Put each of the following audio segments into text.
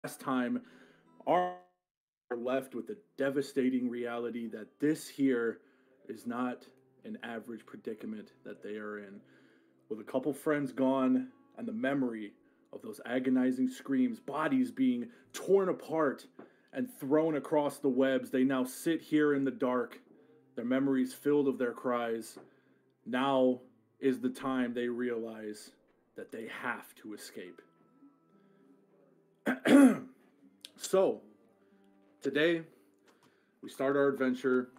last time, are left with the devastating reality that this here is not an average predicament that they are in. With a couple friends gone and the memory of those agonizing screams, bodies being torn apart and thrown across the webs, they now sit here in the dark, their memories filled of their cries. Now is the time they realize that they have to escape. So, today, we start our adventure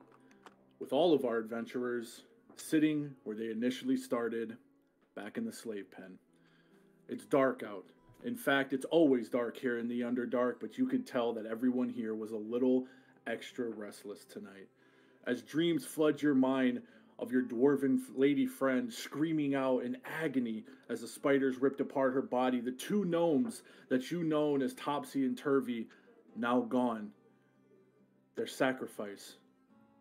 with all of our adventurers sitting where they initially started, back in the slave pen. It's dark out. In fact, it's always dark here in the Underdark, but you could tell that everyone here was a little extra restless tonight. As dreams flood your mind of your dwarven lady friend screaming out in agony as the spiders ripped apart her body, the two gnomes that you known as Topsy and Turvy now gone. Their sacrifice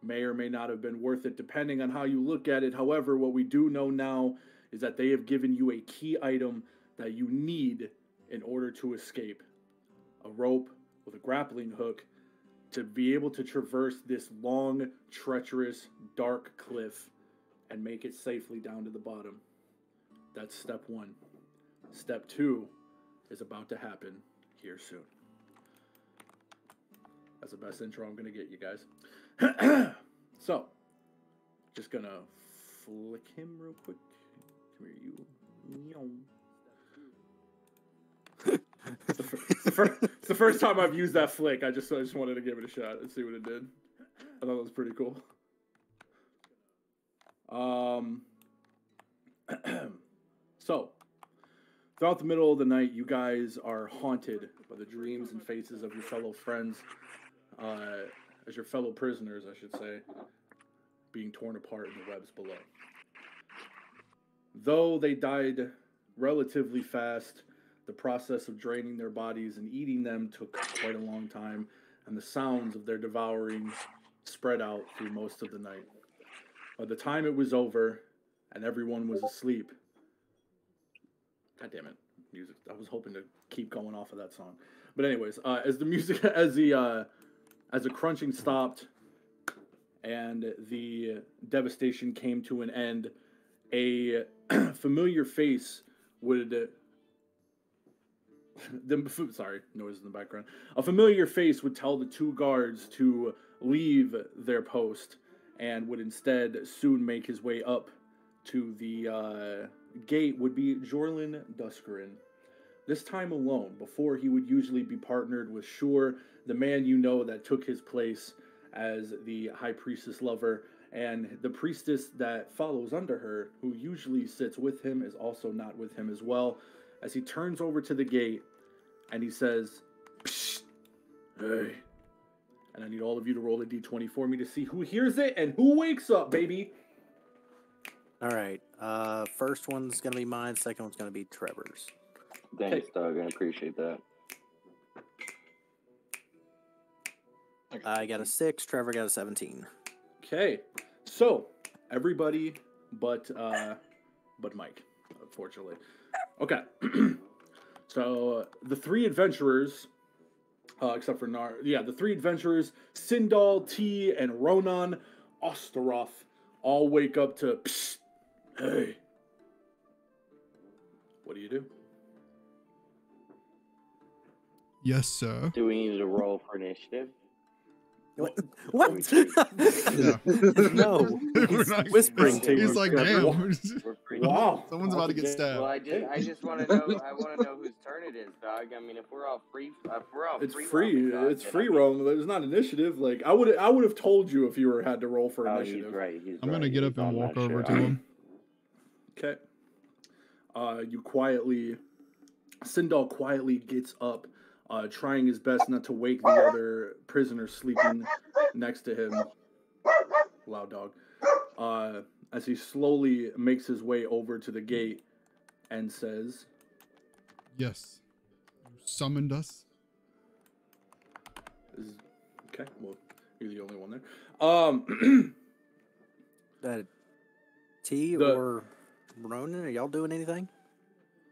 may or may not have been worth it depending on how you look at it. However, what we do know now is that they have given you a key item that you need in order to escape. A rope with a grappling hook to be able to traverse this long, treacherous, dark cliff and make it safely down to the bottom. That's step one. Step two is about to happen here soon. That's the best intro I'm going to get you guys. So, just going to flick him real quick. Come here, you. It's the first time I've used that flick. I just wanted to give it a shot and see what it did. I thought it was pretty cool. So, throughout the middle of the night, you guys are haunted by the dreams and faces of your fellow friends, as your fellow prisoners, I should say, being torn apart in the webs below. Though they died relatively fast, the process of draining their bodies and eating them took quite a long time, and the sounds of their devouring spread out through most of the night. By the time it was over and everyone was asleep, God damn it, music! I was hoping to keep going off of that song, but anyways, as the music, as the crunching stopped and the devastation came to an end, a familiar face would sorry, noise in the background. A familiar face would tell the two guards to leave their post and would instead soon make his way up to the gate would be Jorlin Duskarin. This time alone, before he would usually be partnered with Shur, the man you know that took his place as the High Priestess lover, and the priestess that follows under her, who usually sits with him, is also not with him as well, as he turns over to the gate and he says, "Psst, hey." And I need all of you to roll a d20 for me to see who hears it and who wakes up, baby. All right. First one's going to be mine. Second one's going to be Trevor's. Thanks, Doug. I appreciate that. I got a 6. Trevor got a 17. Okay. So, everybody but Mike, unfortunately. Okay. So, the three adventurers, except for the three adventurers, Sindal, T, and Ronan Osteroth, all wake up to, "Psst, hey." What do you do? Yes, sir. Do we need to roll for initiative? What? Yeah. No. He's whispering to you. He's like, damn. Wow. Someone's about to get stabbed. Well, I just want to know. I want to know whose turn it is, dog. I mean, if we're all free, It's free. It's free roll. There's not initiative. Like I would have told you if you had to roll for initiative. He's right. I'm gonna get up and walk over to him. Okay. You quietly, Sindal quietly gets up, trying his best not to wake the other prisoner sleeping next to him. Loud dog. As he slowly makes his way over to the gate and says, Yes. You summoned us? Okay, well, you're the only one there. T or Ronan, are y'all doing anything?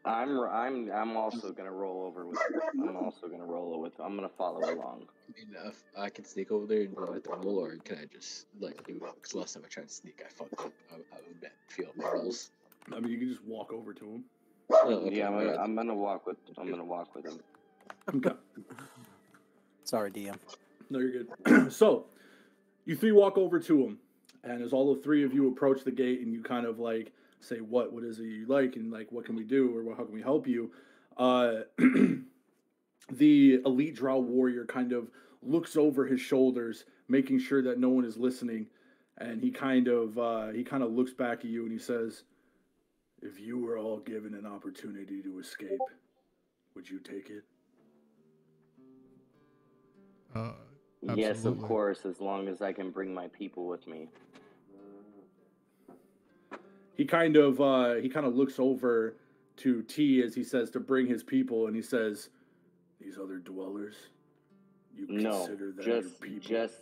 I'm also gonna roll over with. I'm also gonna roll with. I'm gonna follow along. I mean, if I can sneak over there and do it the roll, or can I just like do it? Because last time I tried to sneak, I fucked up. I would fail my rolls. I mean, you can just walk over to him. Oh, okay, Yeah, alright. I'm gonna walk with. I'm gonna walk with him. Okay. Sorry, DM. No, you're good. So, you three walk over to him, and as all the three of you approach the gate, and you kind of like say, "What is it you like?" and like, "What can we do?" or "How can we help you?" The elite drow warrior kind of looks over his shoulders, making sure that no one is listening, and he kind of looks back at you and he says, "If you were all given an opportunity to escape, would you take it?" Yes, of Absolutely. course, as long as I can bring my people with me. He kind of looks over to T as he says to bring his people, and he says, "These other dwellers, you No, consider them your just people?"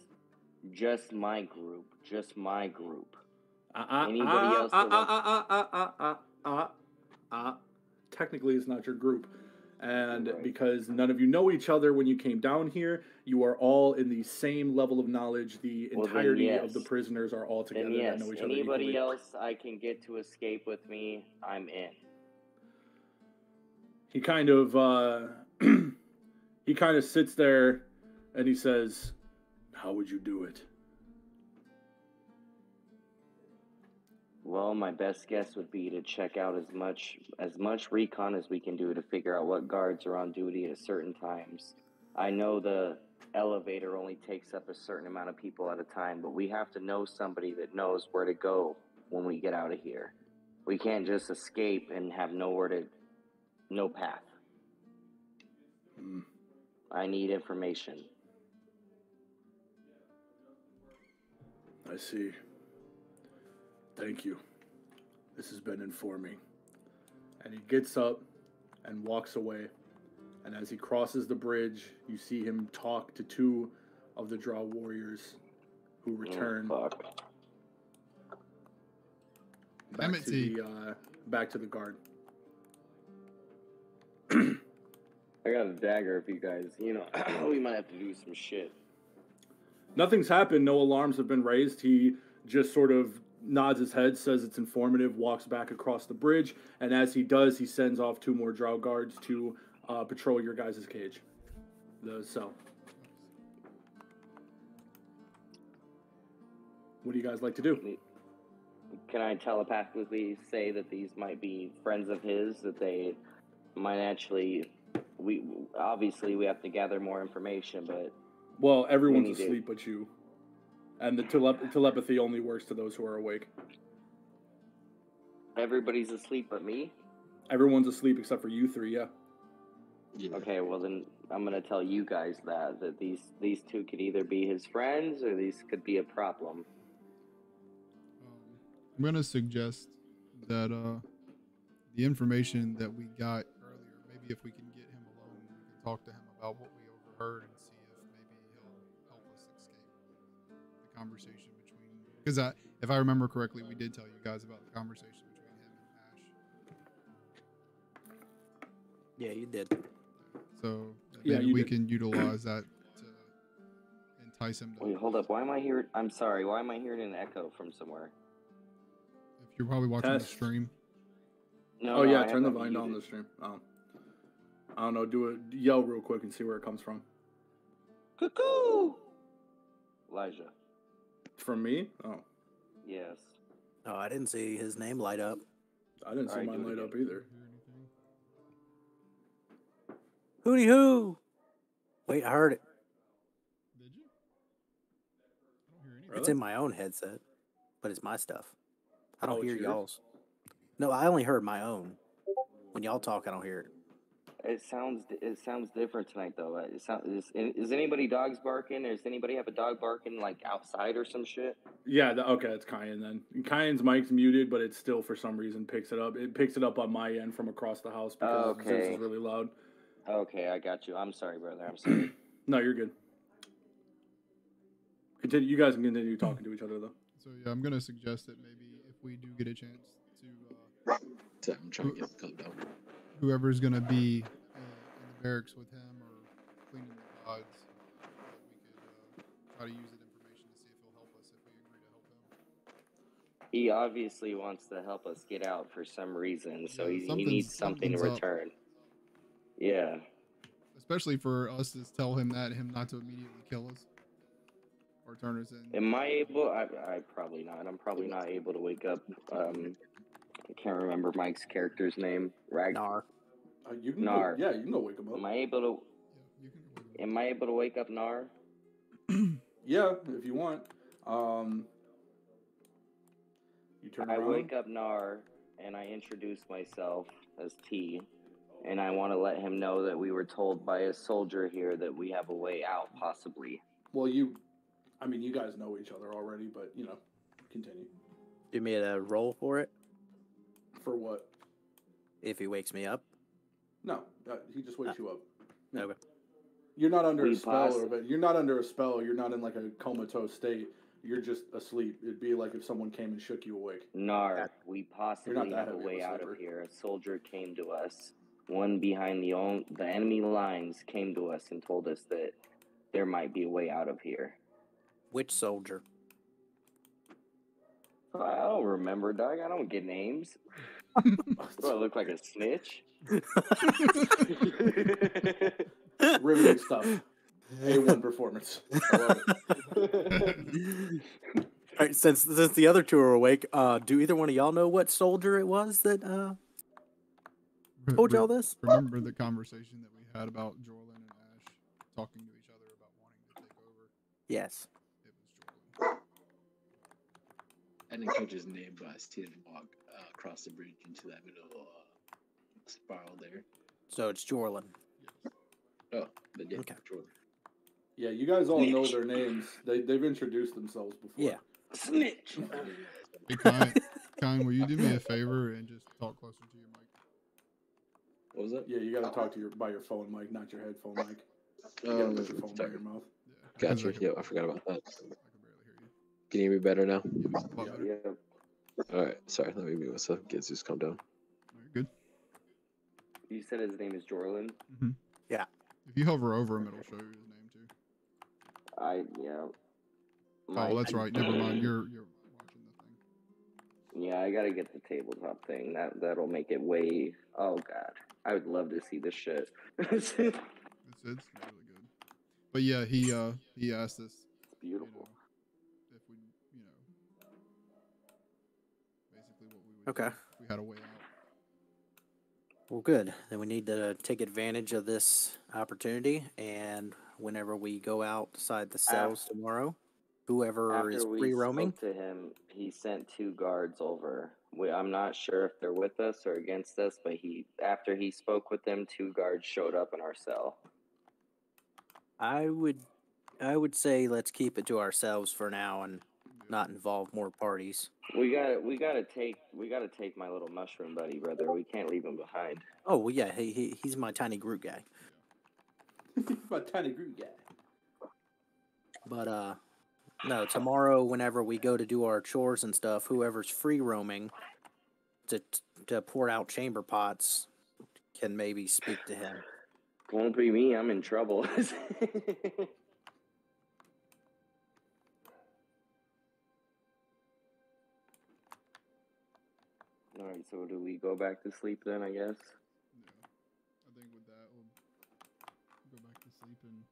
just my group. Just my group. Technically, it's not your group. And Right. because none of you know each other when you came down here, you are all in the same level of knowledge. The Well, then entirety of yes. the prisoners are all together Then yes, and know each other anybody equally. else I can get to escape with me, I'm in. He kind of he kind of sits there and he says, "How would you do it?" Well, my best guess would be to check out as much recon as we can do to figure out what guards are on duty at certain times. I know the elevator only takes up a certain amount of people at a time, but we have to know somebody that knows where to go when we get out of here. We can't just escape and have no path. Hmm. I need information. I see. Thank you. This has been informing. And he gets up and walks away. And as he crosses the bridge, you see him talk to two of the Drow warriors who return Fuck. back Damn it, to T. back to the guard. I got a dagger if you guys, we might have to do some shit. Nothing's happened. No alarms have been raised. He just sort of nods his head, says it's informative, walks back across the bridge, and as he does, he sends off two more Drow guards to patrol your guys' cage, the cell. What do you guys like to do? Can I telepathically say that these might be friends of his, that they might actually... We have to gather more information, but... Well, everyone's We need to- asleep but you. And the telepathy only works to those who are awake. Everybody's asleep but me? Everyone's asleep except for you three, yeah. Yeah. Okay, well then I'm gonna tell you guys that these two could either be his friends or these could be a problem. I'm gonna suggest that the information that we got earlier, maybe if we can get him alone, we can talk to him about what we overheard and see if maybe he'll help us escape the conversation between. Because if I remember correctly, we did tell you guys about the conversation between him and Ash. Yeah, you did. So Yeah, maybe you we did. can utilize that to entice him to. Wait, hold up. Why am I hearing? I'm sorry. Why am I hearing an echo from somewhere? If you're probably watching the Test. stream. No. Oh no, yeah, I have turn the it volume down on muted. the stream. Oh. I don't know, yell real quick and see where it comes from. Cuckoo! Elijah. From me? Oh. Yes. Oh, I didn't see his name light up. I didn't see Alright, mine do it light up again. either. Hooty hoo! Wait, I heard it. Did you? I don't hear anything. Really? It's in my own headset, but it's my stuff. I don't Oh, it's hear yours? y'all's. No, I only heard my own. When y'all talk, I don't hear it. It sounds different tonight though. Is anybody dogs barking? Or does anybody have a dog barking like outside or some shit? Yeah, okay, it's Kyan then. Kyan's mic's muted, but it still for some reason picks it up. It picks it up on my end from across the house because Zeus Okay. is really loud. Okay, I got you. I'm sorry, brother. I'm sorry. No, you're good. Continue. You guys can continue talking to each other though. So yeah, I'm gonna suggest that maybe if we do get a chance to So I'm trying to get him calmed down. whoever's gonna be in the barracks with him or cleaning the pods, that we could try to use that information to see if he'll help us if we agree to help him. He obviously wants to help us get out for some reason, so Yeah, he needs something in something's up. return. Yeah. Especially for us to tell him that, him not to immediately kill us or turn us in. Am I able? I probably not. I'm probably not able to wake up. I can't remember Mike's character's name. Nar. You can Nar. Go, yeah, you can go wake him up. Am I able to? Yeah, you can go with him. Am I able to wake up Nar? Yeah, if you want. You turn I around. wake up Nar and I introduce myself as T, and I want to let him know that we were told by a soldier here that we have a way out, possibly. Well, you guys know each other already, but continue. Give me a roll for it For what? if he wakes me up. No, he just wakes you up. Yeah. Okay. You're not under We a spell, pass- but you're not under a spell. You're not in like a comatose state. You're just asleep. It'd be like if someone came and shook you awake. Nar, we possibly that have a heavy of way a out of sleeper. here. A soldier came to us. One behind the enemy lines came to us and told us that there might be a way out of here. Which soldier? I don't remember, dog. I don't get names. Do I look like a snitch? Riveting stuff. A1 performance. I love it. All right, since the other two are awake, do either one of y'all know what soldier it was that told y'all this? Remember the conversation that we had about Jorlin and Ash talking to each other about wanting to take over? Yes. It was Jorlin. I didn't catch his name, but I see him walk across the bridge into that middle spiral there. So it's Jorlin. Yes. Oh, the Okay. Jordan. Yeah, you guys all know their names. They've introduced themselves before. Yeah. Snitch. Hey, Kine, will you do me a favor and just talk closer to your mic? What was that? Yeah, you got to talk to by your phone mic, not your headphone mic. You got to put your phone by sorry. your mouth. Yeah. 'cause Gotcha. I Yeah, could- I forgot about that. I could barely hear you. Can you hear me better now? Yeah, a lot better. Yeah. All right. Sorry. Let me mute myself. Get just calm down. All right, good. You said his name is Jorlin? Mm-hmm. Yeah. If you hover over him, it'll show you his name too. Mike, Oh, that's right. Never mind. You're watching the thing. Yeah, I gotta get the tabletop thing. That'll make it way. Oh god, I would love to see this shit. It's really good. But yeah, he asked us, Beautiful. if we, basically what we would Okay. do if we had a way out. Well, good. Then we need to take advantage of this opportunity, and whenever we go outside the cells tomorrow, whoever is After we free roaming, spoke to him, he sent 2 guards over. I'm not sure if they're with us or against us, but after he spoke with them, 2 guards showed up in our cell. I would say let's keep it to ourselves for now and not involve more parties. We gotta take my little mushroom buddy, brother. We can't leave him behind. Oh well, yeah, he's my tiny Groot guy. My tiny Groot guy. But no, tomorrow whenever we go to do our chores and stuff, whoever's free roaming to pour out chamber pots can maybe speak to him. Won't be me. I'm in trouble. All right. So do we go back to sleep then? I guess. Yeah. I think with that, we'll go back to sleep and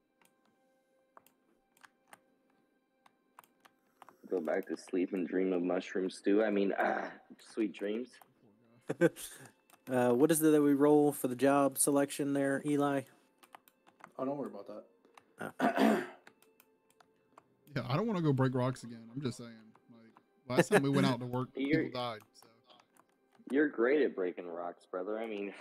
Go back to sleep and dream of mushroom stew. I mean, sweet dreams. poor guy. What is it that we roll for the job selection there, Eli? Oh, don't worry about that. Oh. Yeah, I don't want to go break rocks again. I'm just saying. Like last time we went out to work, You're- people died. So You're great at breaking rocks, brother. I mean,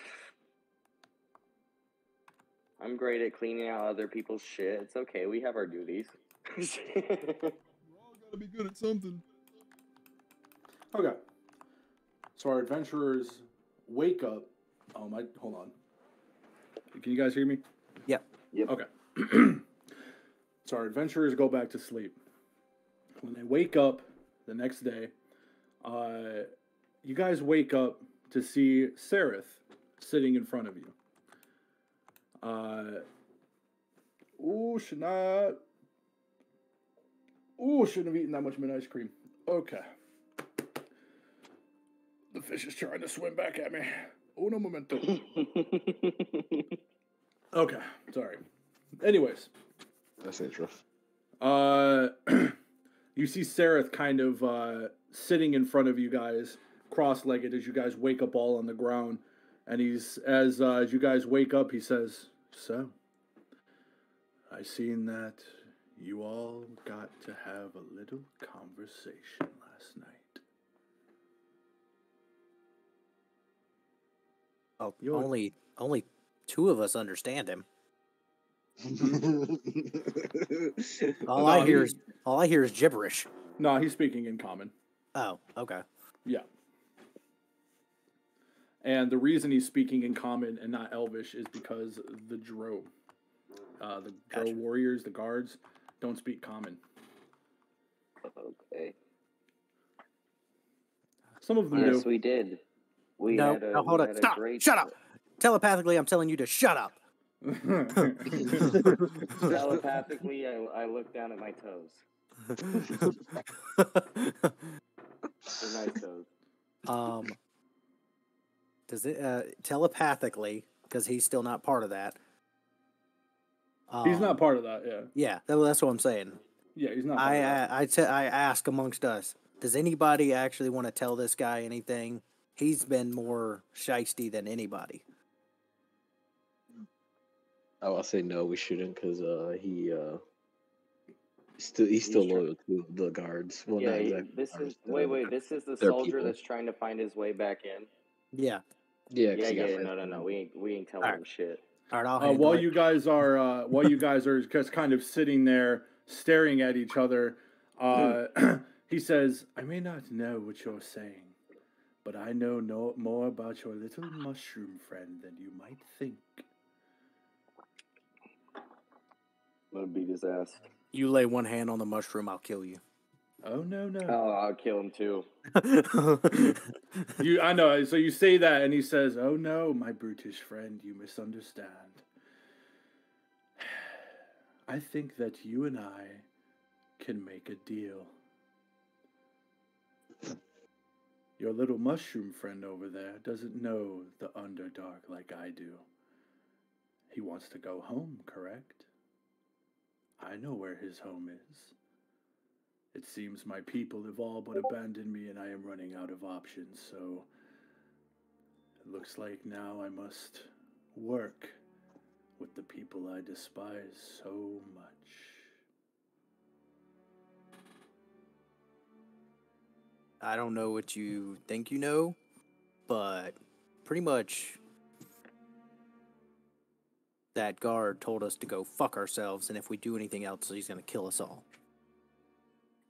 I'm great at cleaning out other people's shit. It's okay. We have our duties. we're all gotta be good at something. Okay. So our adventurers wake up. Hold on. Can you guys hear me? Yep. Yep. Okay. So our adventurers go back to sleep. When they wake up the next day, you guys wake up to see Sereth sitting in front of you. Shouldn't have eaten that much mint ice cream. Okay. The fish is trying to swim back at me. Uno momento. Okay, sorry. Anyways. That's rough. You see Sareth kind of sitting in front of you guys, cross-legged, as you guys wake up all on the ground. And as you guys wake up, he says, "So, I seen that you all got to have a little conversation last night." Oh, only two of us understand him. All I hear is gibberish. No, he's speaking in common. Oh, okay. Yeah. And the reason he's speaking in common and not Elvish is because the Drow, Gotcha. warriors, the guards, don't speak common. Okay. Some of them Yes, do. we did. We No, had a, no, hold we on. had a Stop. great- Shut up. Telepathically, I'm telling you to shut up. Telepathically, I looked down at my toes. They're nice toes. Does it telepathically, because he's still not part of that. He's not part of that, yeah. Yeah, that's what I'm saying. Yeah, he's not part of that. I ask amongst us, does anybody actually want to tell this guy anything? He's been more shisty than anybody. I'll say no, we shouldn't, because he's still loyal to the guards. Well, Yeah, not exactly this guards, is wait. This is the their soldier people. that's trying to find his way back in. Yeah. Yeah, 'cause he got Yeah. friends. No. We ain't telling Alright. him shit. All right, I'll handle While it. you guys are just kind of sitting there staring at each other, he says, "I may not know what you're saying, but I know more about your little mushroom friend than you might think." I'm gonna beat his ass. You lay one hand on the mushroom, I'll kill you. Oh no. Oh, I'll kill him too. I know. So you say that, and he says, "Oh no, my brutish friend, you misunderstand. I think that you and I can make a deal. Your little mushroom friend over there doesn't know the Underdark like I do. He wants to go home, correct? I know where his home is. It seems my people have all but abandoned me and I am running out of options, so it looks like now I must work with the people I despise so much." I don't know what you think you know, but pretty much that guard told us to go fuck ourselves, and if we do anything else, he's going to kill us all.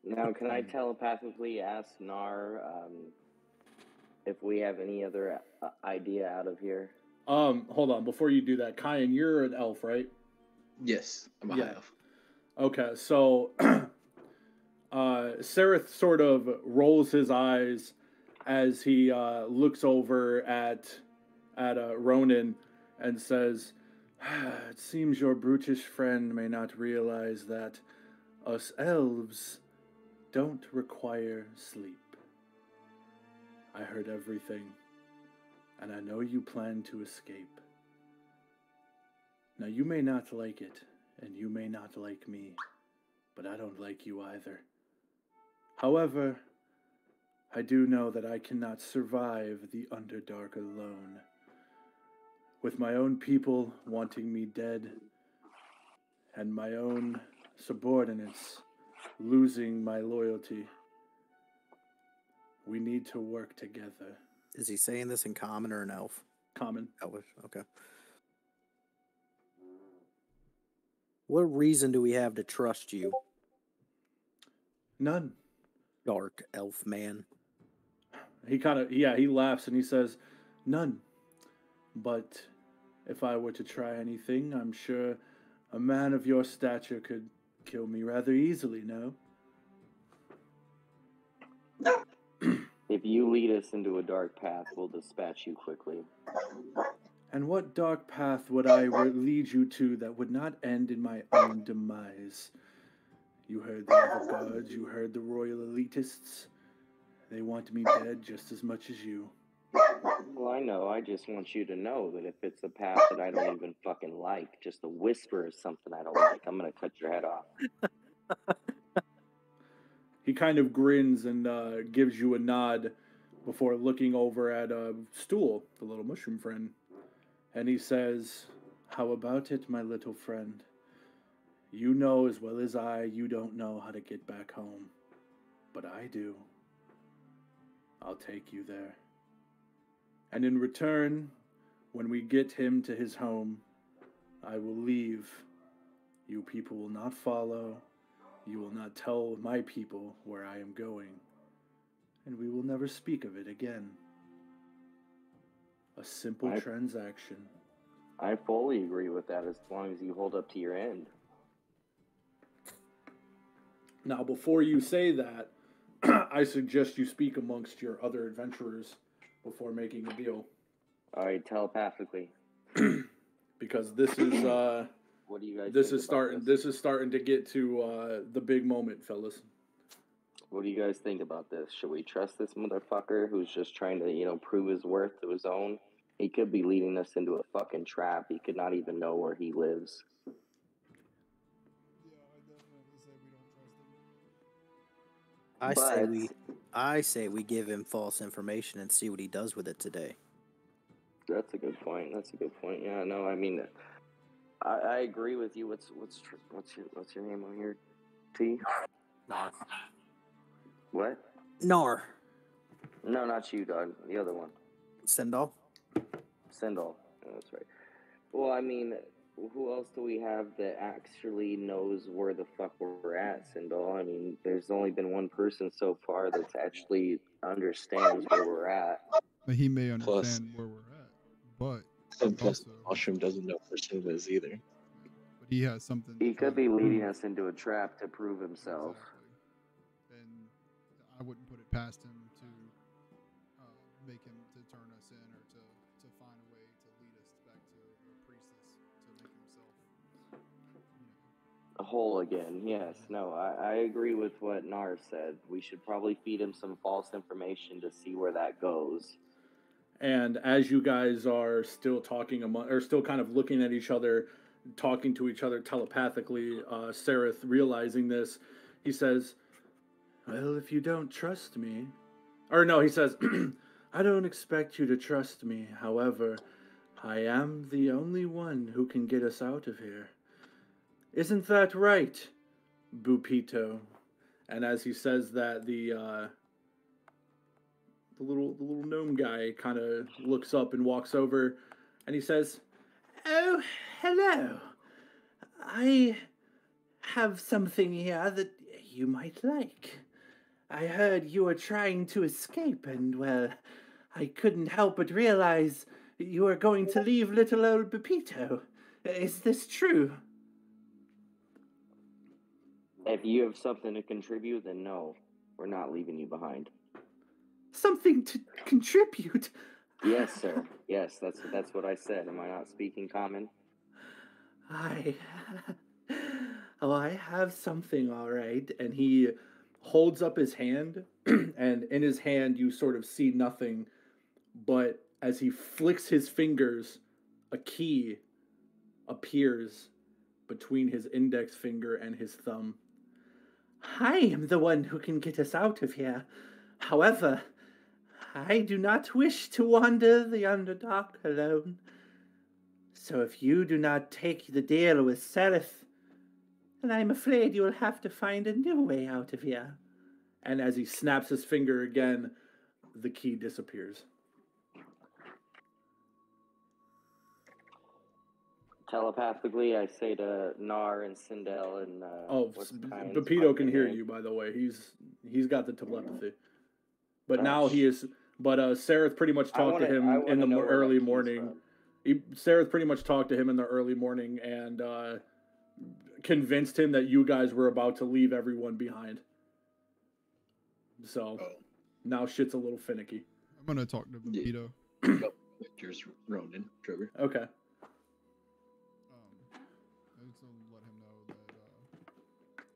Now, can I telepathically ask Nar if we have any other idea out of here? Hold on. Before you do that, Kyan, you're an elf, right? Yes, I'm a Yeah. high elf. Okay, so Sareth sort of rolls his eyes as he looks over at Ronan and says, "It seems your brutish friend may not realize that us elves don't require sleep. I heard everything, and I know you plan to escape. Now, you may not like it, and you may not like me, but I don't like you either. However, I do know that I cannot survive the Underdark alone. With my own people wanting me dead, and my own subordinates losing my loyalty, we need to work together." Is he saying this in common or an elf? Common. Elvish, okay. What reason do we have to trust you, None. dark elf man? He he laughs and he says, "None. But if I were to try anything, I'm sure a man of your stature could kill me rather easily, no?" If you lead us into a dark path, we'll dispatch you quickly. And what dark path would I lead you to that would not end in my own demise? You heard the avant-garde, you heard the royal elitists. They want me dead just as much as you. Well, I know. I just want you to know that if it's a path that I don't even fucking like, just a whisper of something I don't like, I'm going to cut your head off. He kind of grins and gives you a nod before looking over at Stool, the little mushroom friend. And he says, "How about it, my little friend? You know as well as I, you don't know how to get back home. But I do. I'll take you there. And in return, when we get him to his home, I will leave. You people will not follow. You will not tell my people where I am going. And we will never speak of it again. A simple transaction." I fully agree with that as long as you hold up to your end. Now, before you say that, I suggest you speak amongst your other adventurers before making a deal. All right, telepathically. Because this is What do you guys this think is about starting this is starting to get to the big moment, fellas. What do you guys think about this? Should we trust this motherfucker who's just trying to, prove his worth to his own? He could be leading us into a fucking trap. He could not even know where he lives. Yeah, I definitely say we don't trust him. I say we give him false information and see what he does with it today. That's a good point. Yeah, no, I mean, I agree with you. What's your name on here? T? Nar. What? Nar. No, not you, dog. The other one. Sendal. Sendal. Oh, that's right. Well, I mean, who else do we have that actually knows where the fuck we're at, Sendal? I mean, there's only been one person so far that's actually understands where we're at. But he may understand where we're at, but Plus, also, Mushroom doesn't know where Simba is either. but he has something. He to could try be to leading prove. us into a trap to prove himself. Exactly. And I wouldn't put it past him to make him to turn us in or to find a way to lead us back to a priestess to make himself, Whole again. Yes. No, I agree with what Nar said. We should probably feed him some false information to see where that goes. And as you guys are still talking or still kind of looking at each other, talking to each other telepathically, Sereth, realizing this, he says, "Well, if you don't trust me..." Or no, he says, "I don't expect you to trust me. However, I am the only one who can get us out of here. Isn't that right, Bupito?" And as he says that, the little gnome guy kind of looks up and walks over, and he says, "Oh, hello. I have something here that you might like. I heard you were trying to escape, and, well, I couldn't help but realize you were going to leave little old Pepito. Is this true?" If you have something to contribute, then no, we're not leaving you behind. Something to contribute? Yes, sir. Yes, that's what I said. Am I not speaking common? I have something, all right. And he holds up his hand, and in his hand you sort of see nothing, but as he flicks his fingers, a key appears between his index finger and his thumb. "I am the one who can get us out of here. However, I do not wish to wander the Underdark alone. So if you do not take the deal with Sereth, then I'm afraid you will have to find a new way out of here." And as he snaps his finger again, the key disappears. Telepathically, I say to Nar and Sindel and Pepito can hear you, by the way. He's got the telepathy. But now he is. But Sereth pretty much talked to him in the early morning. Sereth pretty much talked to him in the early morning and convinced him that you guys were about to leave everyone behind. So now shit's a little finicky. I'm gonna talk to Pepito. Avengers Ronin, Trevor. Okay. I just want to let him know that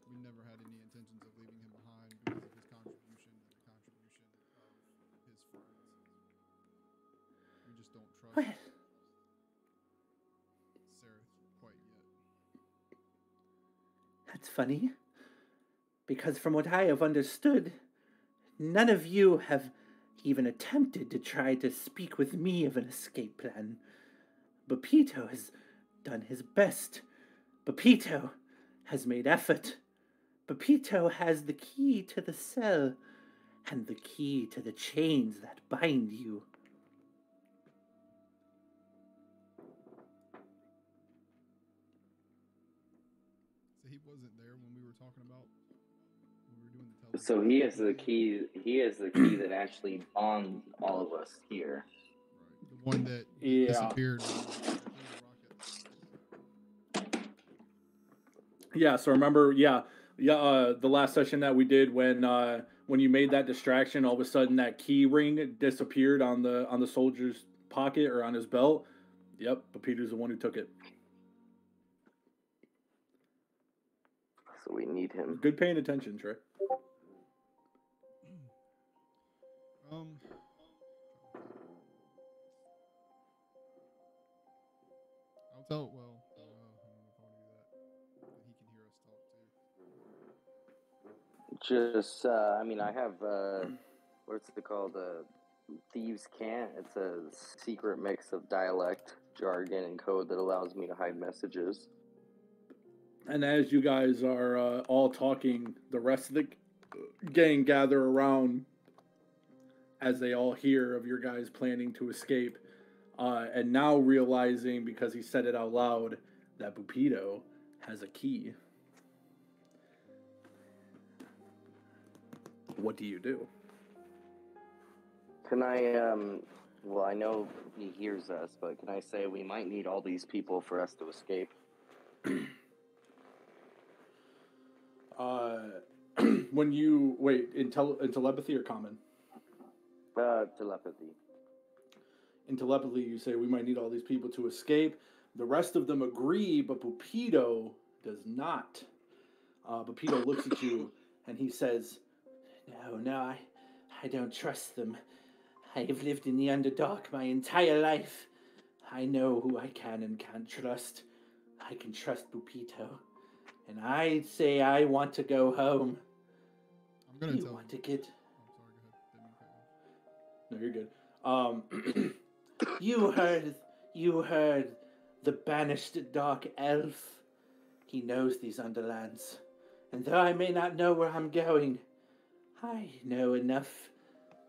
we never had any intentions of leaving him behind because of his contribution and the contribution of his friends. We just don't trust Well, Seraph quite yet. That's funny. Because from what I have understood, none of you have even attempted to try to speak with me of an escape plan. Bapito has done his best. Bapito has made effort. Bapito has the key to the cell and the key to the chains that bind you. So he wasn't there when we were talking about when we were doing the television. So he is the key. He is the key that actually bonds all of us here. Right. The one that Yeah. disappeared. When we were in the rocket. Yeah, so remember, the last session that we did when you made that distraction, all of a sudden that key ring disappeared on the soldier's pocket or on his belt. Yep, but Peter's the one who took it. So we need him. Good paying attention, Trey. I'll tell. Well, I don't know if I want to do that, but he can hear us talk too. Just, I mean, I have, what's it called? Thieves' Cant. It's a secret mix of dialect, jargon, and code that allows me to hide messages. And as you guys are all talking, the rest of the gang gather around as they all hear of your guys planning to escape. And now realizing, because he said it out loud, that Bupito has a key. What do you do? Can I, well, I know he hears us, but can I say we might need all these people for us to escape? When you wait in telepathy or common? Telepathy. In telepathy, you say we might need all these people to escape. The rest of them agree, but Bupito does not. Bupito looks at you and he says, No, I don't trust them. I have lived in the Underdark my entire life. I know who I can and can't trust. I can trust Bupito. And I'd say I want to go home. I'm gonna You tell. want to get... Oh, sorry. Go ahead. Didn't mean to cut you off. no, you're good. You heard the banished dark elf. He knows these underlands. And though I may not know where I'm going, I know enough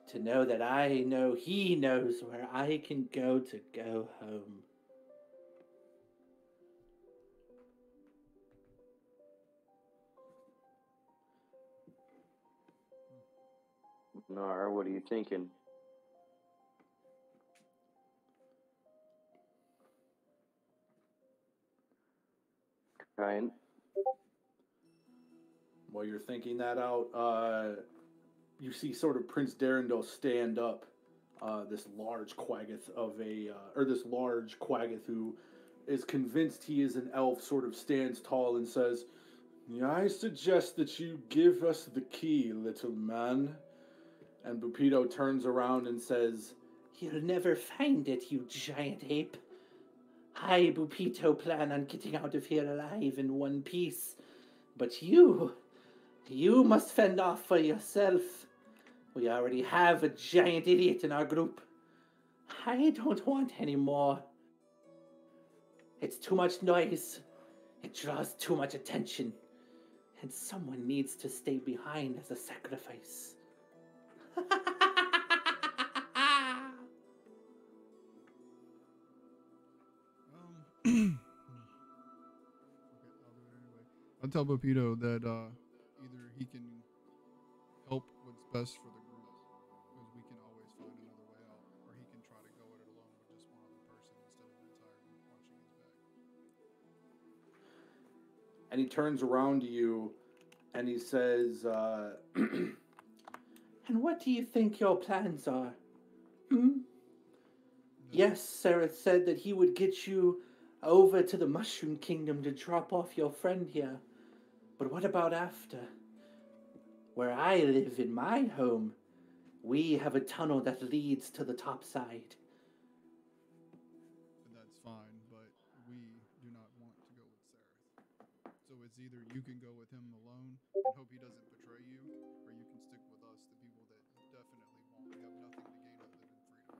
to know that I know he knows where I can go to go home. Nar, what are you thinking? Ryan? While you're thinking that out, you see sort of Prince Darendil stand up. This large Quaggoth this large Quaggoth who is convinced he is an elf, sort of stands tall and says, I suggest that you give us the key, little man. And Bupito turns around and says, You'll never find it, you giant ape. I, Bupito, plan on getting out of here alive in one piece. But you must fend off for yourself. We already have a giant idiot in our group. I don't want any more. It's too much noise. It draws too much attention. And someone needs to stay behind as a sacrifice. Okay, I'll do it anyway. I'll tell Bopito that either he can help what's best for the group, because we can always find another way out, or he can try to go it alone with just one other person instead of an entire group watching his back. and he turns around to you and he says, And what do you think your plans are? Hmm? Yes, Sereth said that he would get you over to the Mushroom Kingdom to drop off your friend here. But what about after? Where I live in my home, we have a tunnel that leads to the top side. That's fine, but we do not want to go with Sareth. So it's either you can go with him alone and hope he doesn't betray you, or you can stick with us, the people that definitely won't. We have nothing to gain other than freedom.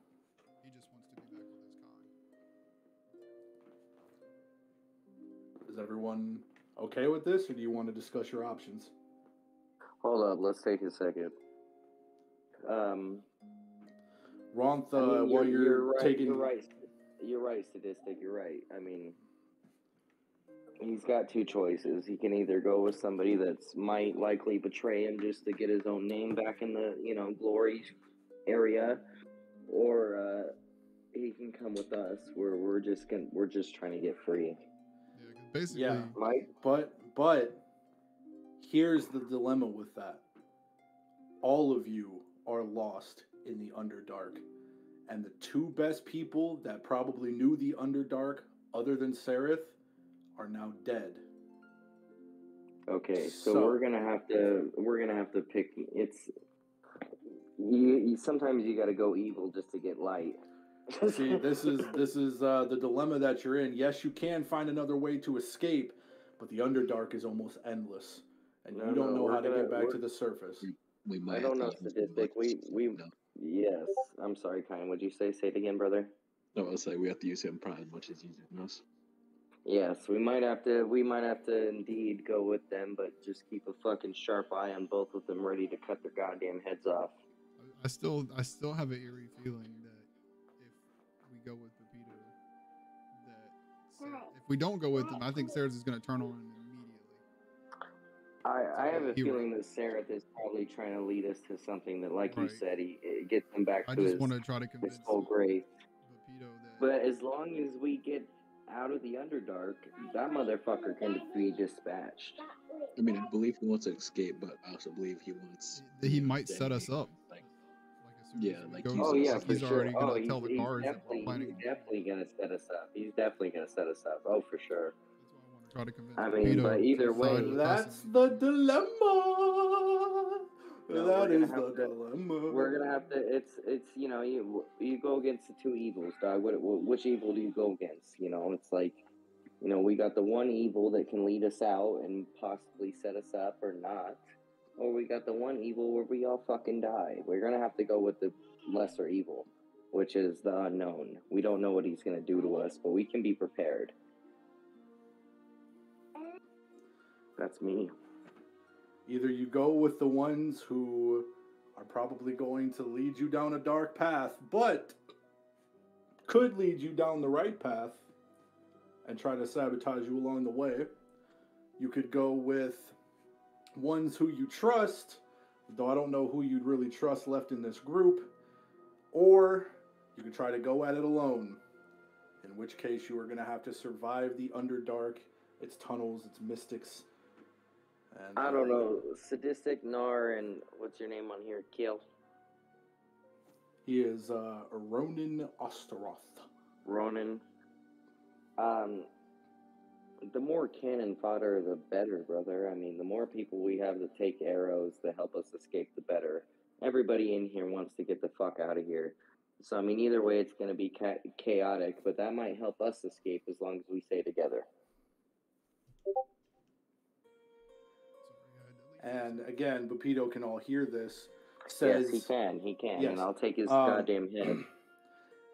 He just wants to be back with his kind. Is everyone okay with this, or do you want to discuss your options? Hold up, let's take a second. Ronth, I mean, while you're right, taking... You're right, Sadistic, you're right. I mean, he's got two choices. He can either go with somebody that's might likely betray him just to get his own name back in the, glory area, or he can come with us where we're just trying to get free. Yeah, 'cause basically, Yeah, Right? but here's the dilemma with that. All of you are lost in the Underdark. And the two best people that probably knew the Underdark, other than Sereth, are now dead. Okay, so So- we're gonna have to pick. It's sometimes you got to go evil just to get light. See, this is the dilemma that you're in. Yes, you can find another way to escape, but the Underdark is almost endless, and you don't know how to get back to the surface. We might. I don't know, have to use them, Sadistic. like, We no. yes. I'm sorry, Kyan. What'd you say? Say it again, brother. No, I was like, we have to use him probably as much as he's using us. Yes, we might have to indeed go with them, but just keep a fucking sharp eye on both of them, ready to cut their goddamn heads off. I still have an eerie feeling that if we go with Pepito, if we don't go with him, I think Sarah's is going to turn on him immediately. I have a Hero. feeling that Sereth is probably trying to lead us to something that, like you Right. said, it gets him back I to just his want to try to convince whole grace. Pepito that. But as long as we get out of the Underdark, that motherfucker can be dispatched. I mean, I believe he wants to escape, but I also believe he wants. He might set us Like, up. Like, Like as soon Yeah, as we like go, he's- Oh yeah, like, for he's sure. already Oh, gonna tell the guards that we're he's planning. definitely gonna set us up. He's definitely gonna set us up. Oh, for sure. That's why I want to try to convince. I mean, Pepito but either to way, side with us That's and- the dilemma. No, That we're gonna is the have to- dilemma. We're gonna have to. It's you go against the two evils, dog. Which evil do you go against? It's like, we got the one evil that can lead us out and possibly set us up or not, or we got the one evil where we all fucking die. We're gonna have to go with the lesser evil, which is the unknown. We don't know what he's gonna do to us, but we can be prepared. That's me. Either you go with the ones who are probably going to lead you down a dark path, but could lead you down the right path and try to sabotage you along the way. You could go with ones who you trust, though I don't know who you'd really trust left in this group, or you could try to go at it alone, in which case you are going to have to survive the Underdark, its tunnels, its mystics. And, I don't know, Sadistic, Nar, and what's your name on here? Kill. He is Ronan Osteroth. Ronan. The more cannon fodder, the better, brother. I mean, the more people we have to take arrows to help us escape, the better. Everybody in here wants to get the fuck out of here. So, I mean, either way, it's going to be chaotic, but that might help us escape as long as we stay together. And again, Pepito can all hear this. Says Yes, he can, Yes. and I'll take his goddamn head.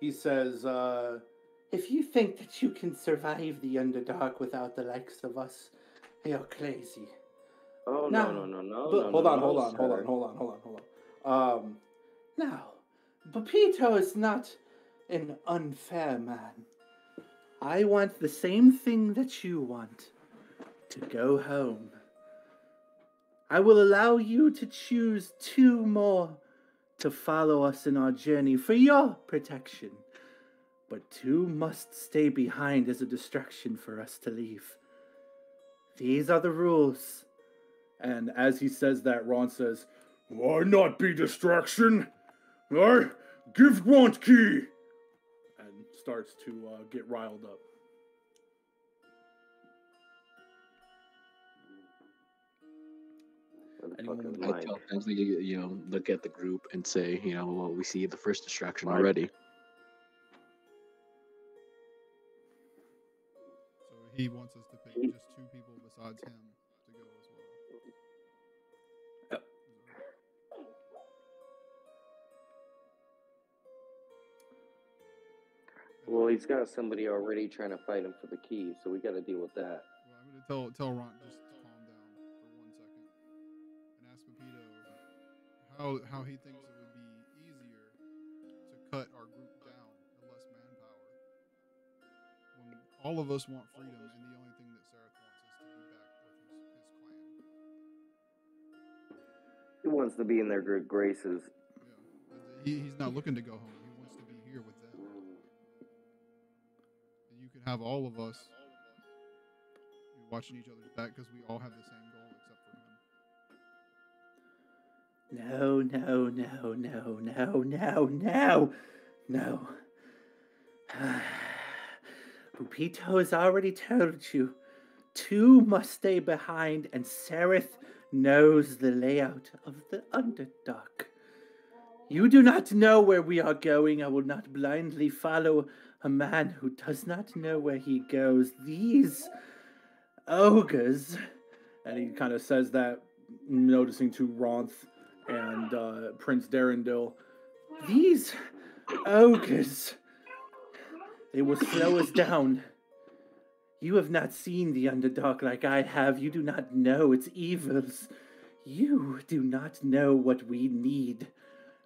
He says, If you think that you can survive the Underdark without the likes of us, you're crazy. Oh, No, no. but hold on. Now, Pepito is not an unfair man. I want the same thing that you want, to go home. I will allow you to choose 2 more to follow us in our journey for your protection. But 2 must stay behind as a distraction for us to leave. These are the rules. and as he says that, Ron says, "Why not be distraction? I give Grant key." And starts to get riled up. Anyone I tell them to, look at the group and say, well, we see the first distraction Mike? already. So he wants us to pick just 2 people besides him to go as well. Yep. Well, he's got somebody already trying to fight him for the key, so we got to deal with that. Well, I'm gonna tell Ron just to calm down for 1 second and ask Pepito how he thinks it would be easier to cut our group down with less manpower when all of us want freedom and the only thing that Sareth wants is to be back with his clan. He wants to be in their good graces. Yeah, he's not looking to go home. He wants to be here with them. And you could have all of us watching each other's back because we all have the same goal except for him. No. Pupito has already told you 2 must stay behind, and Sareth knows the layout of the Underdark. You do not know where we are going. I will not blindly follow a man who does not know where he goes. These ogres, and he kind of says that, noticing to Ronth and Prince Darendil, these ogres, they will slow us down. You have not seen the Underdark like I have. You do not know its evils. You do not know what we need.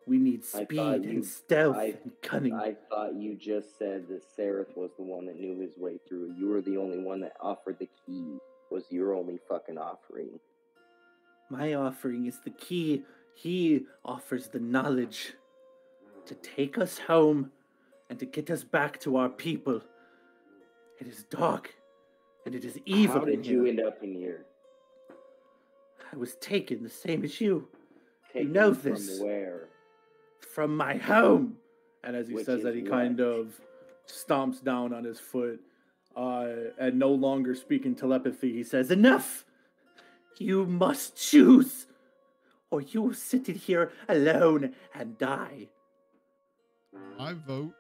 We need speed and stealth and cunning. I thought you just said that Sareth was the one that knew his way through. You were the only one that offered the key. Was your only fucking offering. My offering is the key. He offers the knowledge to take us home and to get us back to our people. It is dark and it is evil. How did you end up in here? I was taken the same as you. Taken you know this. From where? From my home. And as he Which says is that, he what? kind of stomps down on his foot, and no longer speaking telepathy, he says, "Enough! You must choose, or you will sit in here alone and die." My vote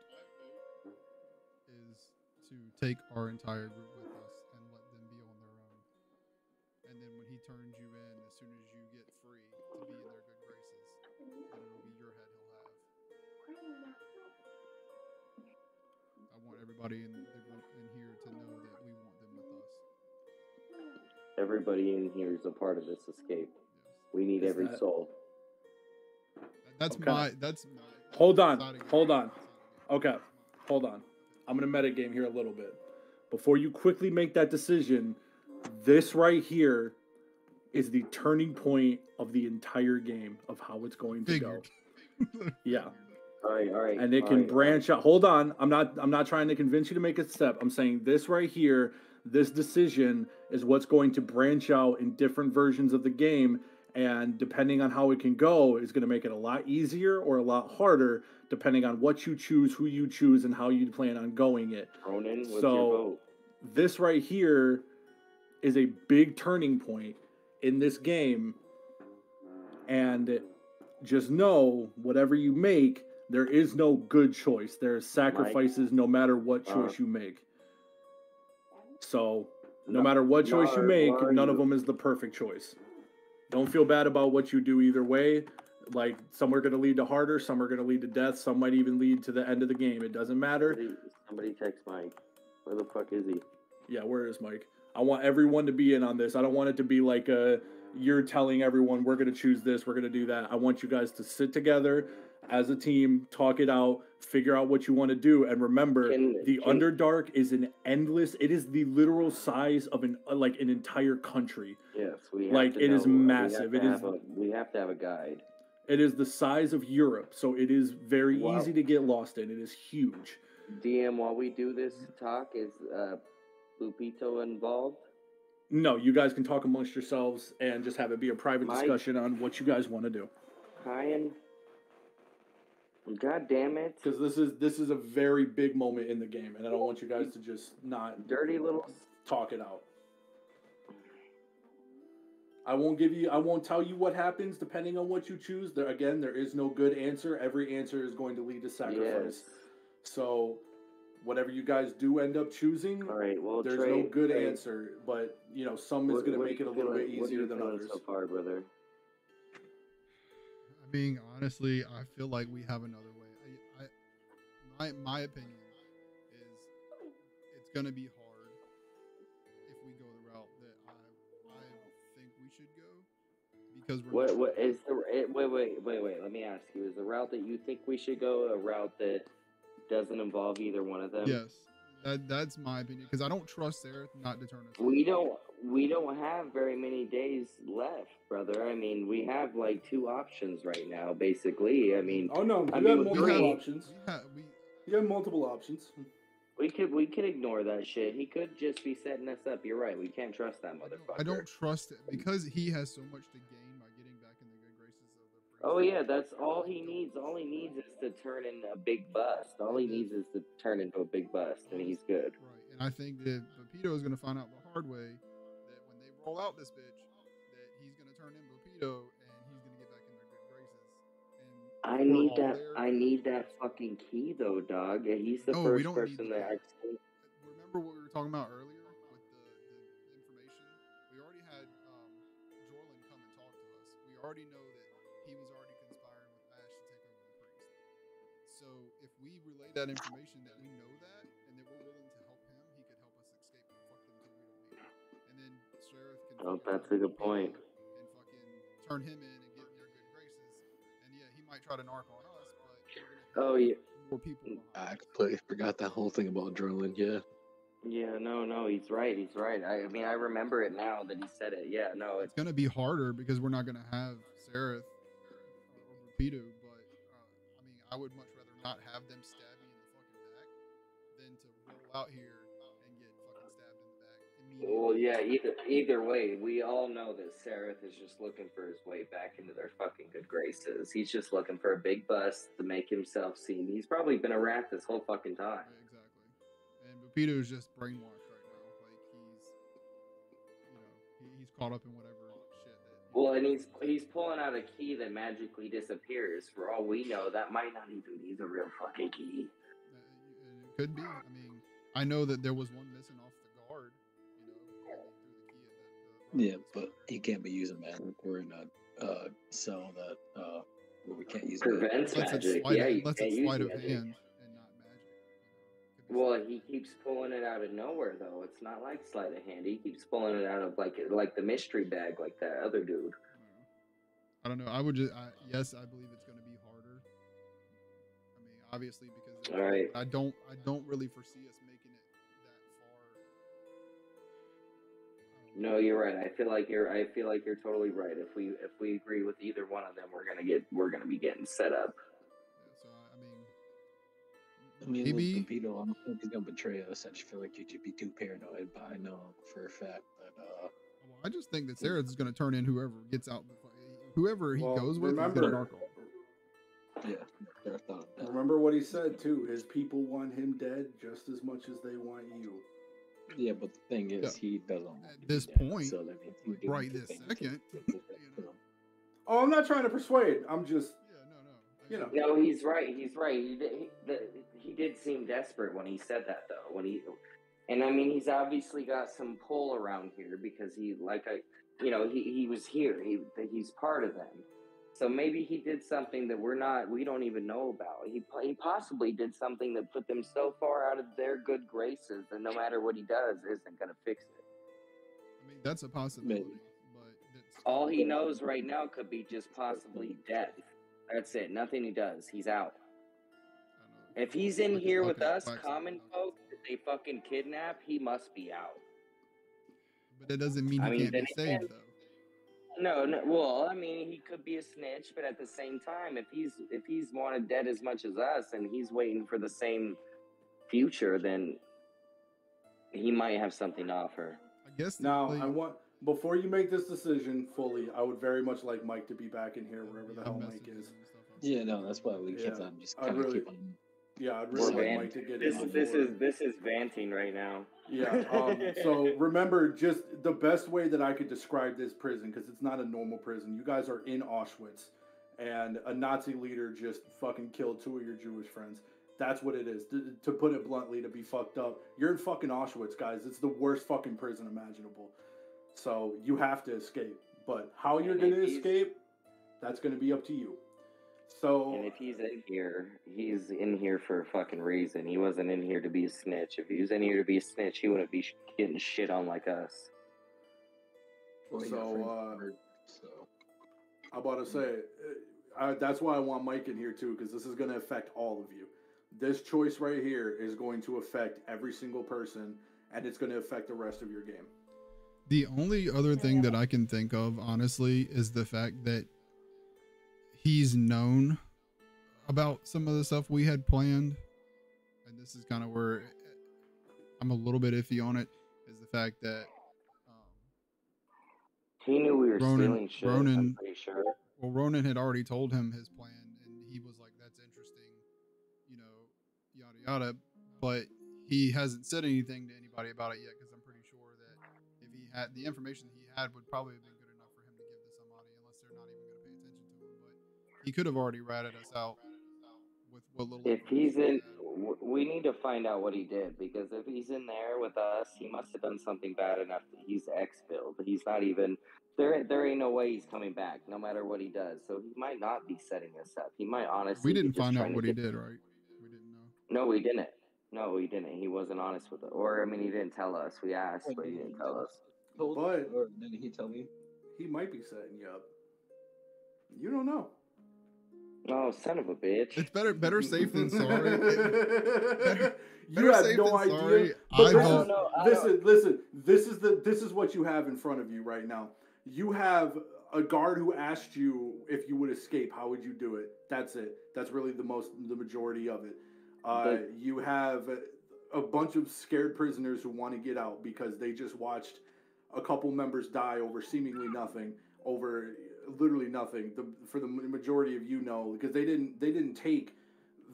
is to take our entire group with us and let them be on their own. And then when he turns you in, as soon as you get free to be in their good graces, then it'll be your head he'll have. I want everybody in the group in here to know that we want them with us. Everybody in here is a part of this escape. Yes. We need Is every that- soul. That's Okay. that's my Hold on. deciding Hold on. factor. Okay, hold on. I'm going to metagame here a little bit. Before you quickly make that decision, this right here is the turning point of the entire game of how it's going to Figured. go. Yeah. All right. And it can branch out. Hold on. I'm not trying to convince you to make a step. I'm saying this right here, this decision is what's going to branch out in different versions of the game, and depending on how it can go is going to make it a lot easier or a lot harder depending on what you choose, who you choose, and how you plan on going it. Ronan, what's So- your vote? This right here is a big turning point in this game, and just know whatever you make, there is no good choice. There's sacrifices no matter what choice you make. So no matter what choice you make, none of them is the perfect choice. Don't feel bad about what you do either way. Like, some are going to lead to harder, some are going to lead to death, some might even lead to the end of the game. It doesn't matter. Somebody text Mike. Where the fuck is he? Yeah, where is Mike? I want everyone to be in on this. I don't want it to be like you're telling everyone we're going to choose this, we're going to do that. I want you guys to sit together as a team, talk it out, figure out what you want to do, and remember, the Underdark is an endless. It is the literal size of an entire country. Yes, we have Like, to it is know- massive. We have to have a guide. It is the size of Europe, so it is very Wow. easy to get lost in. It is huge. DM, while we do this talk, is Lupito involved? No, you guys can talk amongst yourselves and just have it be a private Mike? discussion on what you guys want to do. Kyan? God damn it. Because this is a very big moment in the game, and I don't want you guys to just not Dirty little. talk it out. I won't tell you what happens depending on what you choose. There is no good answer. Every answer is going to lead to sacrifice. Yes. So whatever you guys do end up choosing, All right. Well, there's Trey, no good Trey, answer, but some is going to make it a little bit easier than others. So far, brother. I mean, honestly, I feel like we have another way. My opinion is it's gonna be hard if we go the route that I think we should go because we're What is the wait? Let me ask you: is the route that you think we should go a route that doesn't involve either one of them? yes, that's my opinion because I don't trust Sarah not to turn us. We don't have very many days left, brother. I mean, we have like 2 options right now, basically. I mean, Oh no, I you mean, have multiple three- options. You have multiple options. we could ignore that shit. He could just be setting us up. You're right. We can't trust that motherfucker. I don't trust it because he has so much to gain by getting back in the good graces of the priest. Oh yeah, that's all he needs. All he needs is to turn in a big bust. All he needs is to turn into a big bust, and he's good. Right, and I think that Pepito is going to find out the hard way that when they roll out this bitch, that he's going to turn in Pepito and he's going to get back in their good graces. And I need that fucking key though, dog. He's the No, we first don't person need that that. actually. Remember what we were talking about earlier with the information? We already had Jorlin come and talk to us. We already know that he was already conspiring with Ash to take over the priest. So if we relay that information that we know that and that we're willing to help him, he could help us escape and fuck them till we don't need him. And then Sheriff can Oh, fucking that's turn a good Pepito point. and fucking turn him in and get in your good graces. And yeah, he might try to narc on us, but we're gonna Oh have yeah. more people behind. I completely forgot that whole thing about adrenaline. Yeah. Yeah, no, he's right. I mean, I remember it now that he said it. Yeah, no, It's gonna be harder because we're not gonna have Sereth or Rapido, but I mean, I would much rather not have them stab me in the fucking back than to roll out here and get fucking stabbed in the back immediately. well, yeah. Either way, we all know that Sareth is just looking for his way back into their fucking good graces. He's just looking for a big bust to make himself seem. He's probably been a rat this whole fucking time. Right, exactly. And Rapido is just brainwashed right now. Like he's caught up in whatever shit that. Well, and he's pulling out a key that magically disappears. For all we know, that might not even be the real fucking key. It could be. I mean, I know that there was one missing off the guard. When they threw the key at Yeah, but he can't be using magic. We're in a cell that where we can't use magic. Prevents Unless it's magic. sleight, Yeah, you unless can't it's use sleight of magic. hand and not magic. Could be Well, something. he keeps pulling it out of nowhere, though. It's not like sleight of hand. He keeps pulling it out of like the mystery bag, like that other dude. I don't know. I would just, yes, I believe it's going to be harder. I mean, obviously because All right. I don't really foresee us making it that far. No, you're right. I feel like you're totally right. If we agree with either one of them, we're gonna be getting set up. Yeah, so I mean, maybe- with Pepito, I don't think he's gonna betray us. I just feel like you should be too paranoid. But I know for a fact that well, I just think that Sarah is going to turn in whoever gets out. Whoever he Well, goes with, remember- he's going to narc on. yeah, they're thought of that. Remember what he said too. His people want him dead just as much as they want you. Yeah, but the thing is, Yeah. he doesn't want At to be this dead, point, so that means he would do right the this thing to second, get this back you to know. him. Oh, I'm not trying to persuade. I'm just, Yeah, no. You know. No, he's right. He did seem desperate when he said that, though. And I mean, he's obviously got some pull around here because he was here. He's part of them. So maybe he did something that we don't even know about. He possibly did something that put them so far out of their good graces that no matter what he does, isn't going to fix it. I mean, that's a possibility. Maybe. But that's All he knows right now could be just possibly death. That's it. Nothing he does. He's out. I don't know. If he's in Like here a with fucking us, black common side. folk, that they fucking kidnap, he must be out. But that doesn't mean he I mean, can't then be saved, though. No. Well, I mean, he could be a snitch, but at the same time, if he's wanted dead as much as us, and he's waiting for the same future, then he might have something to offer. I guess the now only- I want, before you make this decision fully, I would very much like Mike to be back in here wherever the I've hell Mike messaged is. him and stuff Yeah, no, that's why we kept Yeah, on just I kind of really- keep on. Yeah, I'd We're really like van- Mike to get This in. on this board. is this is vanting right now. Yeah. So remember, just the best way that I could describe this prison, because it's not a normal prison. You guys are in Auschwitz, and a Nazi leader just fucking killed 2 of your Jewish friends. That's what it is. To put it bluntly, to be fucked up. You're in fucking Auschwitz, guys. It's the worst fucking prison imaginable. So you have to escape. But how you're And gonna if he's- escape, that's gonna be up to you. So And if he's in here for a fucking reason. He wasn't in here to be a snitch. If he was in here to be a snitch, he wouldn't be getting shit on like us. Well, he got friends murdered, so. I'm about to say, that's why I want Mike in here too, because this is going to affect all of you. This choice right here is going to affect every single person, and it's going to affect the rest of your game. The only other thing that I can think of, honestly, is the fact that he's known about some of the stuff we had planned. And this is kind of where I'm a little bit iffy on it, is the fact that He knew we were Ronan- stealing shit. Ronan- I'm pretty sure. well, Ronan had already told him his plan, and he was like, that's interesting, you know, yada yada. But he hasn't said anything to anybody about it yet, because I'm pretty sure that if he had the information he had would probably have been good enough for him to give to somebody, unless they're not even going to pay attention to him. But he could have already ratted us out with what little. If he's in, information he had. we need to find out what he did, because if he's in there with us, he must have done something bad enough that he's exfilled. He's not even there. Ain't no way he's coming back, no matter what he does. So he might not be setting us up. He might honestly. We be didn't just find out trying to what he get- did, right? We didn't know. No, he didn't. No, he didn't. He wasn't honest with it. Or I mean, he didn't tell us. We asked, but he didn't tell us. Told me, But- or did he tell me? He might be setting you up. You don't know. Oh, son of a bitch! It's better safe than sorry. You Better have safe no than idea. sorry. But I this don't- is, No, I listen. This is what you have in front of you right now. You have a guard who asked you if you would escape. How would you do it? That's it. That's really the majority of it. You have a bunch of scared prisoners who want to get out because they just watched a couple members die over seemingly nothing, over literally nothing. For the majority of you know, because they didn't take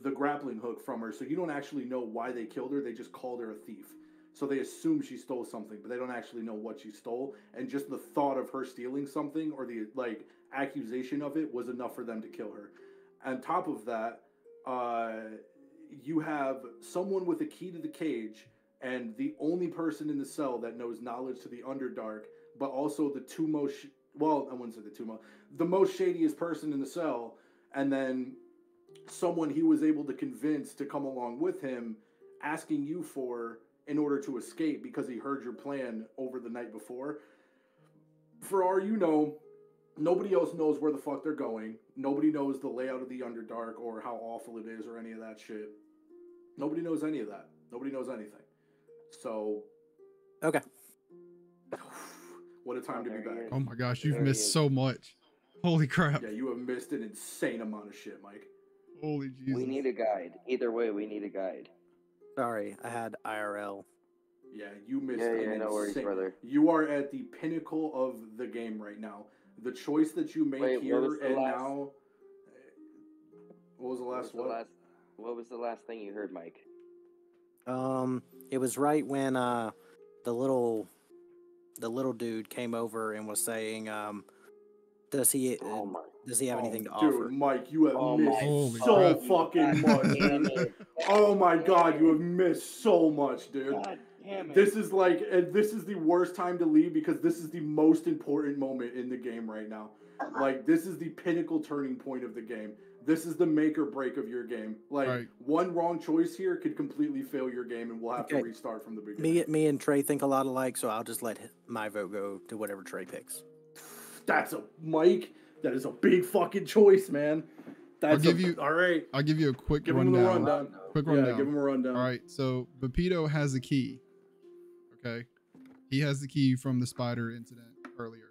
the grappling hook from her, so you don't actually know why they killed her. They just called her a thief. So they assume she stole something, but they don't actually know what she stole. And just the thought of her stealing something, or the accusation of it, was enough for them to kill her. On top of that, you have someone with a key to the cage, and the only person in the cell that knows knowledge to the Underdark, but also the two most, I wouldn't say the two most, the most shadiest person in the cell, and then someone he was able to convince to come along with him, asking you for in order to escape because he heard your plan over the night before. For all you know, nobody else knows where the fuck they're going. Nobody knows the layout of the Underdark or how awful it is or any of that shit. Nobody knows any of that. Nobody knows anything. So, Okay. what a time to be back. Oh my gosh, you've There he missed is. so much. Holy crap. Yeah, you have missed an insane amount of shit, Mike. Holy Jesus. We need a guide. Either way, we need a guide. Sorry, I had IRL. Yeah, you missed Yeah, an no worries, insane- brother. You are at the pinnacle of the game right now. The choice that you make Wait, what here was the and last- now. What was the last one? What was the last thing you heard, Mike? It was right when the little dude came over and was saying, does he Oh my! have anything to Dude, offer? Mike, you have Oh missed my Holy so crap. fucking much, dude. Oh my god, you have missed so much, dude. God damn it! This is this is the worst time to leave because this is the most important moment in the game right now. This is the pinnacle turning point of the game. This is the make or break of your game. Right. One wrong choice here could completely fail your game, and we'll have to Okay. restart from the beginning. Me and Trey think a lot alike, so I'll just let my vote go to whatever Trey picks. That's a Mike. That is a big fucking choice, man. That's give you- all right. I'll give you a quick Give him the rundown. rundown. Quick Yeah, rundown. give him a rundown. All right, so Pepito has a key. Okay, he has the key from the spider incident earlier.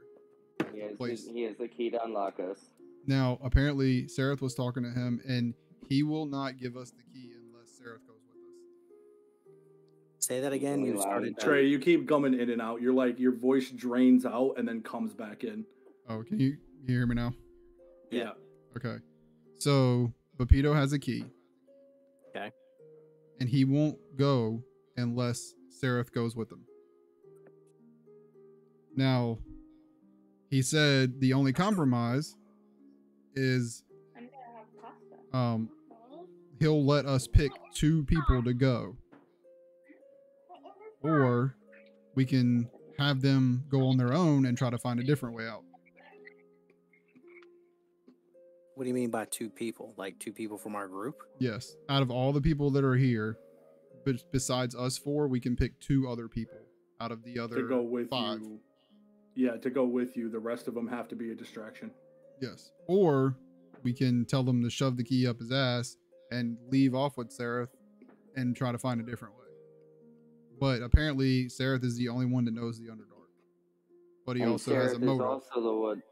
Place. He has the key to unlock us. Now, apparently, Sereth was talking to him, and he will not give us the key unless Sereth goes with us. Say that again. Really You loud. started. Trey, you keep coming in and out. You're your voice drains out and then comes back in. Oh, can you hear me now? Yeah. Okay. So Pepito has a key. Okay. And he won't go unless Seraph goes with him. Now, he said the only compromise is he'll let us pick 2 people to go. Or we can have them go on their own and try to find a different way out. What do you mean by 2 people? Like 2 people from our group? Yes. Out of all the people that are here, besides us 4, we can pick 2 other people out of the other To go with 5. you. Yeah, to go with you. The rest of them have to be a distraction. Yes. Or we can tell them to shove the key up his ass and leave off with Seraph and try to find a different way. But apparently, Seraph is the only one that knows the Underdark. But he And also has a Seraph is motive. also the one.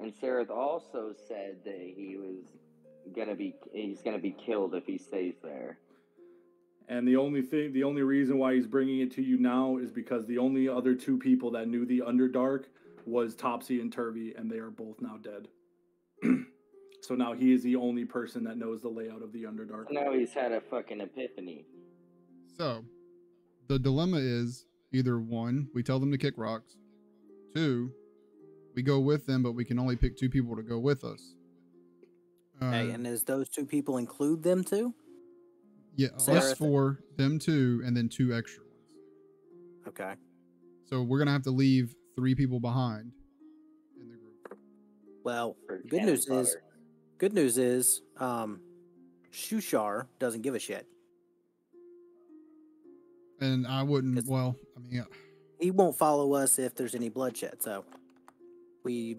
And Seraph also said that he's gonna be killed if he stays there. And the only reason why he's bringing it to you now is because the only other 2 people that knew the Underdark was Topsy and Turvy, and they are both now dead. So now he is the only person that knows the layout of the Underdark. Now he's had a fucking epiphany. So, the dilemma is either 1, we tell them to kick rocks. 2, we go with them, but we can only pick 2 people to go with us. Hey, and does those 2 people include them too? Yeah, us 4, them 2, and then 2 extra ones. Okay. So we're gonna have to leave 3 people behind in the group. Well, For good cannon news is, fodder. Shushar doesn't give a shit. And I wouldn't. Well, I mean, He won't follow us if there's any bloodshed. So we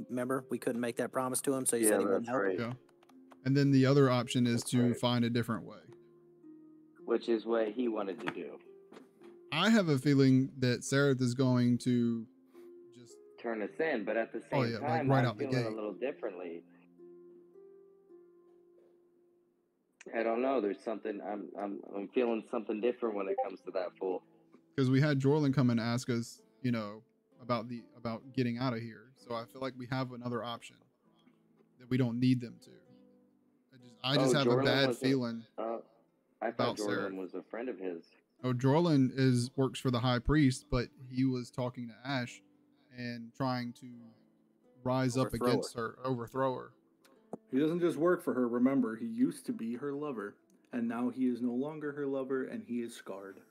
couldn't make that promise to him, so he said he wouldn't that's help. right. yeah. And then the other option is to right. find a different way. Which is what he wanted to do. I have a feeling that Seraph is going to just Turn us in, but at the same like time, right I'm out the feeling gate. a little differently. I don't know. There's something I'm feeling something different when it comes to that fool. Because we had Jorlin come and ask us, about getting out of here. So I feel like we have another option that we don't need them to. I just have a bad feeling. I thought about Seraph. Jordan was a friend of his. Oh, Jorlin works for the High Priest, but he was talking to Ash and trying to rise up against her, overthrow her. He doesn't just work for her. Remember, he used to be her lover, and now he is no longer her lover, and he is scarred.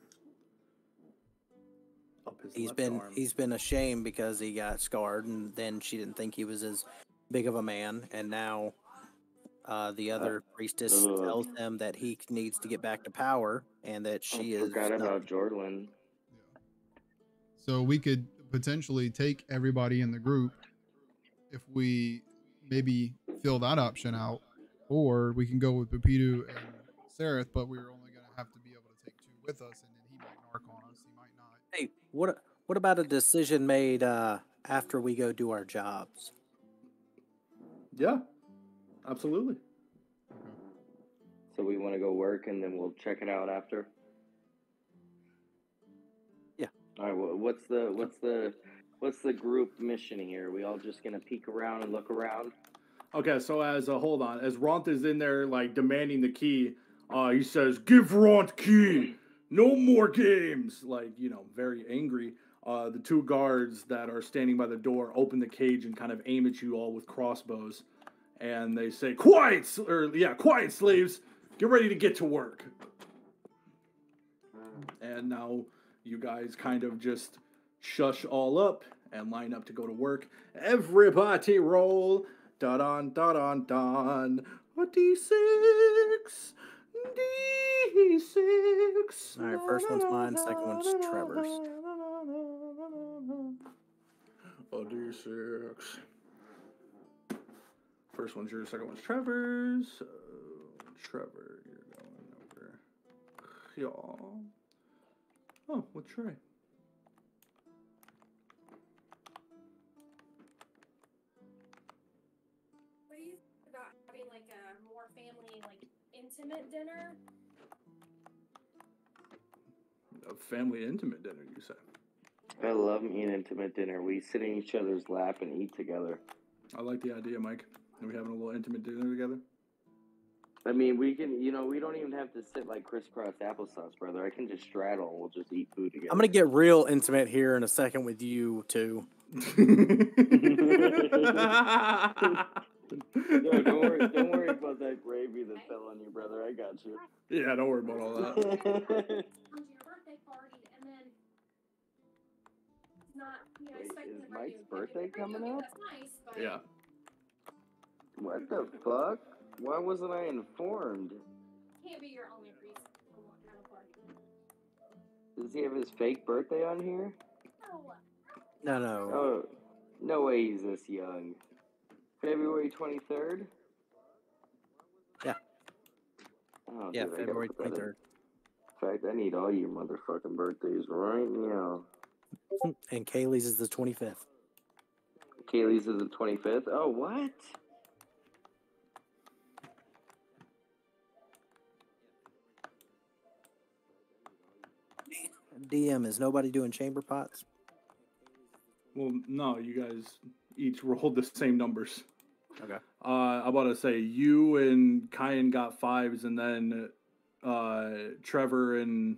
Up his left arm. He's been ashamed because he got scarred, and then she didn't think he was as big of a man, and now the other priestess tells him that he needs to get back to power, and that she is. Forgot about Jordan. So we could potentially take everybody in the group if we maybe fill that option out, or we can go with Pepito and Seraph, but we're only going to have to be able to take 2 with us, and then he might narc on us, he might not. Hey, what about a decision made after we go do our jobs? Yeah, absolutely. So we want to go work, and then we'll check it out after. Yeah. All right. Well, what's the group mission here? Are we all just gonna peek around and look around? Okay, so as Ronth is in there like demanding the key, he says, "Give Ronth key, no more games." Like, very angry. The 2 guards that are standing by the door open the cage and kind of aim at you all with crossbows, and they say, "Quiet, quiet, slaves. Get ready to get to work." And now you guys kind of just shush all up and line up to go to work. Everybody roll. Da-don, da-don, don. A D6. D6. All right, first one's mine, second one's Trevor's. A D6. First one's yours, second one's Trevor's. Trevor, you're going over. Y'all. Oh, what's Trey? What do you think about having like a more family, intimate dinner? A family intimate dinner, you say? I love eating intimate dinner. We sit in each other's lap and eat together. I like the idea, Mike. Are we having a little intimate dinner together? I mean, we can, we don't even have to sit like crisscross applesauce, brother. I can just straddle and we'll just eat food together. I'm gonna get real intimate here in a second with you too. No, don't worry about that gravy that fell on you, brother. I got you. Yeah, don't worry about all that. Come to your birthday party, and then it's not, Wait, expecting is the party Mike's to birthday coming up? That's nice, but Yeah. What the fuck? Why wasn't I informed? can't be your only reason to want to have a party. Does he have his fake birthday on here? No. No. Oh, no way he's this young. February 23rd? Yeah. Oh, Yeah, dude, I gotta February put that in. 23rd. In fact, I need all your motherfucking birthdays right now. And Kaylee's is the 25th. Kaylee's is the 25th? Oh, what? DM, is nobody doing chamber pots? Well, no, you guys each rolled the same numbers. Okay. I'm about to say you and Kyan got 5s, and then Trevor and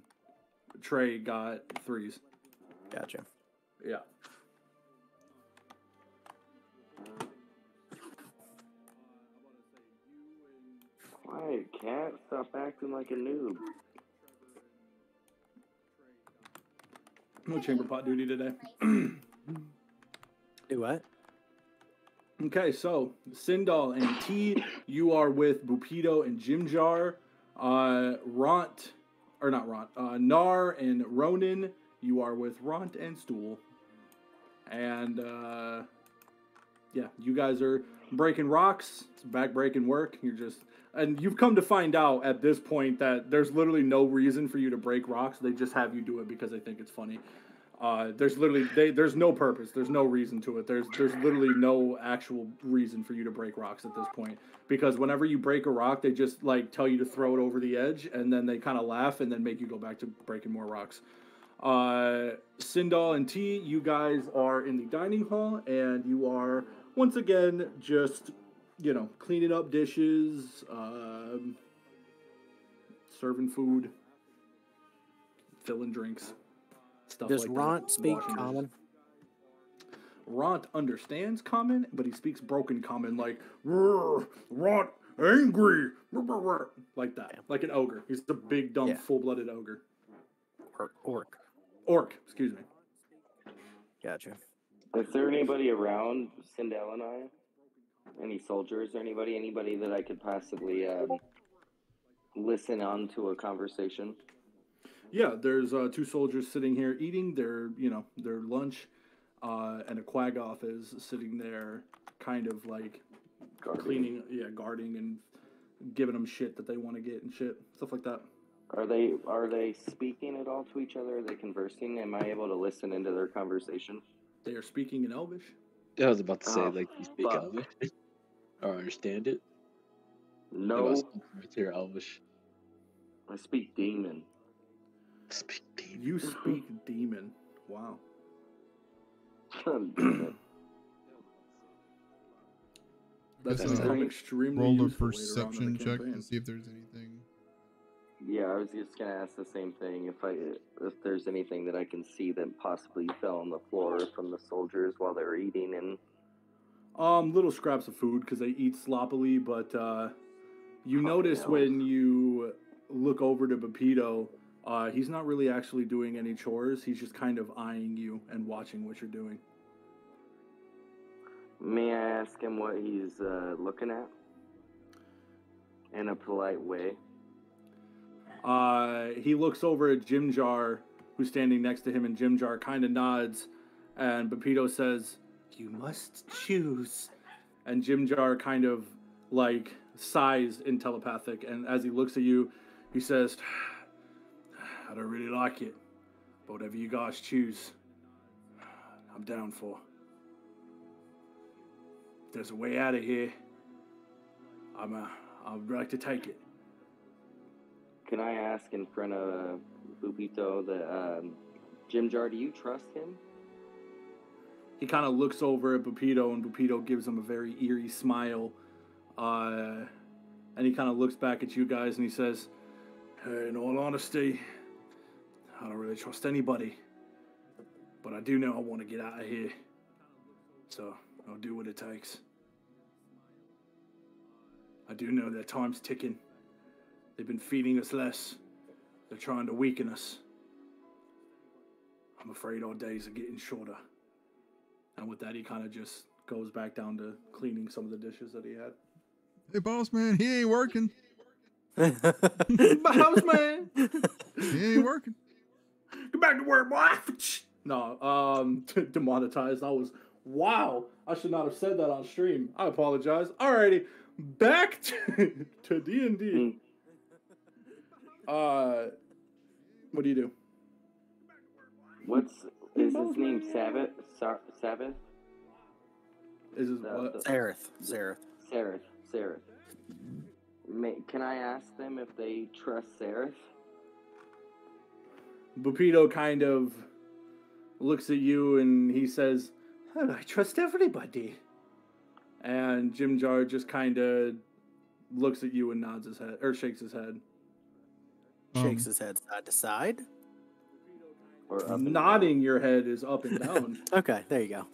Trey got 3s. Gotcha. Yeah. Quiet, cat. Stop acting like a noob. No chamber pot duty today. Do what? Okay, so Sindal and T, you are with Bupito and Jimjar. Nar and Ronan, you are with Ront and Stool. And yeah, you guys are breaking rocks. It's back-breaking work. And you've come to find out at this point that there's literally no reason for you to break rocks. They just have you do it because they think it's funny. There's no purpose. There's no reason to it. There's literally no actual reason for you to break rocks at this point. Because whenever you break a rock, they just like tell you to throw it over the edge, and then they kind of laugh and then make you go back to breaking more rocks. Sindal and T, you guys are in the dining hall, and you are once again just, cleaning up dishes, serving food, filling drinks. Stuff Does like Ront that. speak Washing common? dishes. Ront understands common, but he speaks broken common, like Ront angry, like that, like an ogre. He's a big, dumb, full-blooded ogre. Orc. Excuse me. Gotcha. Is there anybody around Sindel and I? Any soldiers or anybody that I could possibly listen on to a conversation? Yeah, there's 2 soldiers sitting here eating their lunch, and a Quaggoth is sitting there, kind of like guarding and giving them shit that they want to get and shit, stuff like that. Are they speaking at all to each other? Are they conversing? Am I able to listen into their conversation? They are speaking in Elvish. I was about to say, Oh, like, you speak fuck. Elvish or understand it. No, With your Elvish. I speak demon. Speak demon. You speak demon. Wow. Damn it. That's Guess gonna I'll prove extremely roll a useful later on in perception the check campaign. to see if there's anything. Yeah, I was just gonna ask the same thing. If there's anything that I can see that possibly fell on the floor from the soldiers while they were eating, and Little scraps of food because they eat sloppily, but you notice hell. when you look over to Pepito, he's not really actually doing any chores. He's just kind of eyeing you and watching what you're doing. may I ask him what he's looking at in a polite way? He looks over at Jimjar, who's standing next to him, and Jimjar kind of nods, and Pepito says, "You must choose." And Jimjar kind of like sighs in telepathic, and as he looks at you, he says, "I don't really like it, but whatever you guys choose, I'm down for. If there's a way out of here, I'd like to take it." Can I ask in front of Bubito that Jimjar, do you trust him? He kind of looks over at Pepito, and Pepito gives him a very eerie smile, And he kind of looks back at you guys and he says, in all honesty, I don't really trust anybody. But I do know I want to get out of here. So I'll do what it takes. I do know that time's ticking. They've been feeding us less. They're trying to weaken us. I'm afraid our days are getting shorter. And with that, he kind of just goes back down to cleaning some of the dishes that he had. Hey, boss man, he ain't working. Boss man, He ain't working. get back to work, boy. No, demonetized. Wow. I should not have said that on stream. I apologize. Alrighty, back to D&D. What do you do? Is his name Sabbath? Sabbath? Is it what? Sereth. Sereth. Can I ask them if they trust Sereth? Bupito kind of looks at you and he says, "Oh, I trust everybody." And Jim Jar just kind of looks at you and nods his head, or shakes his head. Shakes his head side to side. Or up and Nodding your head is up and down. Okay, there you go.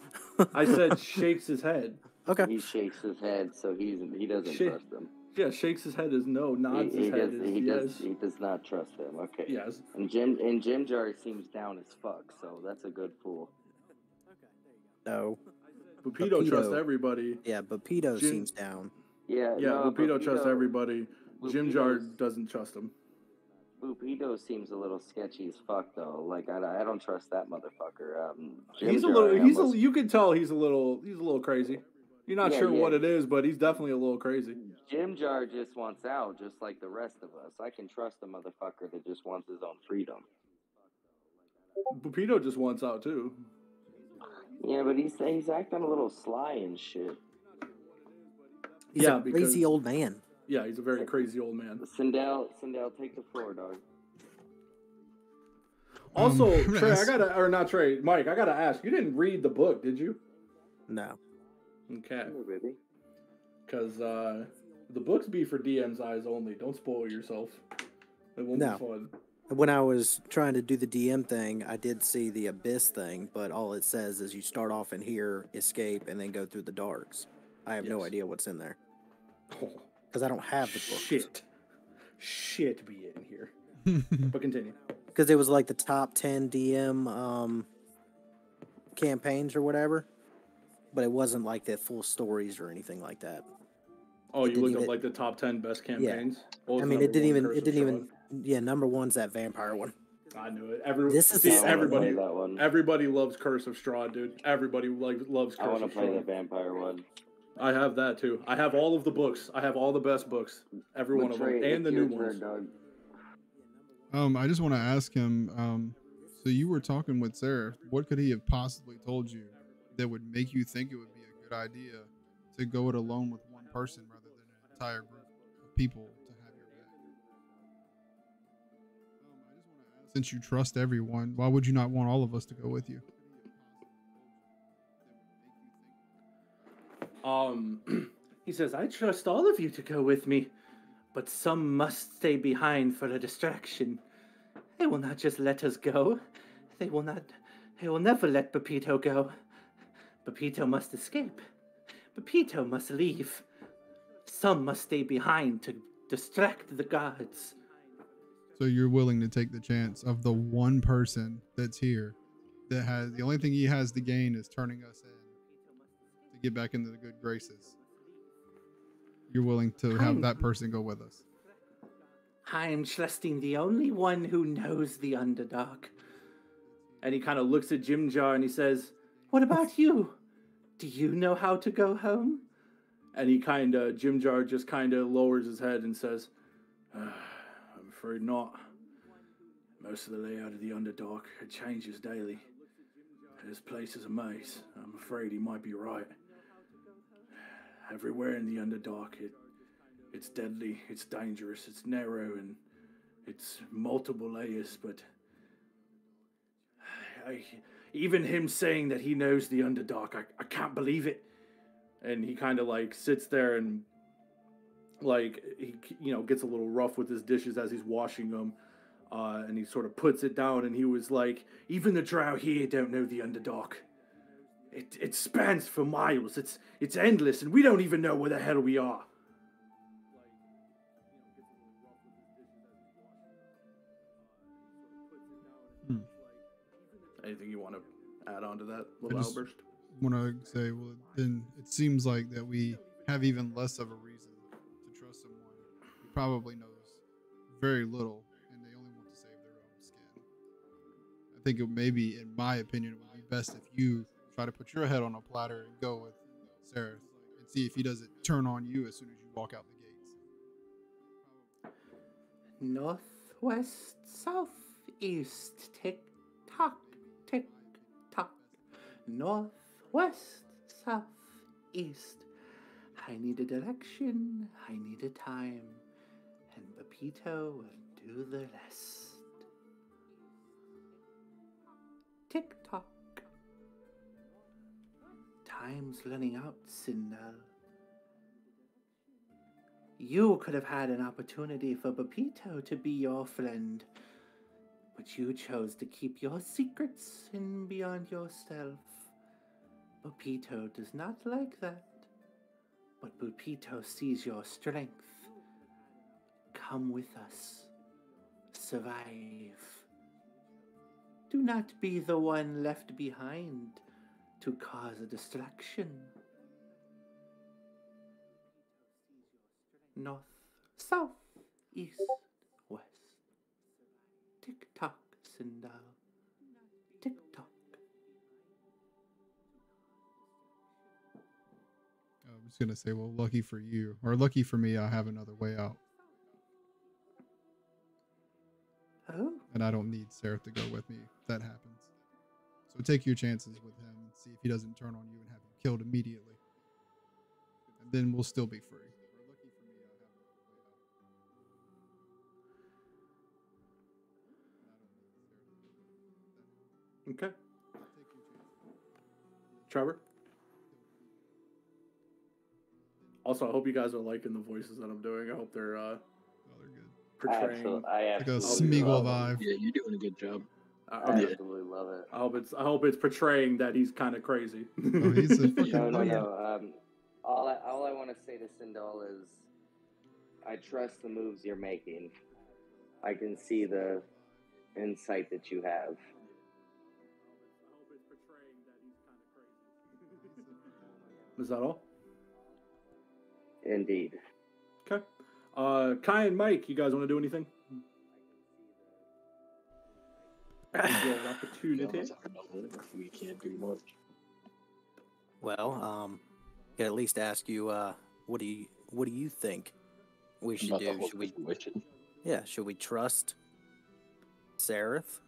I said shakes his head. Okay. He shakes his head, so he doesn't Shit. trust them. Yeah, shakes his head is no, nods his head is yes. He does not trust them. Okay. Yes. And Jim Jar seems down as fuck, so that's a good fool. No. Bupito trusts everybody. Yeah, but Pito Jim- seems down. Yeah. Yeah, no, Bupito trusts everybody. Jim Jar Bupito's- doesn't trust him. Bupito seems a little sketchy as fuck, though. Like I don't trust that motherfucker. Jim He's a Jar, little. I He's almost- a. You can tell he's a little crazy. You're not Yeah, sure yeah. what it is, but he's definitely a little crazy. Jim Jar just wants out, just like the rest of us. I can trust a motherfucker that just wants his own freedom. Bupito just wants out too. Yeah, but he's acting a little sly and shit. He's Yeah, a crazy because- old man. Yeah, he's a very crazy old man. Sindel, take the floor, dog. Also, I'm gonna Trey, ask- Mike, I gotta ask. You didn't read the book, did you? No. Okay, Oh, really? because the books be for DM's eyes only. Don't spoil yourself. It won't No. be fun. When I was trying to do the DM thing, I did see the Abyss thing, but all it says is you start off in here, escape, and then go through the darks. I have no Yes. idea what's in there Oh, because I don't have the books. shit, be in here. But continue. Because it was like the top 10 DM campaigns or whatever, but it wasn't like the full stories or anything like that. Oh, It you didn't looked up even- like the top 10 best campaigns. What was I mean, number it didn't one? even. Curse It of didn't even. Strahd? Yeah, number one's that vampire one. I knew it. This is See, the I wanna everybody. play that one. Everybody loves Curse of Strahd, dude. Everybody loves I Curse want to of play the Strahd. vampire one. I have that too. I have all of the books. I have all the best books. Every one of them, Trey, and the it's new your ones. turn, dog. I just want to ask him. So you were talking with Sarah. What could he have possibly told you that would make you think it would be a good idea to go it alone with one person rather than an entire group of people to have your back? I just want to ask, since you trust everyone, why would you not want all of us to go with you? He says, I trust all of you to go with me, but some must stay behind for a distraction. They will not just let us go. They will never let Pepito go. Pepito must escape. Pepito must leave. Some must stay behind to distract the guards. So you're willing to take the chance of the one person that's here that has the only thing he has to gain is turning us in to get back into the good graces. You're willing to have that person go with us. I'm trusting the only one who knows the underdog. And he kind of looks at Jim Jar and he says, What about you? Do you know how to go home? and he kind of, Jim Jar just kind of lowers his head and says, I'm afraid not. Most of the layout of the Underdark, it changes daily. This place is a maze. I'm afraid he might be right. Everywhere in the Underdark, it's deadly, it's dangerous, it's narrow, and it's multiple layers, but even him saying that he knows the Underdark, I can't believe it. And he kind of like sits there and like he gets a little rough with his dishes as he's washing them, and he sort of puts it down, and he was like, even the drow here don't know the Underdark. It spans for miles. It's endless, and we don't even know where the hell we are. Anything you want to add on to that little outburst? Want to say, well, then it seems like that we have even less of a reason to trust someone who probably knows very little, and they only want to save their own skin. I think it maybe, in my opinion, it would be best if you try to put your head on a platter and go with Sareth and see if he doesn't turn on you as soon as you walk out the gates. Northwest, southeast, tick tock, tick tock. Northwest, southeast. I need a direction, I need a time, and Pepito will do the rest. Tick tock. Time's running out, Sindel. You could have had an opportunity for Pepito to be your friend, but you chose to keep your secrets in beyond yourself. Pepito does not like that, but Pepito sees your strength. Come with us. Survive. Do not be the one left behind to cause a distraction. North, south, east, west. Tick tock, Sindel. Tick tock. I'm just gonna say, well, lucky for you, or lucky for me, I have another way out, Oh, and I don't need Sareth to go with me if that happens. So take your chances with him and see if he doesn't turn on you and have you killed immediately, and then we'll still be free. Okay. Trevor? Also, I hope you guys are liking the voices that I'm doing. I hope they're Oh, they're good. portraying. Like a absolutely Smeagol love vibe. Yeah, you're doing a good job. it. I I absolutely love it. hope it's portraying that he's kind of crazy. Oh, he's a fucking No. weird. All I want to say to Sindel is, I trust the moves you're making. I can see the insight that you have. Is that all? Indeed. Okay. Kai and Mike, you guys want to do anything? Your opportunity. We can't do much. Well, can at least ask you, what do you think we should About the do? whole Should we, situation. should we trust Sareth?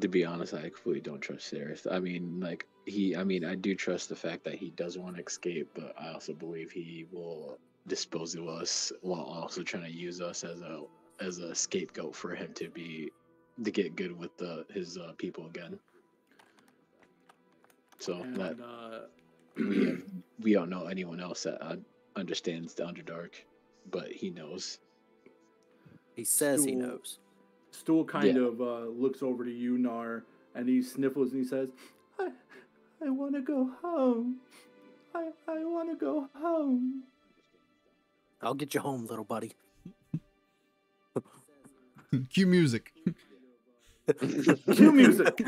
To be honest, I completely don't trust Sareth. I mean, I do trust the fact that he does want to escape, but I also believe he will dispose of us while also trying to use us as a scapegoat for him to get good with his people again. So And, that we don't know anyone else that understands the Underdark, but he knows. He says he Stool. knows. Stool kind of looks over to you, Nar, and he sniffles and he says, I want to go home. I want to go home. I'll get you home, little buddy. Cue music. Cue music.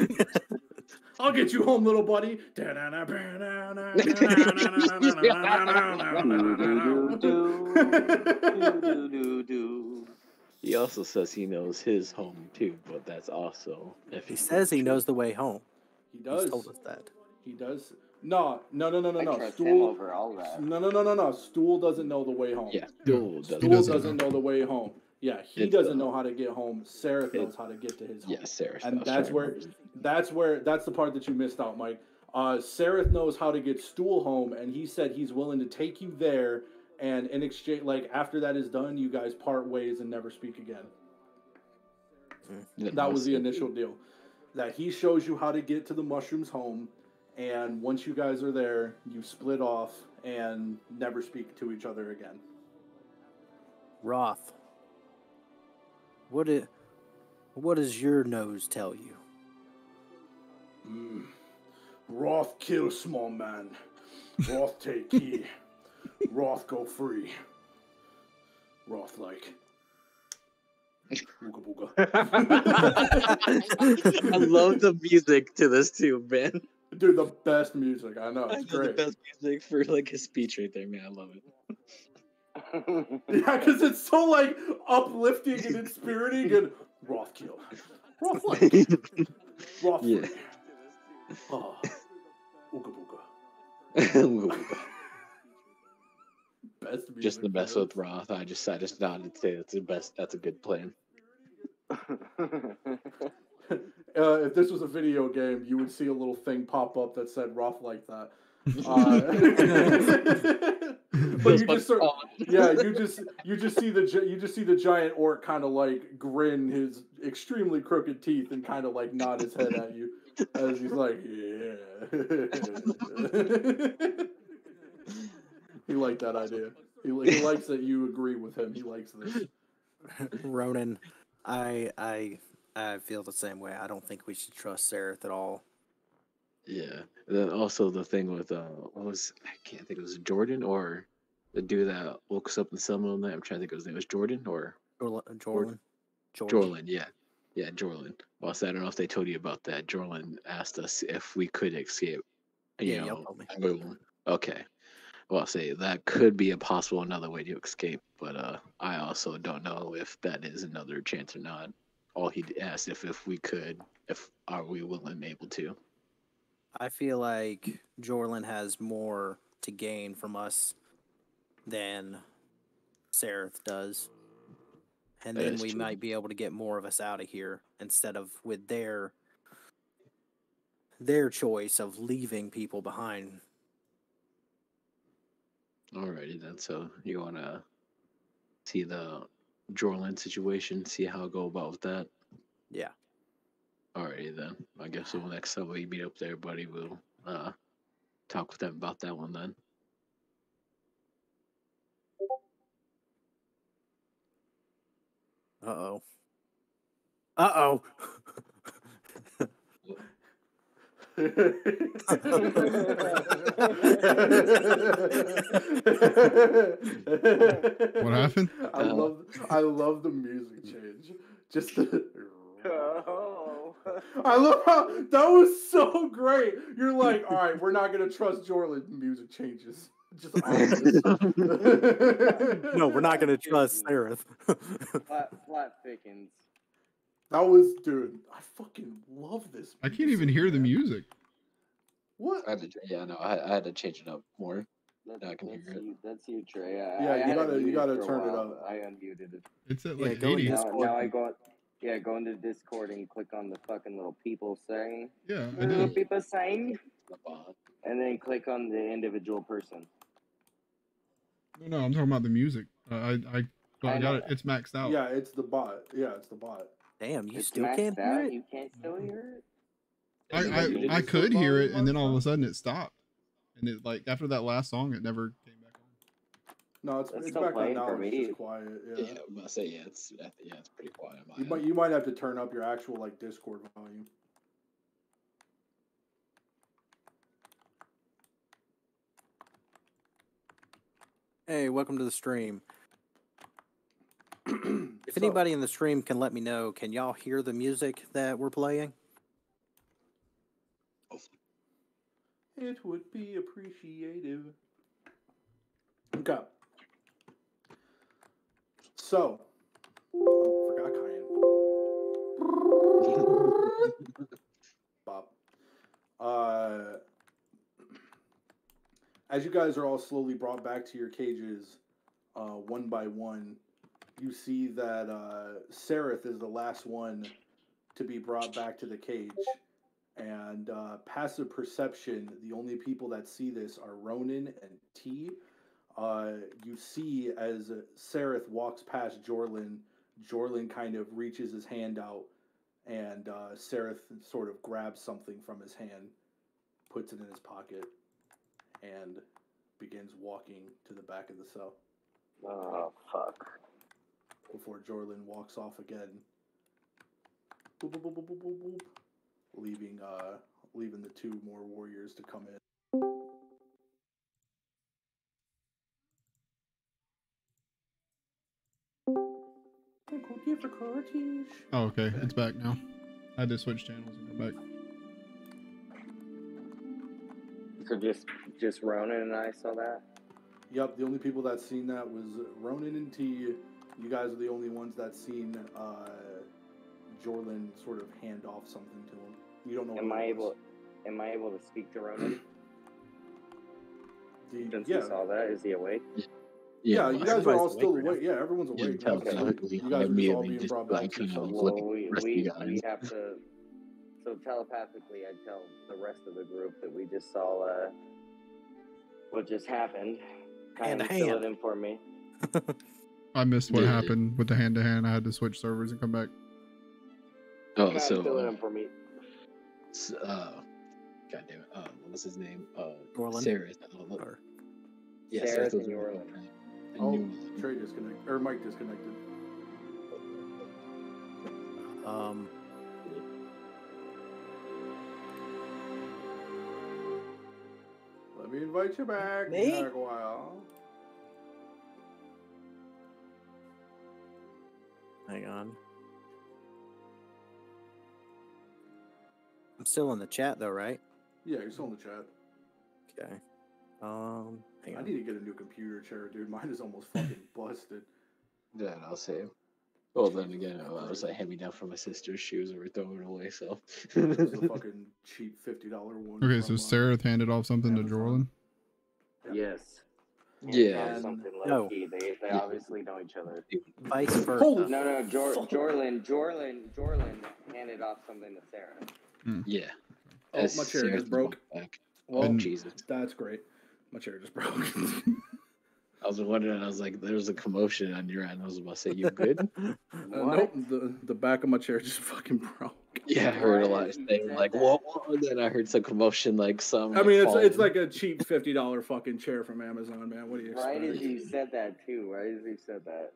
I'll get you home, little buddy. He also says he knows his home too, but that's also if He says he knows the way home. He He's does. told us that. He does. No. I trust him Stool. over all that. No. Stool doesn't know the way home. Yeah, Stool Stool doesn't doesn't know the way home. Yeah, he It's, doesn't know how to get home. Sareth knows how to get to his home. Yeah, Sareth. And that's the part that you missed out, Mike. Sareth knows how to get Stool home, and he said he's willing to take you there. And in exchange, like after that is done, you guys part ways and never speak again. That was the initial deal. That he shows you how to get to the Mushroom's home, And once you guys are there, you split off and never speak to each other again. Roth, what does your nose tell you? Roth kill small man. Roth take key. Roth go free. Roth like. Booga booga. I love the music to this too, man. Dude, the best music. I know. It's The great. best music for like his speech right there, man. I love it. Yeah, because it's so like uplifting and inspiriting and Roth kill. Roth like. Roth Yeah. free. Oh. Ooga booga. Best music. Just the best man. with Roth. I just nodded to say that's the best. That's a good plan. If this was a video game, you would see a little thing pop up that said Roth like that. But you just sort you just see the giant orc kind of like grin his extremely crooked teeth and kind of like nod his head at you as he's like, yeah. He liked that idea. He likes that you agree with him. He likes this. Ronan, I feel the same way. I don't think we should trust Sereth at all. Yeah. And then also the thing with I can't think it was Jordan or the dude that woke us up in the summer night. I'm trying to think of his name. Was Jordan or Jorlan. Jorlan? Yeah. Yeah, Jorlan. Well, so I don't know if they told you about that. Jorlan asked us if we could escape. Yeah, y'all told me. Okay. Well, I'll say that could be a possible another way to escape, but I also don't know if that is another chance or not. All he asked if we could, are we willing and able to? I feel like Jorlan has more to gain from us than Sereth does. And That then is we true. might be able to get more of us out of here instead of with their choice of leaving people behind. Alrighty then. So you wanna see the Jorland situation, see how go about with that? Yeah. Alrighty then. I guess the next time we meet up there, buddy, we'll talk with them about that one then. Uh-oh. Uh-oh. What happened? I love the music change. Just the Oh. I love how that was so great. You're like, all right, we're not gonna trust Jorlan. Music changes. Just obvious. No, we're not going to trust Sereth. Flat thickens. That was, dude. I fucking love this. I can't even hear the music. What? I had to change it up more. Now I can hear it. That's you, Trey. Yeah, I you had gotta- it you muted gotta for a turn it while, up. but I unmuted it. It's at Yeah, like go in 80. Discord. Now I go into Discord and click on the fucking little people saying. Yeah, I Little did. people saying. And then click on the individual person. No, I'm talking about the music. I got know. it. It's maxed out. Yeah, it's the bot. Yeah, it's the bot. Damn, you It's still maxed can't hear out? it? You can't still hear it? I could hear it, and then all of a sudden it stopped. And it like after that last song, it never came back on. No, it's still back on playing now. for It's me. just quiet. Yeah, Yeah. I'm gonna say it's pretty quiet. on my You end. might have to turn up your actual like Discord volume. Hey, welcome to the stream. If So- anybody in the stream can let me know, can y'all hear the music that we're playing? It would be appreciative. Okay. So, forgot Cayenne. Bob. As you guys are all slowly brought back to your cages, one by one, you see that Sereth is the last one to be brought back to the cage. And passive perception, the only people that see this are Ronan and T. You see as Sereth walks past Jorlan, Jorlan kind of reaches his hand out, and Sereth sort of grabs something from his hand. puts it in his pocket, and begins walking to the back of the cell Oh, fuck. before Jorlin walks off again. Boop, boop, boop, boop, boop, boop, boop, leaving the two more warriors to come in. Oh, okay. It's back now. I had to switch channels and come back. So just Ronan and I saw that? Yep, the only people that seen that was Ronan and T. You guys are the only ones that seen Jorlin sort of hand off something to him. You don't know. Am I able to speak to Ronan? Since Yeah. we saw that, is he awake? Yeah, you guys are everybody's all still awake right awake. Yeah, everyone's You awake. can now. tell So that you guys are just all being just brought back like to kind of yourselves. look Well, at the rest of you guys. we have to. So telepathically, I tell the rest of the group that we just saw what just happened. Hand Kind to of fill hand. it in for me. I missed what Yeah. happened with the hand-to-hand. I had to switch servers and come back. Oh, Kind of so fill it in for me. God damn it. What was his name? Jorlin? Sarah. Or- Yeah, Sarah Sarah and Jorlin. Oh, Trey disconnected. Or Mike disconnected. Let me invite you back. Me? Back a while. Hang on. I'm still in the chat though, right? Yeah, you're still in the chat. Okay. Hang I on. need to get a new computer chair, dude. Mine is almost fucking busted. Yeah, I'll say. Well, then again, I was like hand me down from my sister's shoes and we're throwing it away. So. This is a fucking cheap $50 one. Okay, from, so Sarah handed off something to Amazon. Jorlin. Yes. Yeah. Or something low No. key. They Yeah. obviously know each other. Vice versa. Holy No, Jorlin handed off something to Sarah. Yeah. Oh, my chair Sarah just broke. back. Well, Oh, Jesus. that's great. My chair just broke. I was wondering, I was like, there was a commotion on your end. I was about to say, you good? Nope, the back of my chair just fucking broke. Yeah, I heard a lot of Right, things you like, said whoa, whoa, and then I heard some commotion, like some. I mean, falling. it's like a cheap $50 fucking chair from Amazon, man. What do you expect? Right as you said that too. Right as you said that.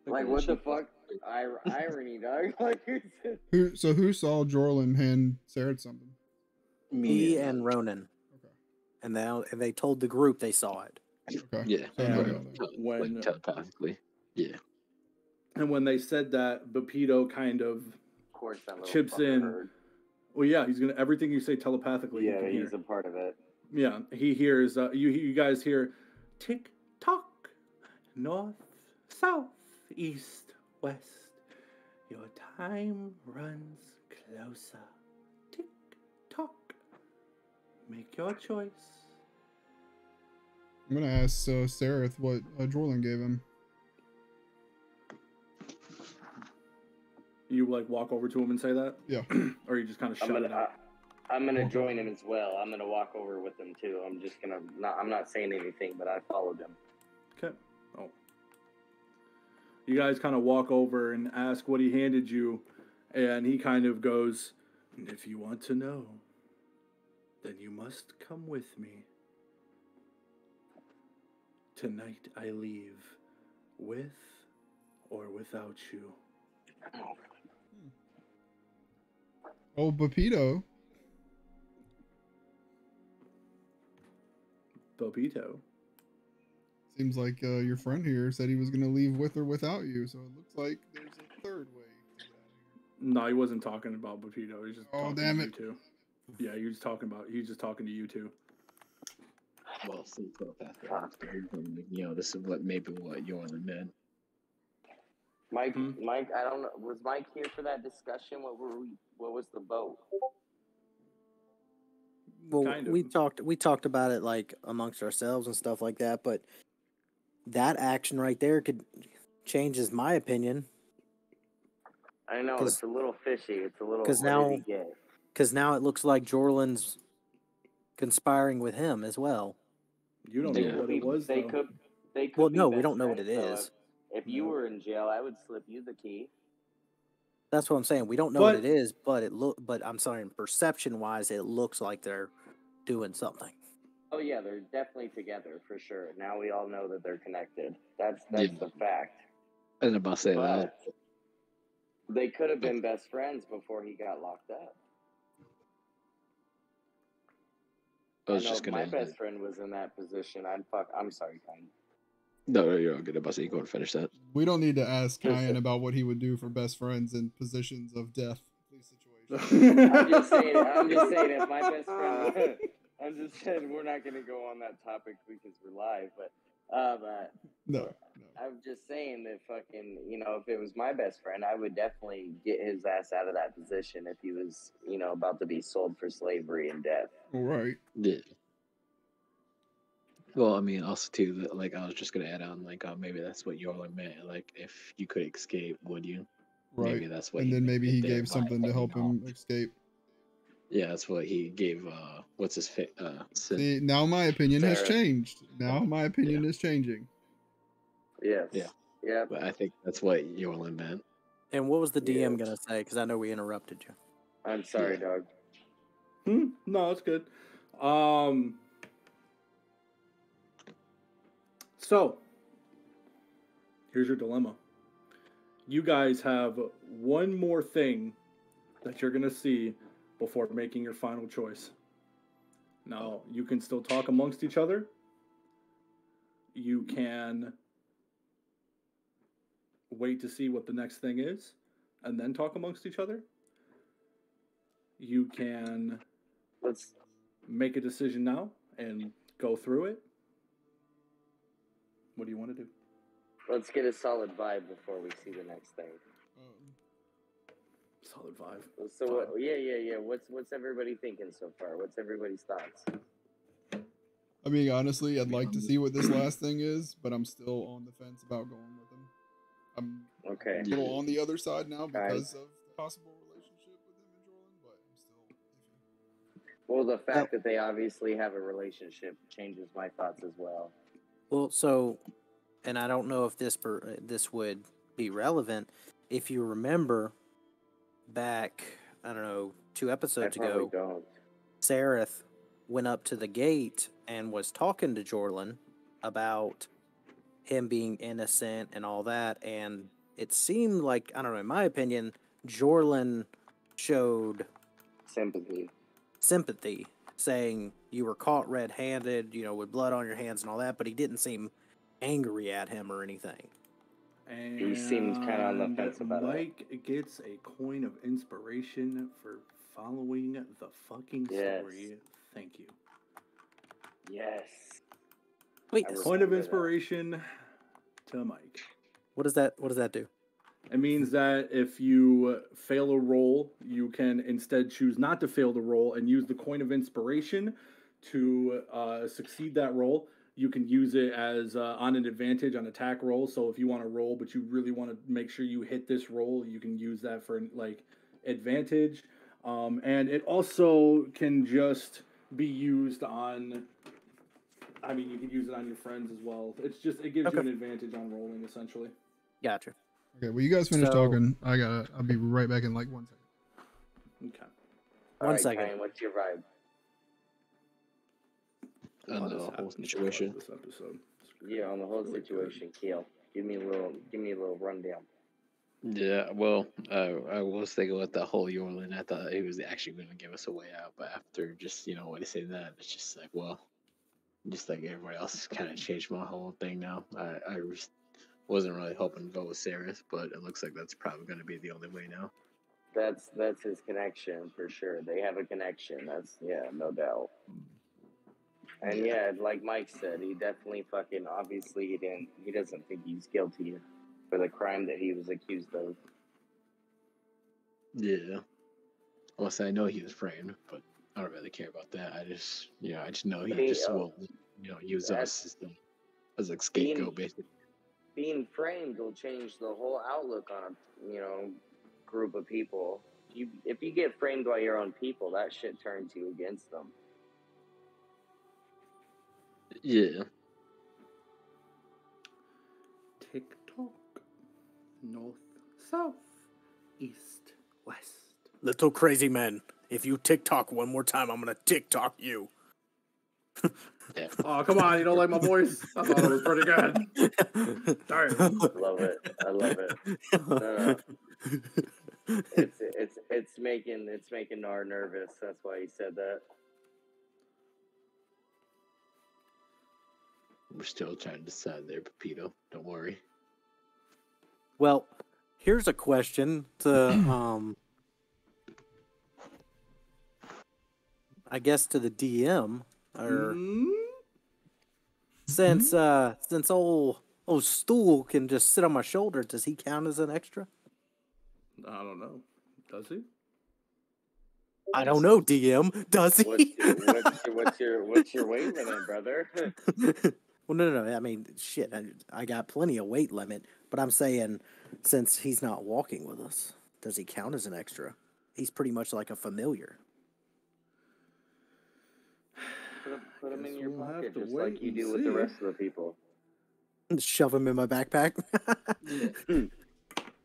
Like what the fuck? Irony, dog. Like you said. Who saw Jorlin hand Sarah something? Me and Ronan. Okay. And they told the group they saw it. Okay. Yeah, So I And know right. that. when- like telepathically. Yeah. And when they said that, Bepito kind of, Of course, that little Chips fucker in. heard. well, yeah, he's gonna everything you say telepathically. he Yeah, can he's hear. a part of it. Yeah, he hears. You guys hear, tick tock, north, south, east, west. Your time runs closer. Tick tock. Make your choice. I'm gonna ask Sarah what Jorlin gave him. You like walk over to him and say that, Yeah. or you just kind of shut it out. I'm gonna join him as well. I'm gonna walk over with him too. I'm not saying anything, but I followed him. Okay. Oh. You guys kind of walk over and ask what he handed you, and he kind of goes, "If you want to know, then you must come with me. Tonight I leave, with or without you." Oh, Bepito. Bobito. Seems like your friend here said he was gonna leave with or without you. So it looks like there's a third way to get out of here. No, he wasn't talking about Bobito. He's just Oh, talking damn to it. you two. Yeah, he was just talking to you two. Well, since this is what you and the men. Mike, Hmm? Mike, I don't know. Was Mike here for that discussion? What was the vote? Well, Kind we of. talked about it like amongst ourselves and stuff like that, but that action right there could changes my opinion I know 'Cause- it's a little fishy. It's a little. 'cause What now- did he get? because now it looks like Jorlin's conspiring with him as well. You don't Yeah. know what it was, They though. could. They could. Well, be no, we best don't know what friends, it so is. If you No. were in jail, I would slip you the key. That's what I'm saying. We don't know what But it is, but but I'm sorry, perception wise, it looks like they're doing something. Oh yeah, they're definitely together for sure. Now we all know that they're connected. That's Yeah. the fact. I was about to say that. But they could have been best friends before he got locked up. I was know just if my gonna. best friend was in that position, I'm sorry, Kyle. No, you're all good. I'm about to say you go and finish that. We don't need to ask Kyan about what he would do for best friends in positions of death. Situation. I'm just saying if my best friend. I'm just saying we're not going to go on that topic because we're live, but No. I'm just saying that fucking, if it was my best friend, I would definitely get his ass out of that position if he was, about to be sold for slavery and death. Right. Yeah. Well, I mean, also too, like I was just gonna add on, like maybe that's what Yorla meant. Like, if you could escape, would you? Right. Maybe that's what. And then maybe he there, gave something to help him escape. Yeah, that's what he gave. What's his fit? See, now my opinion has Sarah. changed. Now my opinion is changing. Yes. Yeah. Yeah. But I think that's what Yorla meant. And what was the DM Yeah. gonna say? Because I know we interrupted you. I'm sorry, dog. No, it's good. So, here's your dilemma. You guys have one more thing that you're going to see before making your final choice. Now, you can still talk amongst each other. You can wait to see what the next thing is and then talk amongst each other. You can make a decision now and go through it. What do you want to do? Let's get a solid vibe before we see the next thing. Solid vibe. So yeah. What's everybody thinking so far? What's everybody's thoughts? I mean, honestly, I'd like to see what this last thing is, but I'm still on the fence about going with him. I'm Okay. a little on the other side now because of the possible relationship with him and Jordan, but I'm still iffy. Well, the fact that they obviously have a relationship changes my thoughts as well. Well, so, and I don't know if this would be relevant. If you remember back, I don't know, 2 episodes ago, Don't. Sareth went up to the gate and was talking to Jorlin about him being innocent and all that, and it seemed like, I don't know, in my opinion, Jorlin showed sympathy, saying you were caught red-handed, with blood on your hands and all that, but he didn't seem angry at him or anything. And he seemed kind of on the fence about it. Mike gets a coin of inspiration for following the fucking story. Thank you. Yes. Wait, Coin of inspiration to Mike. What does that do? It means that if you fail a roll, you can instead choose not to fail the roll and use the coin of inspiration to succeed that roll. You can use it as on an advantage on attack roll. So if you want to roll, but you really want to make sure you hit this roll, you can use that for like advantage. And it also can just be used on. I mean, you can use it on your friends as well. It gives you an advantage on rolling, essentially. Gotcha. Okay, well, you guys finish talking. I'll be right back in like 1 second. Okay. One second. Ryan, what's your vibe? On the whole situation. This episode. Yeah, on the whole situation, Keel. Give me a little rundown. Yeah, well, I was thinking with the whole Yorlin, I thought he was actually going to give us a way out, but after just, when he said that, it's just like, well, just like everybody else, kind of changed my whole thing now. I wasn't really hoping to go with Sarah, but it looks like that's probably going to be the only way now. That's his connection for sure. They have a connection. That's no doubt. And like Mike said, he definitely obviously he doesn't think he's guilty for the crime that he was accused of. Yeah. Well, I know he was framed, but I don't really care about that. I just know he just will, use us as a scapegoat, basically. Being framed will change the whole outlook on a, group of people. If you get framed by your own people, that shit turns you against them. Yeah. TikTok. North, south. east, west. Little crazy man, if you TikTok one more time, I'm gonna TikTok you. Yeah. Oh, come on. You don't like my voice? I thought it was pretty good. Sorry. Love it. I love it. No. It's making Nar nervous. That's why he said that. We're still trying to decide there, Pepito. Don't worry. Well, here's a question to I guess to the DM or since old Stool can just sit on my shoulder, does he count as an extra? I don't know. Does he? I don't know, DM. Does he? What's your weight limit, brother? Well, no. I mean, shit. I got plenty of weight limit, but I'm saying since he's not walking with us, does he count as an extra? He's pretty much like a familiar. Put him in Guess your we'll have pocket, to just wait like you and do with the see. rest of the people. Shove him in my backpack. Did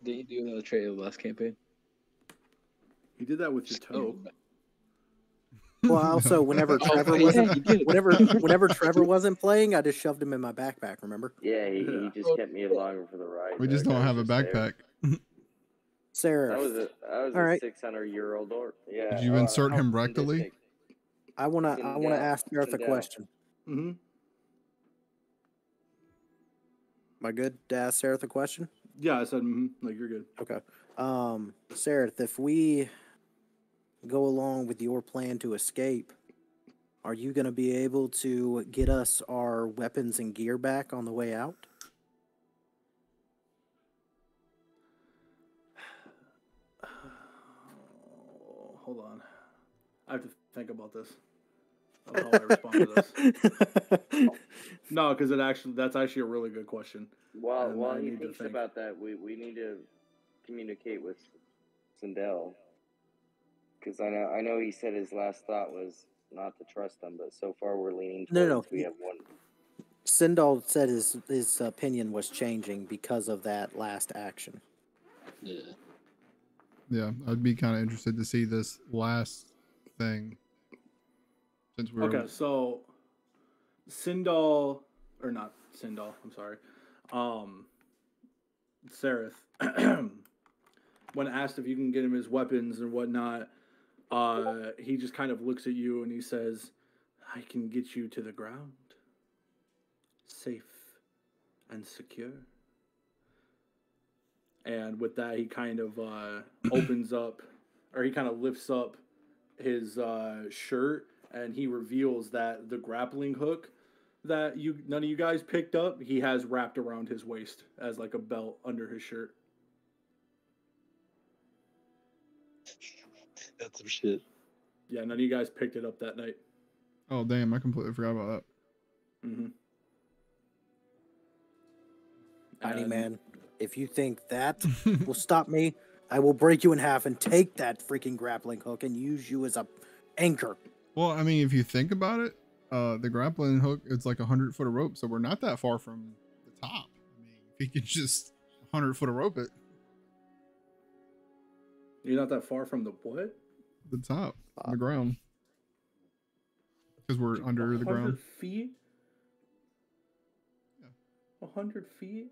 you do another trade of the last campaign? He did that with your toe. Well, also whenever Trevor whenever Trevor wasn't playing, I just shoved him in my backpack. Remember? Yeah, he just kept me along for the ride. We just That don't guy have a was just there. backpack. Sarah, I was a All right. 600-year-old orc. Yeah. Did you insert him rectally? sadistic. I wanna ask Gareth a Sindel. question. Mm-hmm. Am I good to ask Sarah a question? Yeah, I said, like, you're good. Okay. Sarah, if we go along with your plan to escape, are you going to be able to get us our weapons and gear back on the way out? Hold on. I have to think about this. I don't know how I respond to this. No, because that's actually a really good question. While And while I he need to thinks think. about that, we need to communicate with Sindel. Because I know he said his last thought was not to trust him, but so far we're leaning towards No. we have one. Sindal said his opinion was changing because of that last action. Yeah. Yeah, I'd be kind of interested to see this last thing. Since we're Okay, so Sindal, or not Sindal, I'm sorry. Sereth, when asked if you can get him his weapons and whatnot, he just kind of looks at you and he says, I can get you to the ground. Safe and secure. And with that, he kind of opens up, or he kind of lifts up his shirt, and he reveals that the grappling hook that none of you guys picked up, he has wrapped around his waist as like a belt under his shirt. That's some shit. Yeah, none of you guys picked it up that night. Oh damn! I completely forgot about that. Mm-hmm. Tiny man, if you think that will stop me, I will break you in half and take that freaking grappling hook and use you as a anchor. Well, I mean, if you think about it, the grappling hook, it's like 100 foot of rope, so we're not that far from the top. I mean, if he could just 100 foot of rope it, You're not that far from the what? the top, the ground, because we're under the 100 ground. feet? Yeah. 100 feet?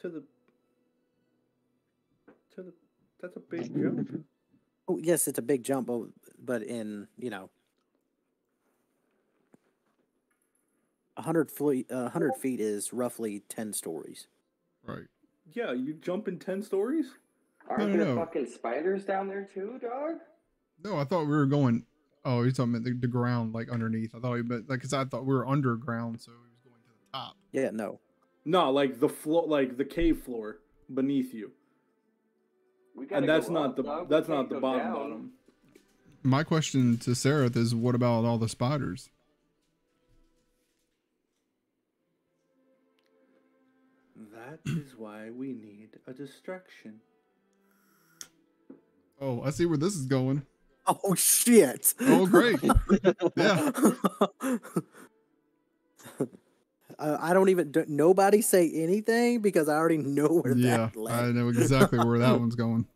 To the... That's a big jump. Oh, yes, it's a big jump, but in, 100 feet is roughly 10 stories. Right. Yeah, you jump in 10 stories? Aren't No. there fucking spiders down there too, dog? No, I thought we were going. Oh, he's talking about the ground, like underneath. I thought he meant, like, because I thought we were underground, so he was going to the top. Yeah, no. No, like the floor, like the cave floor beneath you. We gotta And that's go not up, the dog. We that's can't not the go bottom down. bottom. My question to Sarah is, what about all the spiders? That is why we need a distraction. Oh, I see where this is going. Oh, shit. Oh, great. Yeah. I don't even. Nobody say anything because I already know where Yeah, that led. I know exactly where that one's going.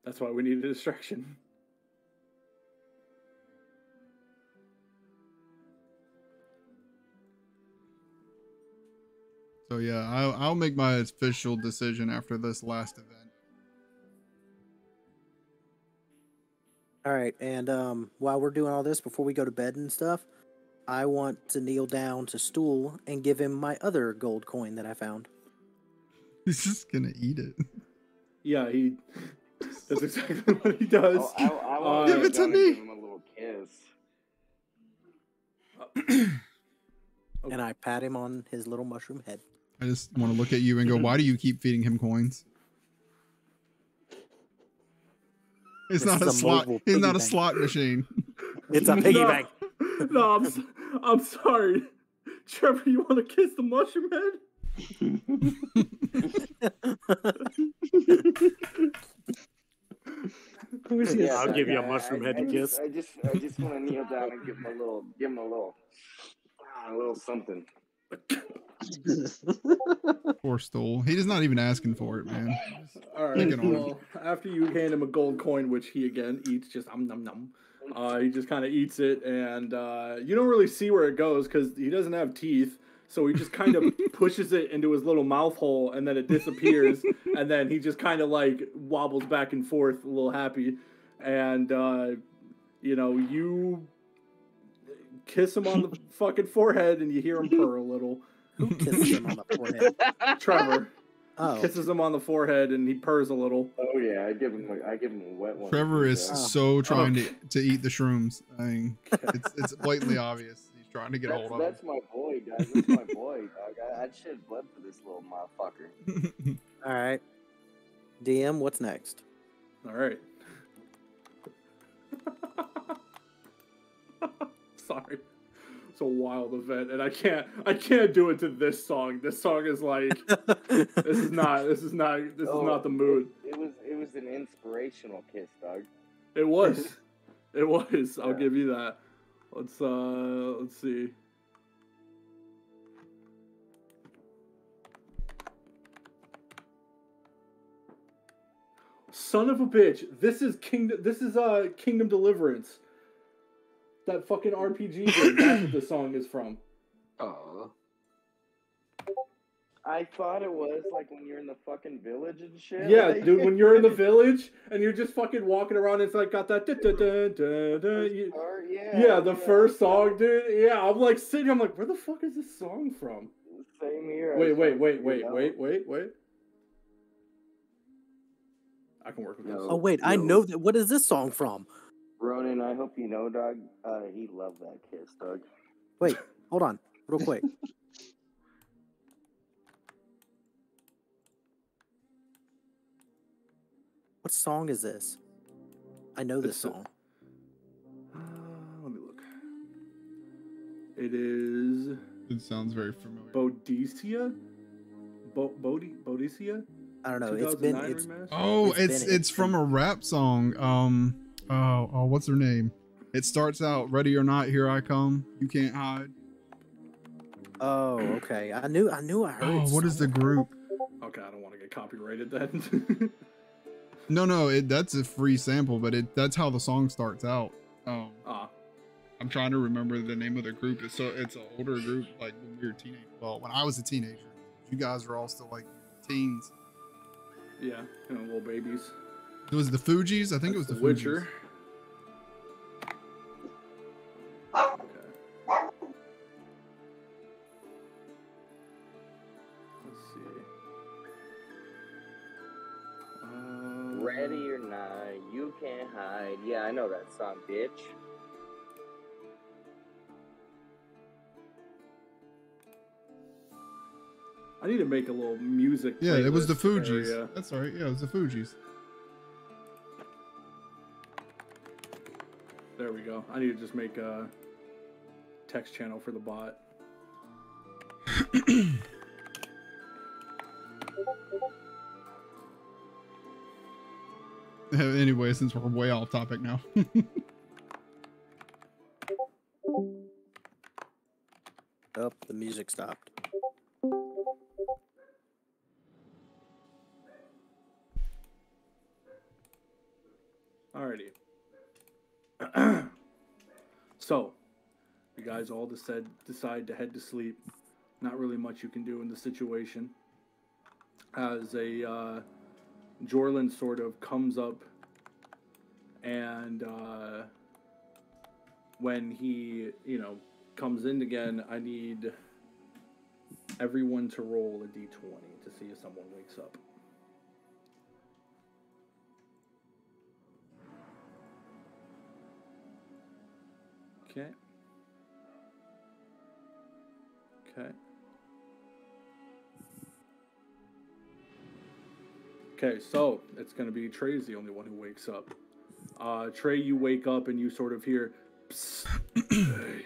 That's why we need a distraction. So yeah, I'll make my official decision after this last event. All right, and while we're doing all this, before we go to bed and stuff, I want to kneel down to Stool and give him my other gold coin that I found. He's just gonna eat it. Yeah, that's exactly what he does. Oh, I want Give it to me. Give him a little kiss. And I pat him on his little mushroom head. I just want to look at you and go, why do you keep feeding him coins? It's This not is a a slot. mobile He's not a piggy bank. slot machine. It's a piggy bank. No, I'm sorry. Trevor, you want to kiss the mushroom head? I'll give you a mushroom head to kiss. I just want to kneel down and give him a little something. Poor Stool. He is not even asking for it, man. All right. Picking on him. Well, after you hand him a gold coin, which he again eats, just nom nom. He just kind of eats it, and you don't really see where it goes because he doesn't have teeth. So he just kind of pushes it into his little mouth hole, and then it disappears. And then he just kind of like wobbles back and forth, a little happy. And you kiss him on the fucking forehead, and you hear him purr a little. Who kisses him on the forehead? Trevor Oh, kisses him on the forehead, and he purrs a little. Oh yeah, I give him a wet one. Trevor is Yeah. so trying Okay. to eat the shrooms. I mean, it's blatantly obvious. He's trying to get a hold of That's my boy, guys. That's my boy, dog. I'd shed blood for this little motherfucker. him. all right. DM, what's next? All right. Sorry. It's a wild event, and I can't do it to this song. This song is like this is not the mood. It was an inspirational kiss, dog. It was. I'll Yeah. give you that. Let's see. Son of a bitch. This is Kingdom Deliverance. That fucking RPG game. That's what the song is from. Oh, I thought it was like when you're in the fucking village and shit. Yeah, like- dude, when you're in the village and you're just fucking walking around, it's like got that yeah, the first song, dude. Yeah, I'm like sitting, I'm like, where the fuck is this song from? Same here. I Wait. was trying to figure it out. I can work with this. No. Oh wait, I know that. What is this song from? Ronan, I hope you know, dog. He loved that kiss, dog. Wait, hold on, real quick. What song is this? I know this It's a- song. Let me look. It is It sounds very familiar. Bodicea? Bodicea? I don't know. It's been 2009 it's remaster? Oh, It's been- it's from a rap song. Oh, what's her name? It starts out, "Ready or not, here I come. You can't hide." oh okay. I knew I heard. Oh, it what is the somewhere. group? Okay, I don't want to get copyrighted then. No, that's a free sample, but that's how the song starts out. Ah, I'm trying to remember the name of the group. It's an older group, like when we were teenagers. Well, when I was a teenager, you guys were all still like teens. yeah, little babies. It was the Fugees. I think it was That's the Witcher. Fugees. Okay. Let's see. Ready or not, you can't hide. Yeah, I know that song, bitch. I need to make a little music. Yeah, it was the playlist Fugees. area. That's all right. Yeah, it was the Fugees. There we go. I need to just make a text channel for the bot. Anyway, since we're way off topic now. Oh, the music stopped. Alrighty. So, you guys all decide to head to sleep. Not really much you can do in the situation. As a Jorlin sort of comes up, and when he, comes in again, I need everyone to roll a d20 to see if someone wakes up. Okay. Okay. Okay, so it's going to be Trey's the only one who wakes up. Trey, you wake up and you sort of hear, psst, hey.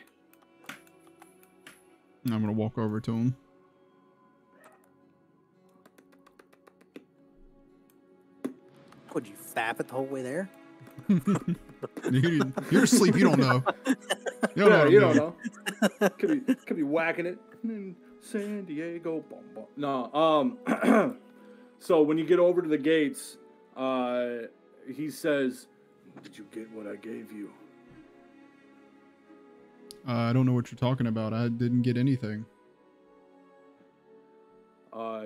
I'm gonna walk over to him. Would you fap it the whole way there? You're asleep. You don't know. You don't know. Could be whacking it in San Diego. Boom, boom. No. So when you get over to the gates, he says, "Did you get what I gave you?" I don't know what you're talking about. I didn't get anything.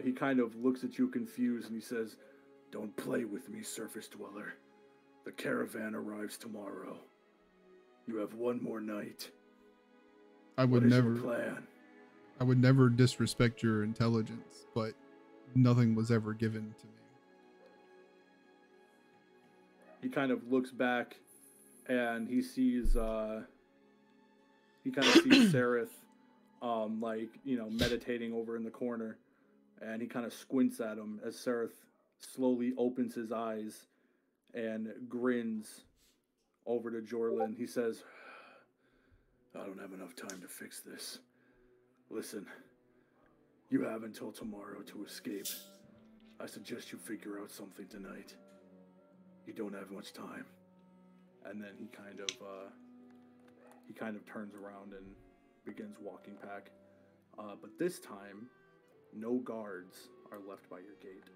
He kind of looks at you confused and he says, "Don't play with me, surface dweller. The caravan arrives tomorrow. You have one more night. I would What is never your plan?" I would never disrespect your intelligence, but nothing was ever given to me. He kind of looks back and he sees Sareth meditating over in the corner, and he kind of squints at him as Sareth slowly opens his eyes and grins over to Jorlin. He says, "I don't have enough time to fix this. Listen, you have until tomorrow to escape. I suggest you figure out something tonight. You don't have much time." And then he kind of turns around and begins walking back. But this time, no guards are left by your gate.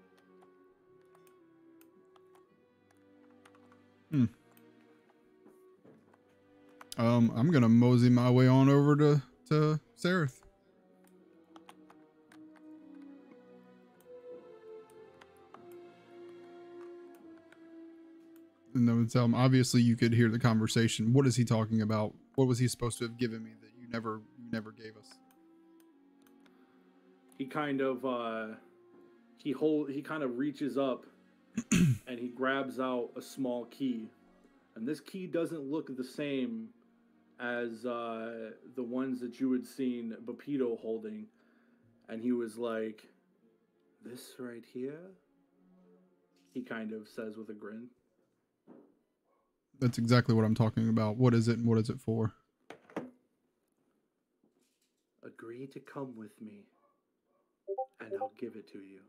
I'm gonna mosey my way on over to Sareth. And then tell him, obviously you could hear the conversation. What is he talking about? What was he supposed to have given me that you never gave us? He kind of reaches up and he grabs out a small key. And this key doesn't look the same as the ones that you had seen Bapito holding. And he was like, "This right here?" He kind of says with a grin. That's exactly what I'm talking about. What is it and what is it for? "Agree to come with me, and I'll give it to you."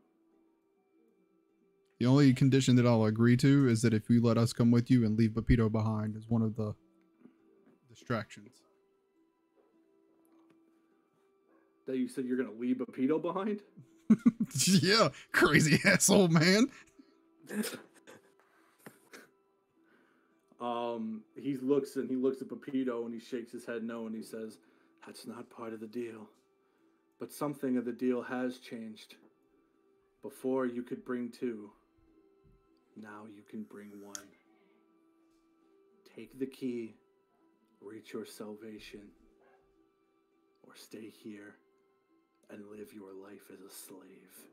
The only condition that I'll agree to is that if you let us come with you and leave Bapito behind as one of the distractions. That you said you're going to leave Bapito behind? Yeah, crazy asshole, man. He looks at Pepito and he shakes his head no, and he says, "That's not part of the deal. But something of the deal has changed. Before you could bring two. Now you can bring one. Take the key, reach your salvation, or stay here and live your life as a slave."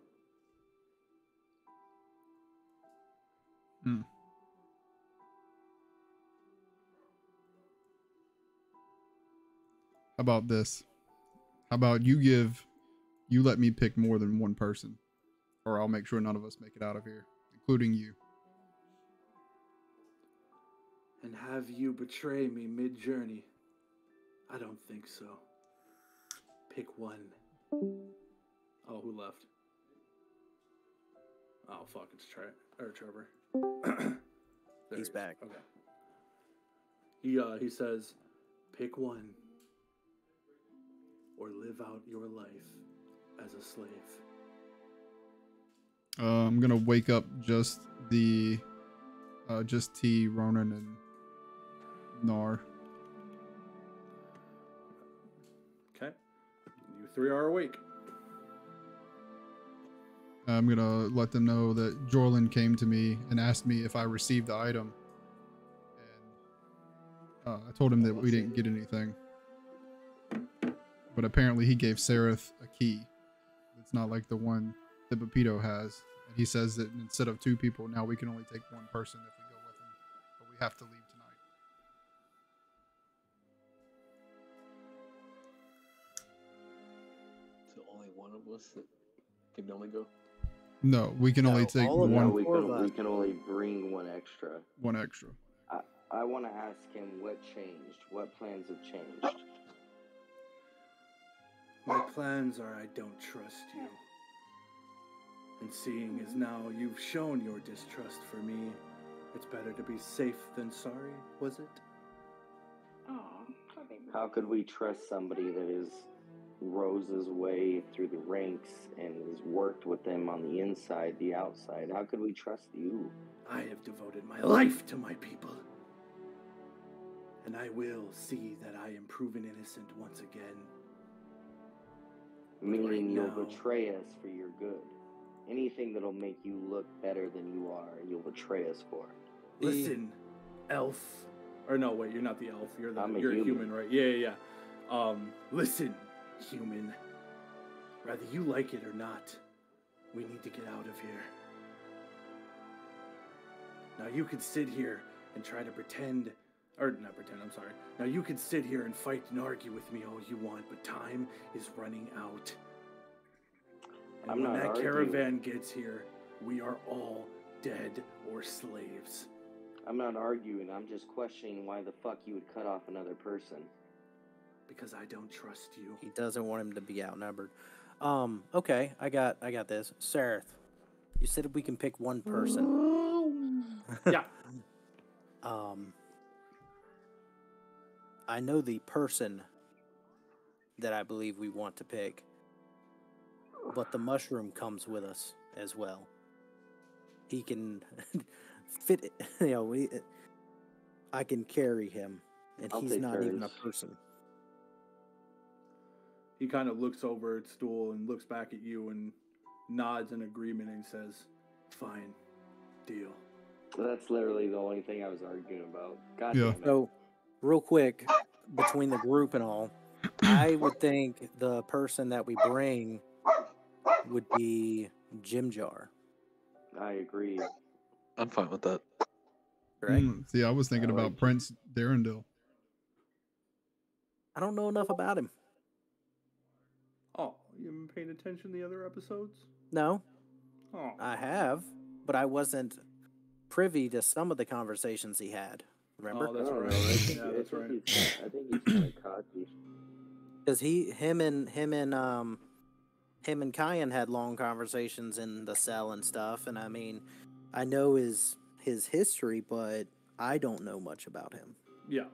How about this? How about you let me pick more than one person, or I'll make sure none of us make it out of here, including you. And have you betray me mid-journey? I don't think so. Pick one. Oh, who left? Oh, fuck, it's Trevor. He's back. Okay. He says, "Pick one. or live out your life as a slave? I'm gonna wake up just T, Ronan, and Nar. Okay. You three are awake. I'm gonna let them know that Jorlin came to me and asked me if I received the item, and I told him that we didn't get anything. But apparently he gave Sereth a key. It's not like the one that Pepito has. And he says that instead of 2 people, now we can only take 1 person if we go with him. But we have to leave tonight. So only one of us that can only go? No, we can only No, take all of No, one. we Four of can, we us. can only bring one extra. One extra. I want to ask him what changed. What plans have changed? My plans are I don't trust you. And seeing as now you've shown your distrust for me, it's better to be safe than sorry, was it? How could we trust somebody that is rose his way through the ranks and has worked with them on the inside, the outside? How could we trust you? I have devoted my life to my people. And I will see that I am proven innocent once again. Meaning right you'll now- betray us for your good. Anything that'll make you look better than you are, you'll betray us for. Listen, elf. Or no, wait, you're not the elf. You're I'm a you're human. a human, right? Yeah. Listen, human. Whether you like it or not, we need to get out of here. Now you can sit here and try to pretend, or not pretend, I'm sorry. Now you can sit here and fight and argue with me all you want, but time is running out. And I'm when not that arguing. caravan gets here, we are all dead or slaves. I'm not arguing, I'm just questioning why the fuck you would cut off another person. Because I don't trust you. He doesn't want him to be outnumbered. Okay, I got this. Sereth, you said we can pick 1 person. Yeah. I know the person that I believe we want to pick, but the mushroom comes with us as well. He can fit, I can carry him, and I'll he's take not even a turns. person. He kind of looks over at Stool and looks back at you and nods in agreement and says, "Fine, deal." That's literally the only thing I was arguing about. God Yeah. damn it. So, real quick, between the group and all, I would think the person that we bring would be Jim Jar, I agree. I'm fine with that. right? See, I was thinking I about like it. Prince Darendil. I don't know enough about him. Oh, you haven't paying attention to the other episodes? No, Oh, I have, but I wasn't privy to some of the conversations he had. Remember? Oh, that's I don't right. know, I think, Yeah, I that's think right. I think he's kind of cocky. Because him and Kyan had long conversations in the cell and stuff, and I mean, I know his history, but I don't know much about him. Yeah.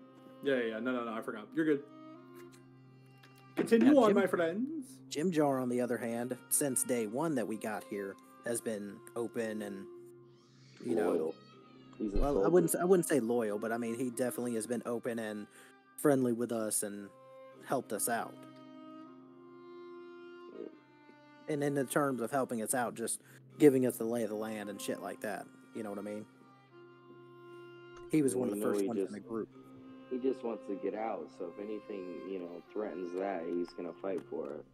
No, I forgot. You're good. Continue Yeah, on, Jim- my friends. Jim Jar, on the other hand, since day one that we got here, has been open and Loyal. He's a well, I soldier. wouldn't say loyal, but I mean he definitely has been open and friendly with us and helped us out. And in the terms of helping us out, just giving us the lay of the land and shit like that. You know what I mean? He was one of the You know, first he ones in just- the group. He just wants to get out, so if anything, threatens that, he's gonna fight for it.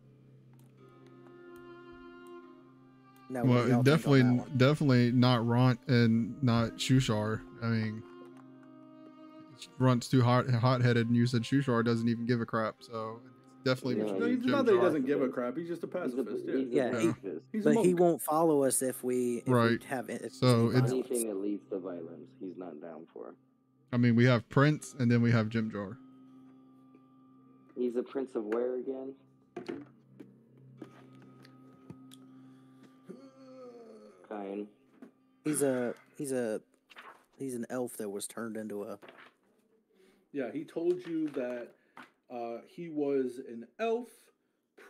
Now, what do y'all Well, think on definitely, that one? definitely not Ront and not Shushar. I mean, Runt's too hot-headed, and you said Shushar doesn't even give a crap. So it's definitely No, No, he's it's Jim not that he Jar. doesn't give a crap. He's just a He's a, pacifist. he's a Yeah, he- pacifist. He's a But monk. he won't follow us if we Right. have it. So it's- Anything that leads to violence, he's not down for. I mean, we have Prince, and then we have Jim Jar. He's a prince of where again? Kyan. He's an elf that was turned into a. Yeah, he told you that he was an elf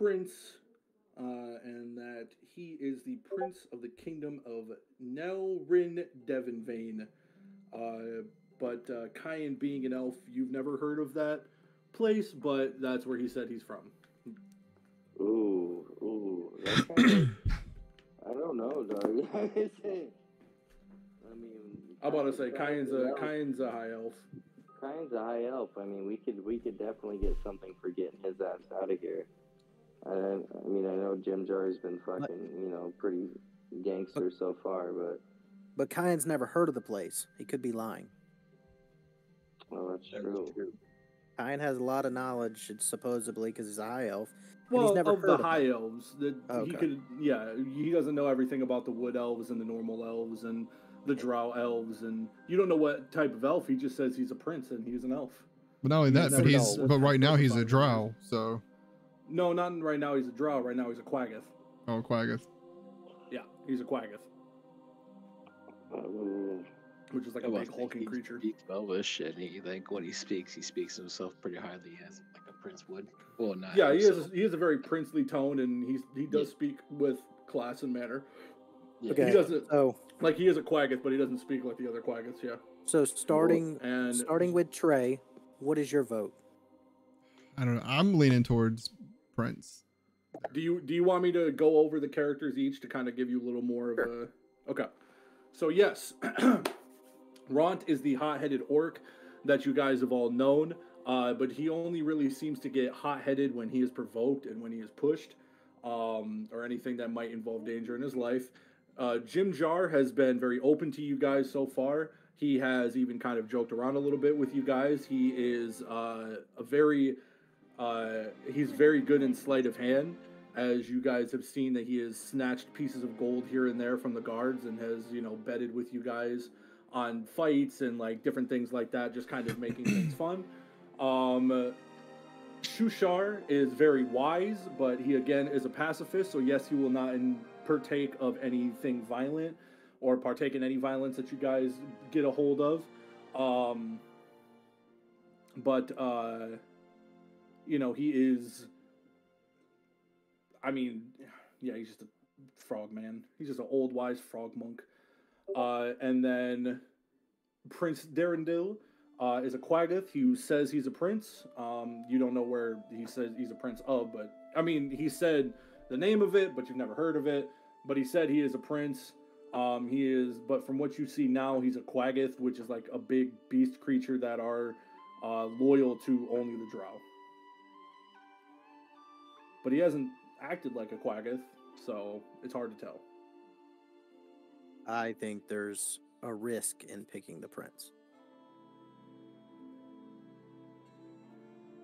prince, and that he is the prince of the kingdom of Nelrin Devonvane. But Kyan being an elf, you've never heard of that place, but that's where he said he's from. Ooh, that's kind of. I don't know, dog. I mean, I'm about to say Kyan's a high elf. Kyan's a high elf. I mean, we could definitely get something for getting his ass out of here. I mean, I know Jim Jar's been fucking, pretty gangster so far, But Kyan's never heard of the place. He could be lying. Well, that's true. Kyan has a lot of knowledge, supposedly, because he's a high elf. Well, he's never of heard the of high them. elves, that he Okay. could, he doesn't know everything about the wood elves and the normal elves and the drow elves, and you don't know what type of elf. He just says he's a prince and he's an elf. But not only that, never but know what but type right of now he's a person drow, so No, not right now. He's a drow. Right now he's a quaggoth. oh Quaggoth. Yeah, he's a quaggoth, which is like a Well, big hulking creature. He speaks Elvish, and when he speaks himself pretty highly as like a prince would. Well, not. Yeah, he himself. has a very princely tone, and he does Yeah. speak with class and manner. Yeah. Okay. He doesn't So, like he is a quaggoth, but he doesn't speak like the other quaggoths. Yeah, so starting and with Trey, what is your vote? I don't know. I'm leaning towards Prince. do you want me to go over the characters each to kind of give you a little more of a? Okay, so yes, Ront is the hot-headed orc that you guys have all known, but he only really seems to get hot-headed when he is provoked and when he is pushed, or anything that might involve danger in his life. Jim Jar has been very open to you guys so far. He has even kind of joked around a little bit with you guys. He is he's very good in sleight of hand, as you guys have seen that he has snatched pieces of gold here and there from the guards and has, betted with you guys on fights and like different things like that, just kind of making things fun. Shushar is very wise, but he again is a pacifist, so yes, he will not partake of anything violent or partake in any violence that you guys get a hold of. He is, he's just a frog man. He's just an old wise frog monk. And then Prince Darendil is a quaggoth who says he's a prince. You don't know where he says he's a prince of, but he said the name of it, but you've never heard of it. But he said he is a prince. But from what you see now, he's a quaggoth, which is like a big beast creature that are loyal to only the drow. But he hasn't acted like a quaggoth, so it's hard to tell. I think there's a risk in picking the prince.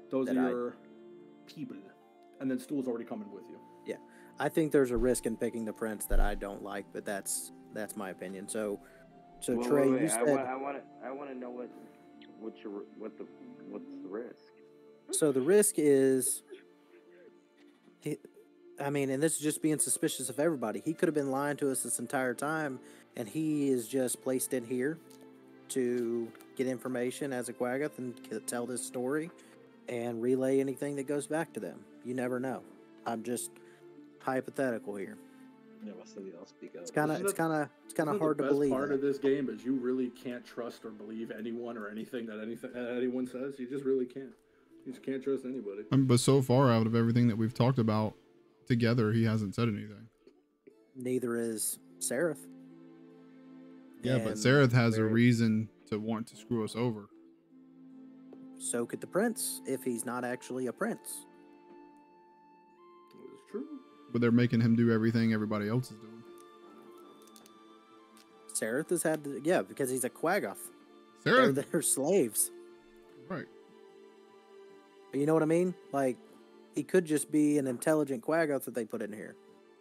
Those That are your people. And then Stool's already coming with you. Yeah, I think there's a risk in picking the prince that I don't like, but that's my opinion. So Trey, you said. I want to know what's the risk. So the risk is, and this is just being suspicious of everybody. He could have been lying to us this entire time, and he is just placed in here to get information as a quaggoth and tell this story and relay anything that goes back to them. You never know. I'm just hypothetical here. Yeah, what's the I'll speak up. It's kind of hard to believe. The best part that. of this game is you really can't trust or believe anyone or anything that anyone says. You just really can't. You just can't trust anybody. But so far, out of everything that we've talked about together, he hasn't said anything. Neither is Seraph. Yeah, but And Seraph has a reason to want to screw us over. so could the prince if he's not actually a prince. It's true. But they're making him do everything everybody else is doing. Seraph has had to, because he's a quaggoth. Seraph, They're slaves. right? You know what I mean? Like, he could just be an intelligent quaggoth that they put in here.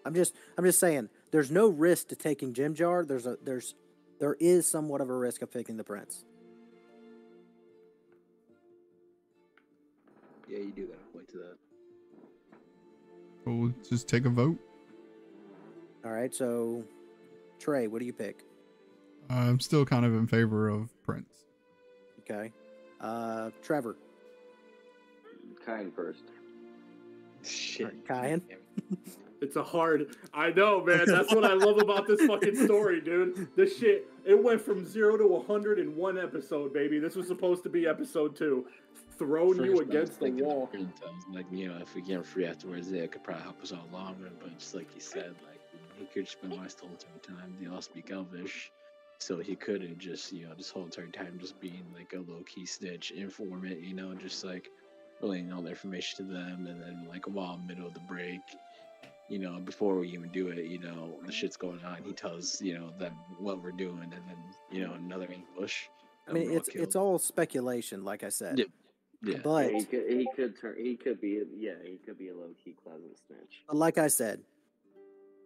I'm just saying, there's no risk to taking Jim Jar. There is somewhat of a risk of picking the prince. Yeah, you do got a point to that. We'll just take a vote. All right, so Trey, what do you pick? I'm still kind of in favor of Prince. Okay, Trevor. Kind first. shit. Kyan? It's a hard. I know, man. That's what I love about this fucking story, dude. This shit. It went from 0 to 100 in one episode, baby. This was supposed to be episode 2. Throwing you against the wall. Like, you know, if we get him free afterwards, it could probably help us all longer. But just like you said, like he could spend most the whole entire time. They all speak Elvish, so he could have just, you know, this whole entire time just being like a low key snitch, informant, you know, just like relaying all the information to them, and then like while middle of the break, you know, before we even do it, you know, the shit's going on. He tells, you know, them what we're doing, and then, you know, another ambush. I mean, it's all speculation, like I said. Yeah. But he could be a low key closet snitch. like I said,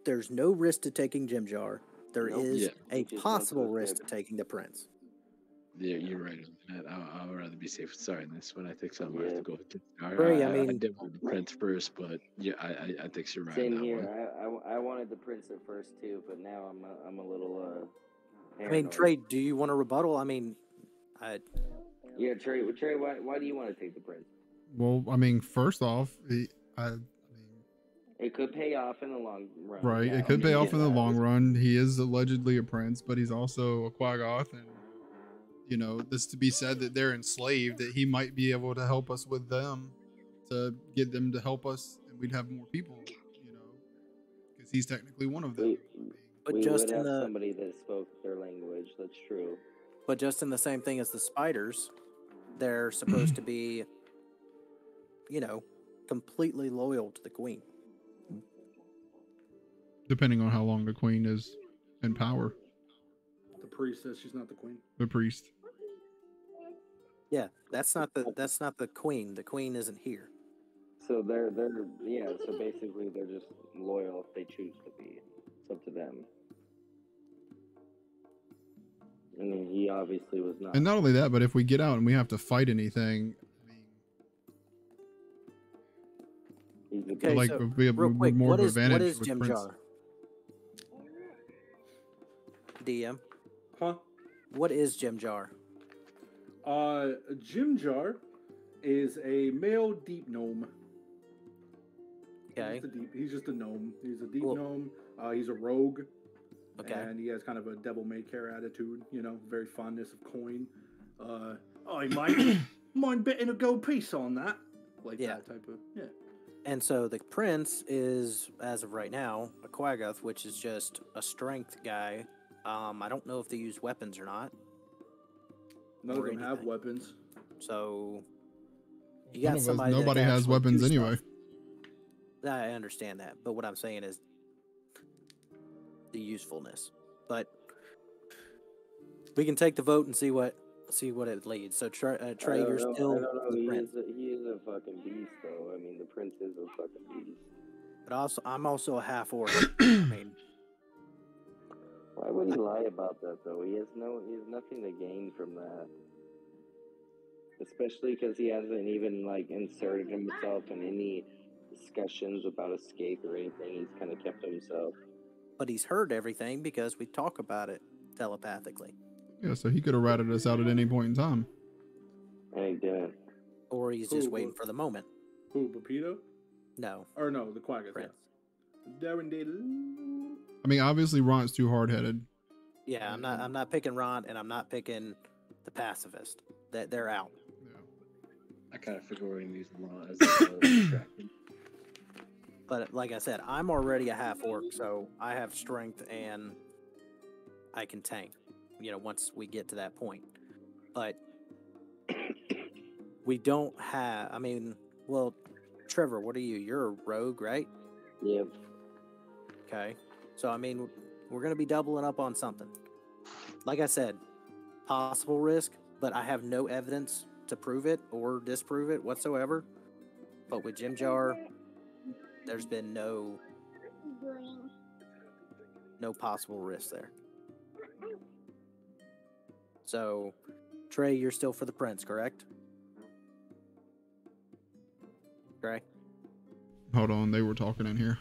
there's no risk to taking Jim Jar. There is a possible risk to taking the Prince. Yeah, you're right on that. I would rather be safe and sorry in this one. I think so. I'm gonna have to go with Jim Jar. Ray, I mean, did want the Prince first, but yeah, I think you're right. Same on that here. one. I wanted the Prince at first too, but now I'm a little I mean, Trey, do you want a rebuttal? I mean, yeah, Trey, why do you want to take the Prince? Well, I mean, first off, It could pay off in the long run. right, Yeah, it could pay off in the that. long run. He is allegedly a prince, but he's also a Quaggoth, and you know, this to be said that they're enslaved, that he might be able to help us with them, to get them to help us, and we'd have more people, you know, because he's technically one of them. But we just would in have the somebody that spoke their language. That's true. but just in the same thing as the spiders, they're supposed to be, you know, completely loyal to the queen. Depending on how long the queen is in power. The priest says she's not the queen. The priest. Yeah, that's not the queen. The queen isn't here. So they're So basically, they're just loyal if they choose to be. It's up to them. I mean, he obviously was not. And not only that, but if we get out and we have to fight anything, Okay, like so we have real quick, more what of an is advantage with Jim Prince. Jar? DM. Huh? What is Jim Jar? Jim Jar is a male deep gnome. Okay. He's just a gnome. He's a deep Well- gnome. He's a rogue. Okay. And he has kind of a devil may care attitude, you know, very fondness of coin. I mind betting a gold piece on that. Like that type of, yeah. And so the prince is, as of right now, a Quaggoth, which is just a strength guy. I don't know if they use weapons or not. None of or them have anything. weapons. So you None got of us- somebody. that nobody can has actually weapons do anyway. stuff. I understand that, but what I'm saying is the usefulness. But we can take the vote and see what it leads. So Trey, you're still I don't know. the prince. He is a fucking beast, though. I mean, the Prince is a fucking beast. But I'm also a half orc. I mean, Why would he lie about that, though? He has nothing to gain from that. Especially because he hasn't even inserted himself in any discussions about escape or anything. He's kind of kept to himself. but he's heard everything because we talk about it telepathically. Yeah, so he could have ratted us out at any point in time. And he didn't. Or he's just waiting for the moment. Who, Pepito? No. Or no, the Quaggoth. Prince. Darren Diddle. I mean, obviously Ron's too hard-headed. Yeah, I'm not picking Ron, and I'm not picking the pacifist. That they're out. I kind of figure we're gonna use Law as a distraction. But like I said, I'm already a half orc, so I have strength and I can tank. You know, once we get to that point. But we don't have. I mean, well, Trevor, what are you? You're a rogue, right? Yep. Okay. So I mean, we're gonna be doubling up on something. Like I said, possible risk, but I have no evidence to prove it or disprove it whatsoever. But with Jim Jar, there's been no possible risk there. So, Trey, you're still for the Prince, correct? Trey? Hold on, they were talking in here.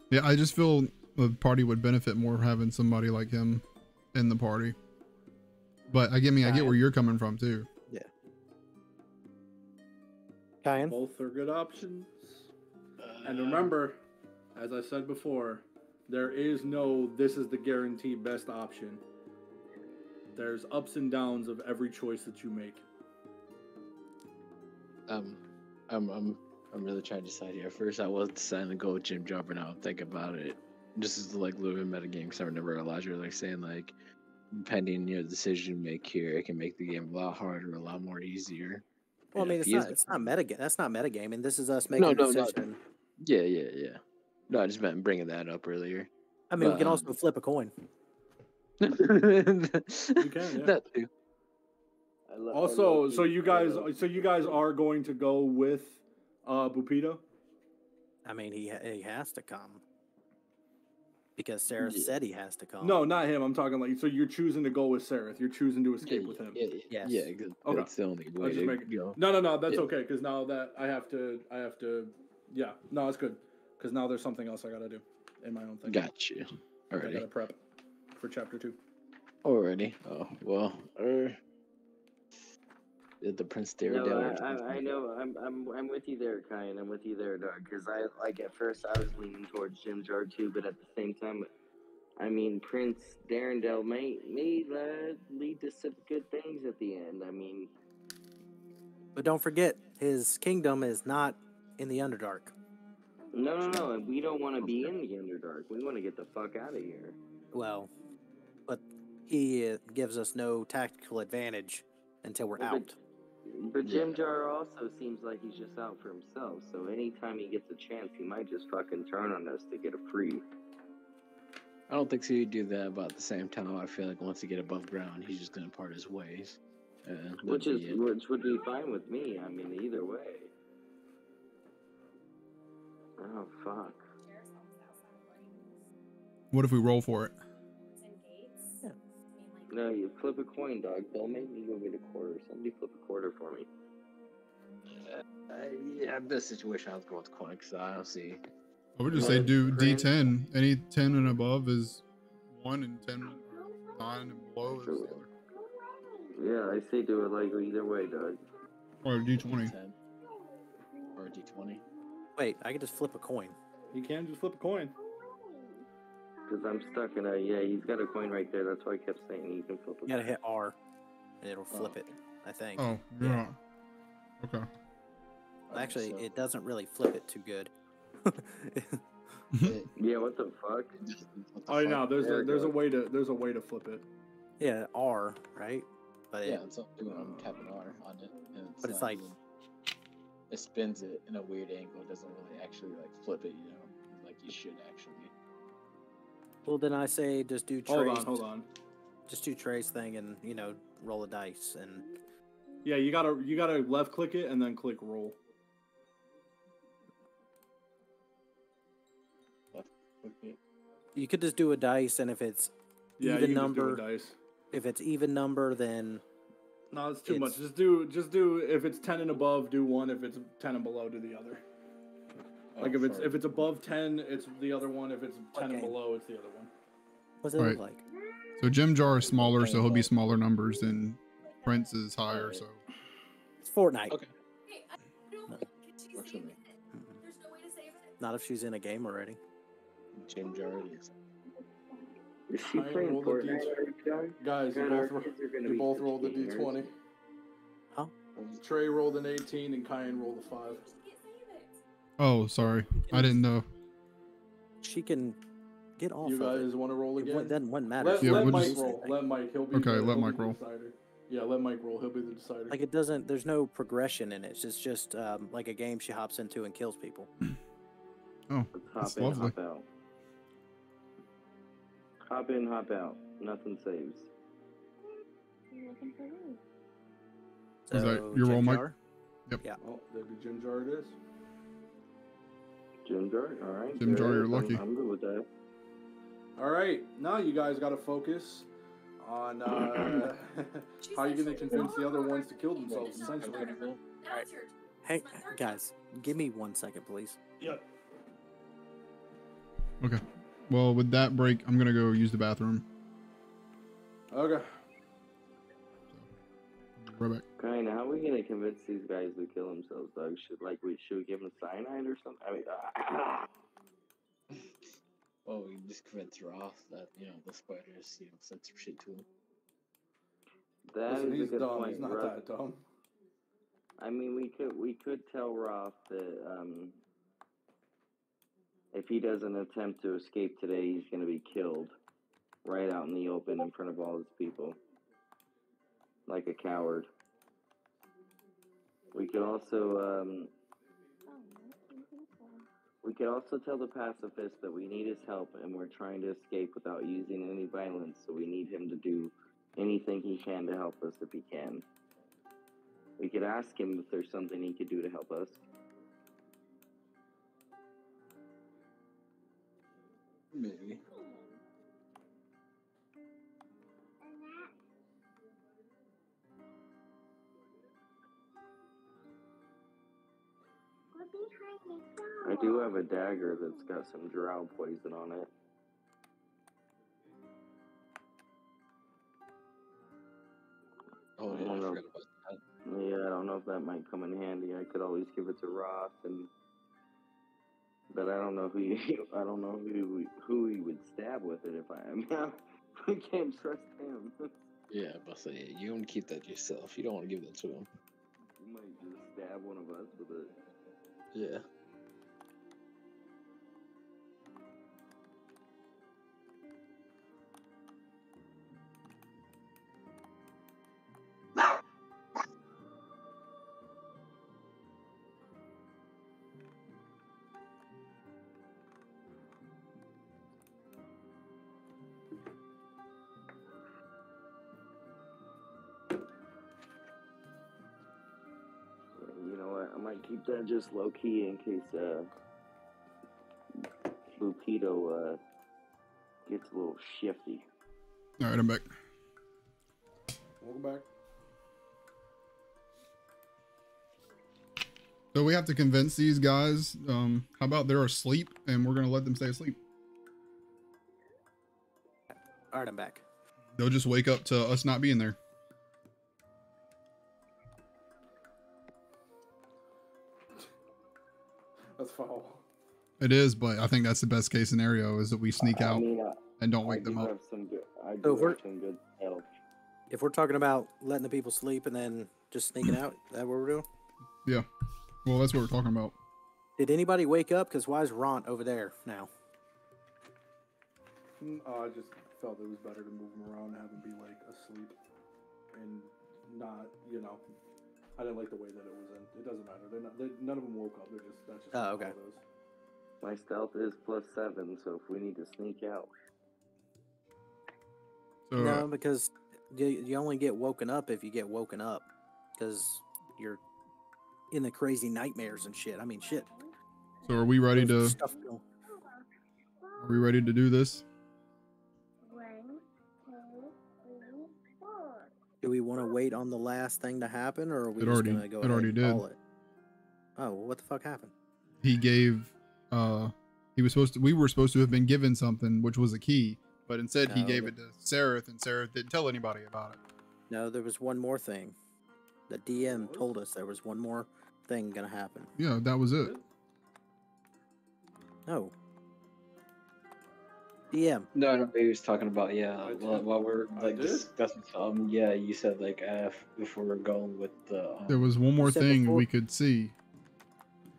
Yeah, I just feel the party would benefit more having somebody like him in the party. But I get where you're coming from too. Yeah. Kyan? Both are good options. And remember, as I said before, there is no this is the guaranteed best option. There's ups and downs of every choice that you make. I'm really trying to decide here. First, I was deciding to go with Jim Jar, but now I'm thinking about it. Just as like a little bit meta game, because I remember Elijah like saying like, depending your decision you make here, it can make the game a lot harder, a lot more easier. Well, I And mean, if it's he is not. It's not meta. That's not metagaming. This is us No, making a no, no. decision. Yeah. No, I just meant bringing that up earlier. I mean, we But, can also flip a coin. You can, yeah. That too. Also, so you guys are going to go with Bupito? I mean, he has to come because Sarah said he has to come. No, not him. I'm talking like, so you're choosing to go with Sereth. You're choosing to escape with him. Yes. Yeah, Okay. that's the only I way was just to making- go. No, that's Yeah. okay, because now that I have to, yeah, no, it's good, because now there's something else I gotta do in my own thing. Got you. I Alrighty. gotta prep for chapter 2. Already. Oh well. The Prince Daredevil. I know. I'm with you there, Kai, and I'm with you there, Doug. Because I like at first I was leaning towards Jim Jar too, but at the same time, I mean Prince Darendale may lead to some good things at the end. I mean, But don't forget, his kingdom is not in the Underdark. no, and we don't want to be in the Underdark. We want to get the fuck out of here. Well, but he gives us no tactical advantage until we're Well, out. But Jim Jar also seems like he's just out for himself. So anytime he gets a chance, he might just fucking turn on us to get a free. I don't think so. He'd do that, but at the same time, I feel like once he get above ground, he's just gonna part his ways. Which would be fine with me. I mean, either way. Oh fuck. What if we roll for it? Yeah. No, you flip a coin, dog. Don't make me go get a quarter. Somebody flip a quarter for me. Yeah, in this situation, I was going with coin because I don't see. I would just say do D10. Any 10 and above is 1, and 10 or 9 and below is the other. Yeah, I say do it like either way, Doug. Or D20. 10 or a D20. Wait, I can just flip a coin. You can just flip a coin. Because I'm stuck in a, yeah, he's got a coin right there. That's why I kept saying you can flip a You gotta coin. hit R, and it'll flip it. I think. Oh, yeah. Okay. Actually, it doesn't really flip it too good. Yeah, what the fuck? Oh, no, There it there's a goes. way to flip it. Yeah, R, right? But Yeah, it, it's not doing I'm tapping R on it. And But it's not like- even- it spins it in a weird angle. It doesn't really actually like flip it, you know, like you should actually. well, then I say just do Trace. Hold on. Just do Trace thing, and roll a dice, and Yeah, you gotta left click it and then click roll. you could just do a dice, and if it's Yeah, even you can number, just do a dice. if it's even number, then No, it's too It's- much. Just do if it's 10 and above, do one. If it's 10 and below, do the other. Like if it's above 10, it's the other one. If it's 10 and Okay. below, it's the other one. what's it Right. look like? So Jim Jar is smaller, so he'll be smaller numbers, and Prince is higher, so. It's Fortnite. Okay. Hey, I don't No. can she Works save for me. it? There's no way to save it? Not if she's in a game already. Jim Jar it is. Is she I playing rolled a Fortnite, D- Doug? Guys, God, our kids are gonna be both such rolled a gamers. D20. Huh? Trey rolled an 18 and Kyan rolled a 5. She can't save it. Oh, sorry. I didn't know. She can get off You of guys want to roll it. again? It wouldn't matter. Let, Yeah, let we'll Mike just- roll. Let Mike. He'll be Okay, the, let he'll Mike be the roll. decider. Yeah, let Mike roll. He'll be the decider. Like it doesn't. There's no progression in it. It's just like a game she hops into and kills people. Oh, Let's that's hop in, lovely. hop out. Hop in, hop out. Nothing saves. Is that So, your Jim roll, Mike? Jar? Yeah. Oh, there be Jim Jar it is. Jim Jar, all right. Jim Jar, there it you're is. lucky. I'm good with that. All right, now you guys got to focus on how you're going to convince the other ones to kill themselves, essentially. Now it's your turn. Hey, It's my turn. guys, give me 1 second, please. Yep. Okay. Well, with that break, I'm gonna go use the bathroom. Okay. So, Right back. Kinda. How are we gonna convince these guys to kill themselves, Doug? Should we give them cyanide or something? I mean, Well, we can just convince Roth that, the spiders, said some shit to him. that Listen, is a he's good dumb. point. He's not Roth- that dumb. I mean, we could tell Roth that if he doesn't attempt to escape today, he's gonna be killed right out in the open in front of all his people, like a coward. We could also tell the pacifist that we need his help and we're trying to escape without using any violence, so we need him to do anything he can to help us if he can. We could ask him if there's something he could do to help us. Maybe. I do have a dagger that's got some drow poison on it. Oh, I yeah, don't I know. forgot about that. Yeah, I don't know if that might come in handy. I could always give it to Roth, but I don't know who he would stab with it if I can't trust him. Yeah, but say, you want to keep that yourself. You don't want to give that to him. He might just stab one of us with it. Yeah. You know what? I might keep that just low key in case Lupito gets a little shifty. All right, I'm back. Welcome back. So we have to convince these guys. How about they're asleep and we're gonna let them stay asleep? All right, I'm back. They'll just wake up to us not being there. That's foul. It is, but I think that's the best case scenario is that we sneak out I mean, and don't wake them up. I So do have some good help. If we're talking about letting the people sleep and then just sneaking out, is that what we're doing? Yeah. Well, that's what we're talking about. Did anybody wake up? Because why is Ront over there now? I just felt it was better to move him around and have him be like asleep and not, I didn't like the way that it was in. It doesn't matter. None of them woke up. That's just Oh, how okay. it is. My stealth is +7, so if we need to sneak out, So No, because you only get woken up if you get woken up. Because you're in the crazy nightmares and shit. I mean, shit. so are we ready There's to stuff going- are we ready to do this? Do we want to wait on the last thing to happen, or are we It just already- going to go it ahead already and did. call it? Oh, well, what the fuck happened? He gave we were supposed to have been given something which was a key, but instead he No, gave but- it to Sareth and Sareth didn't tell anybody about it. No, there was one more thing. The DM told us there was one more thing going to happen. Yeah, that was it. No. DM. No, he was talking about, I did. while we're I like did? discussing something, you said like if we're going with the There was one more said thing before- we could see.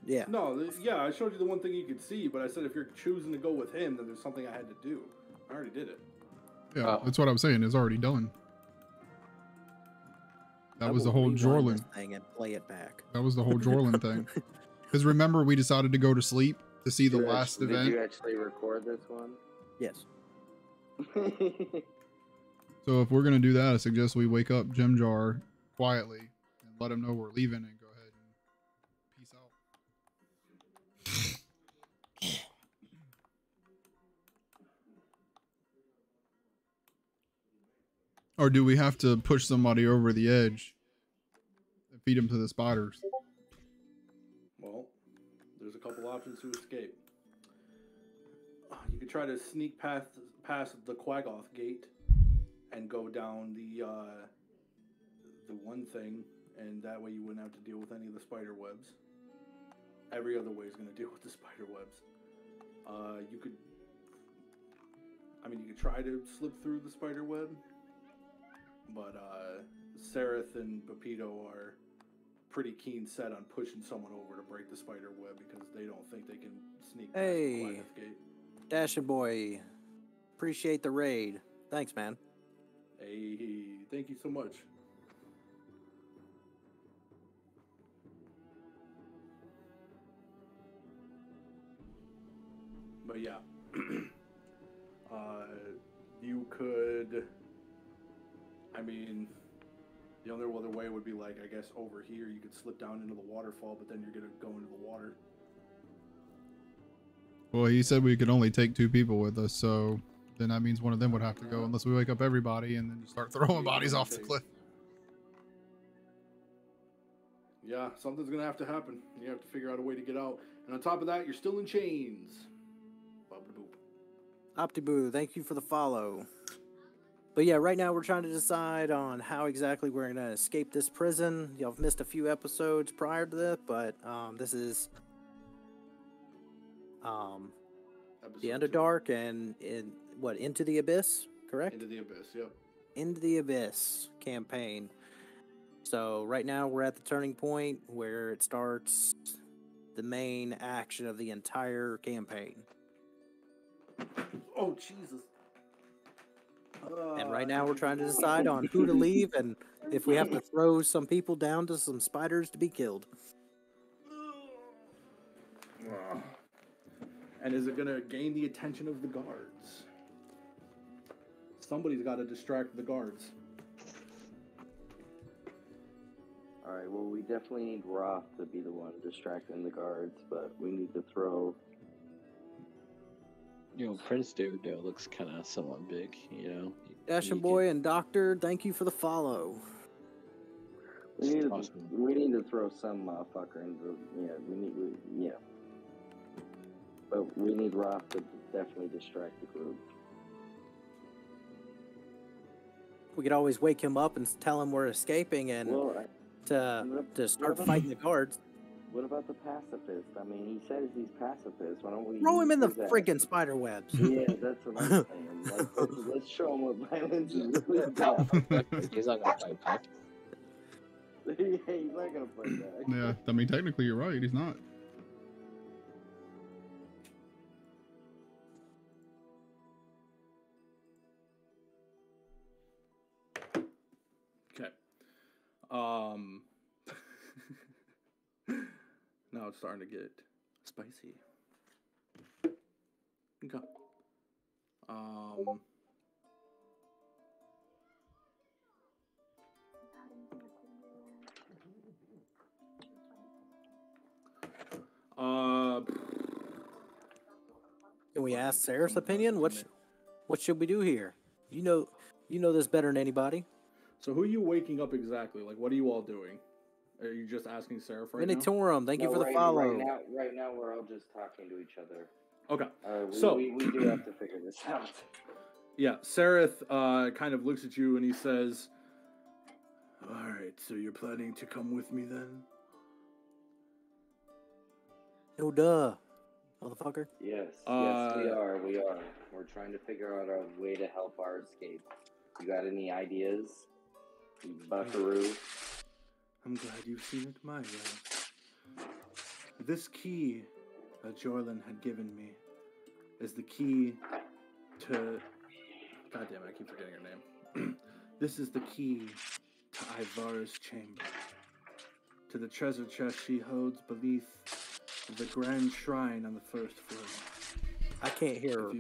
Yeah. No, yeah, I showed you the one thing you could see, but I said if you're choosing to go with him, then there's something I had to do. I already did it. Yeah, Oh. that's what I'm saying. It's already done. That I was the will whole rewind Jorlin. this thing and play it back. That was the whole Jorlin thing. Because remember, we decided to go to sleep to see the last Did event. you actually record this one? Yes. So if we're gonna do that, I suggest we wake up Jim Jar quietly and let him know we're leaving and go ahead and peace out. Or do we have to push somebody over the edge and feed them to the spiders? Well, there's a couple options to escape. You could try to sneak past the Quaggoth gate and go down the one thing, and that way you wouldn't have to deal with any of the spider webs. Every other way is going to deal with the spider webs. You could try to slip through the spider web, but Sereth and Pepito are pretty keen set on pushing someone over to break the spider web because they don't think they can sneak past the Hey, Goliath gate. Dashing Boy, appreciate the raid. Thanks, man. Hey, thank you so much. But yeah, you could, the only other way would be like, I guess over here you could slip down into the waterfall, but then you're going to go into the water. Well, he said we could only take 2 people with us, so then that means one of them would have to go unless we wake up everybody and then just start throwing bodies off the cliff. Yeah, something's going to have to happen. You have to figure out a way to get out. And on top of that, you're still in chains. Optiboo, thank you for the follow. But yeah, right now we're trying to decide on how exactly we're going to escape this prison. Y'all have missed a few episodes prior to this, but this is the Underdark and Into the Abyss, correct? Into the Abyss, yep. Into the Abyss campaign. So right now we're at the turning point where it starts the main action of the entire campaign. Oh, Jesus. And right now we're trying to decide on who to leave and if we have to throw some people down to some spiders to be killed. And is it going to gain the attention of the guards? Somebody's got to distract the guards. Alright, well, we definitely need Roth to be the one distracting the guards, but we need to throw... Prince Daverdale looks kind of somewhat big, Dashing Boy and Doctor, thank you for the follow. We need to throw some motherfucker into But we need Roth to definitely distract the group. We could always wake him up and tell him we're escaping and to start fighting the guards. What about the pacifist? He says he's pacifist. Why don't we throw him in the that? freaking spider webs? Yeah, that's what I'm saying. Let's show him what violence is really about. He's not gonna fight back. Yeah, he's not gonna fight back. Yeah, technically you're right. He's not. Okay. Now it's starting to get spicy. Okay. Can we ask Sarah's opinion? What should we do here? You know this better than anybody. So who are you waking up exactly? Like, what are you all doing? Are you just asking Sarah for right now? Minitorum, thank you for the follow. Right now, we're all just talking to each other. Okay. We do have to figure this out. Yeah, Sareth kind of looks at you and he says, "All right, so you're planning to come with me then?" No duh, motherfucker. Yes, we are. We're trying to figure out a way to help our escape. You got any ideas, you buckaroo? I'm glad you've seen it my way. This key that Jorlin had given me is the key to... God damn it, I keep forgetting her name. This is the key to Ivar's chamber. To the treasure chest she holds beneath the grand shrine on the first floor. I can't hear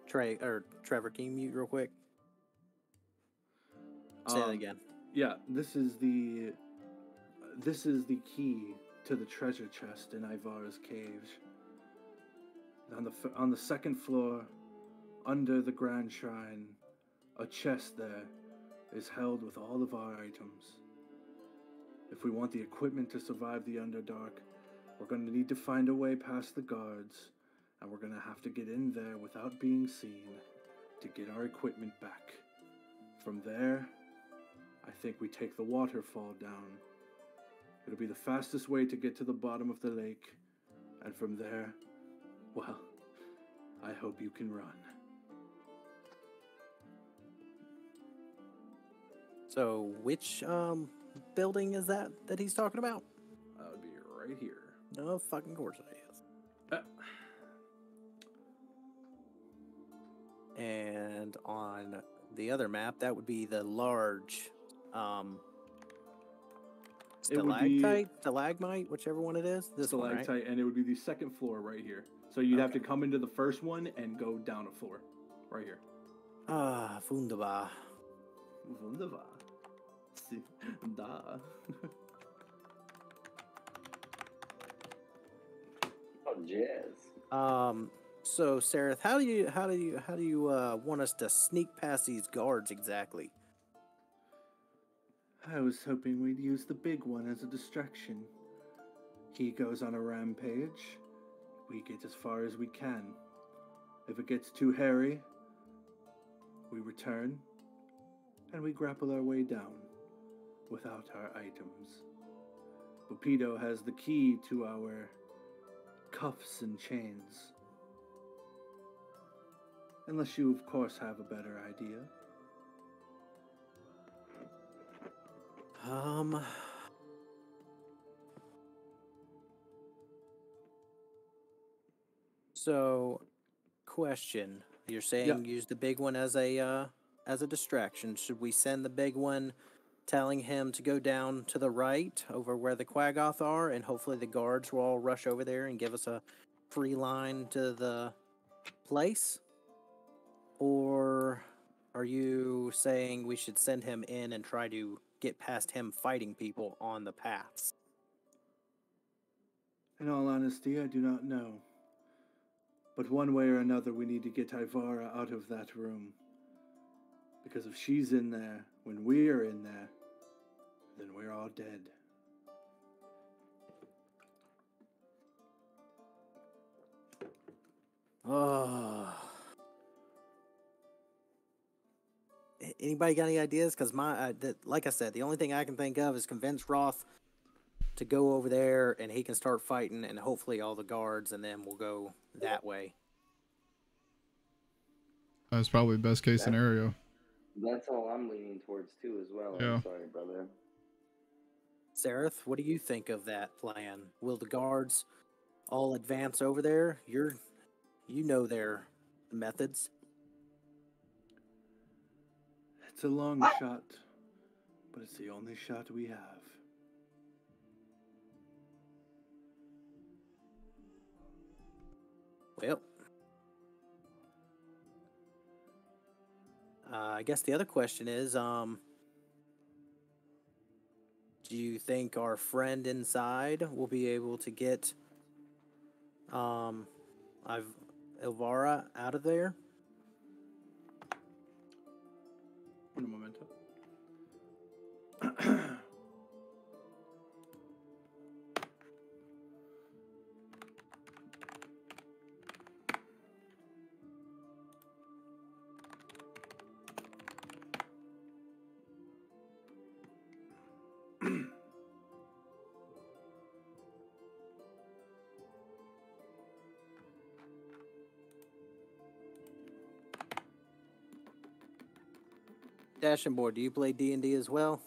Trevor, can you mute real quick? Say that again. Yeah, this is the key to the treasure chest in Ivar's caves. On the second floor, under the grand shrine, a chest there is held with all of our items. If we want the equipment to survive the Underdark, we're going to need to find a way past the guards, and we're going to have to get in there without being seen to get our equipment back. From there, I think we take the waterfall down. It'll be the fastest way to get to the bottom of the lake, and from there, well, I hope you can run. So, which building is that he's talking about? That would be right here. No fucking course it is. And on the other map, that would be the large It would be stalactite, stalagmite, whichever one it is. This one, right? stalactite, and it would be the second floor right here. So you'd have to come into the first one and go down a floor, right here. Ah, wunderbar. Wunderbar. Da. Oh, jazz. So Sareth, how do you want us to sneak past these guards exactly? I was hoping we'd use the big one as a distraction. He goes on a rampage. We get as far as we can. If it gets too hairy, we return, and we grapple our way down without our items. Bupito has the key to our cuffs and chains. Unless you, of course, have a better idea. So, question. You're saying use the big one as a distraction. Should we send the big one telling him to go down to the right over where the Quaggoth are, and hopefully the guards will all rush over there and give us a free line to the place? Or are you saying we should send him in and try to get past him fighting people on the paths? In all honesty, I do not know. But one way or another, we need to get Ivara out of that room. Because if she's in there, when we are in there, then we're all dead. Oh. Anybody got any ideas? Because like I said, the only thing I can think of is convince Roth to go over there, and he can start fighting, and hopefully all the guards, and then we'll go that way. That's probably best case scenario. That's all I'm leaning towards too, as well. Yeah. I'm sorry, brother. Sareth, what do you think of that plan? Will the guards all advance over there? You know their methods. It's a long shot, but it's the only shot we have. Well, I guess the other question is, do you think our friend inside will be able to get Elvira out of there? Un momento. Dashing board, do you play D&D as well?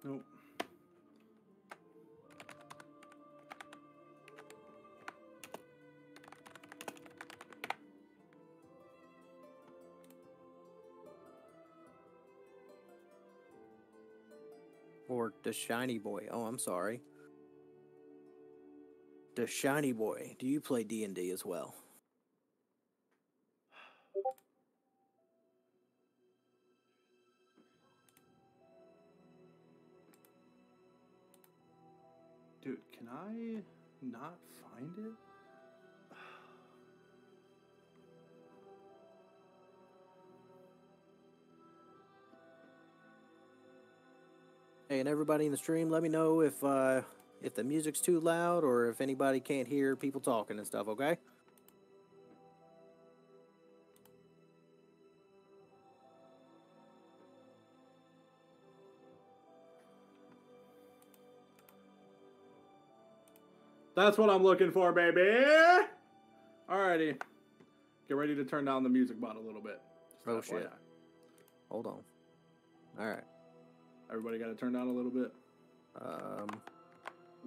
Nope. Or the Shiny Boy? Oh, I'm sorry. The Shiny Boy, do you play D&D as well? Dude, can I not find it? Hey, and everybody in the stream, let me know if the music's too loud or if anybody can't hear people talking and stuff. Okay. That's what I'm looking for, baby. Alrighty. Get ready to turn down the music bot a little bit. Just Oh, FYI. shit. Hold on. All right. Everybody got to turn down a little bit.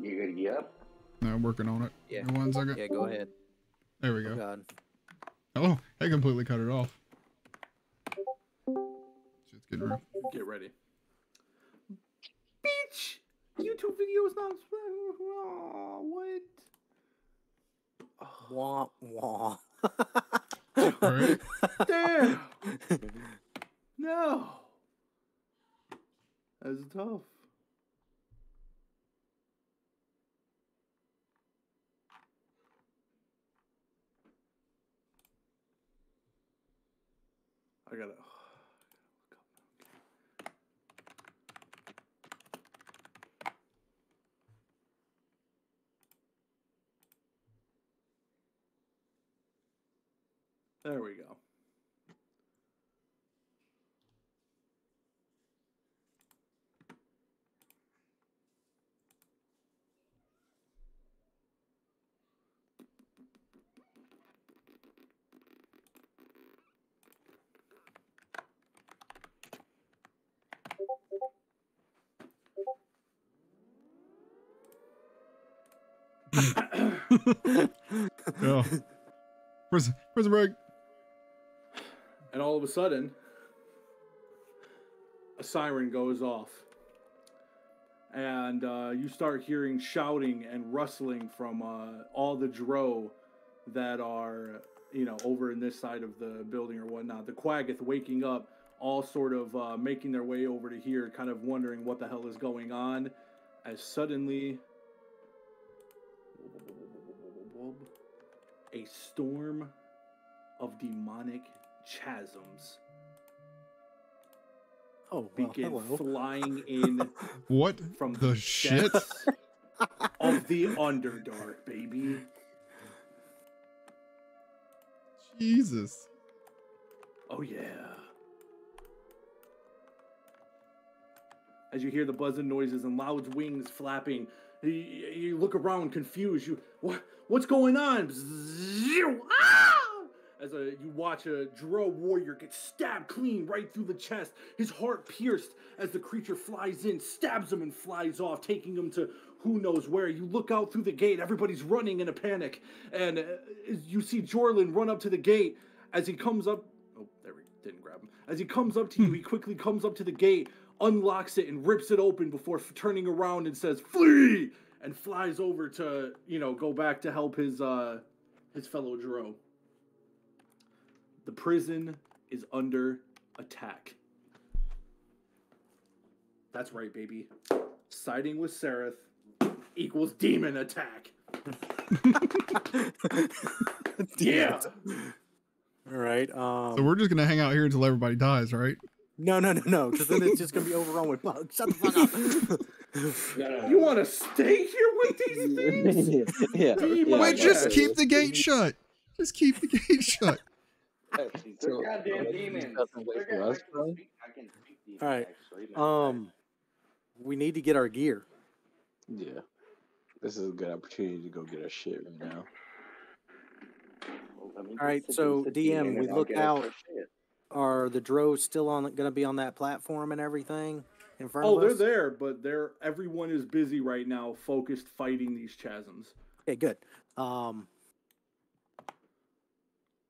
You gonna get up? No, I'm working on it. Yeah. Give me 1 second. Yeah, go ahead. There we Oh, go. God. Oh, I completely cut it off. Shit's getting rough. Get ready. Bitch! YouTube video is not. Oh, what? Wah, wah. All right. Damn! No! That's tough. I gotta. There we go. Yeah. Prison break. And all of a sudden, a siren goes off. And you start hearing shouting and rustling from all the dro that are, over in this side of the building or whatnot. The Quaggoth waking up, all sort of making their way over to here, kind of wondering what the hell is going on. As suddenly, a storm of demonic chasms begin flying in What from the shit? depths of the Underdark, baby. Jesus. Oh yeah. As you hear the buzzing noises and loud wings flapping, you look around confused. What's going on? Ah! As you watch a Dro warrior get stabbed clean right through the chest, his heart pierced as the creature flies in, stabs him and flies off, taking him to who knows where. You look out through the gate, everybody's running in a panic, and you see Jorlin run up to the gate. As he comes up, oh, there we didn't grab him. As he comes up to you, he quickly comes up to the gate, unlocks it, and rips it open before turning around and says, "Flee!" and flies over to, go back to help his fellow Dro. The prison is under attack. That's right, baby. Siding with Sereth equals demon attack. Yeah. All right. So we're just gonna hang out here until everybody dies, right? No, because then it's just gonna be overrun with bugs. Shut the fuck up. You want to stay here with these things? Yeah. Wait, just keep the gate shut. Just keep the gate shut. They're goddamn demons. I can speak demon, All right. actually. We need to get our gear. Yeah. This is a good opportunity to go get our shit right now. Well, let me All right, just so seduce the DM, demon we and I'll look get us out. our shit. Are the droves still going to be on that platform and everything in front Oh, of they're us? there, but everyone is busy right now, focused fighting these chasms. Okay, good.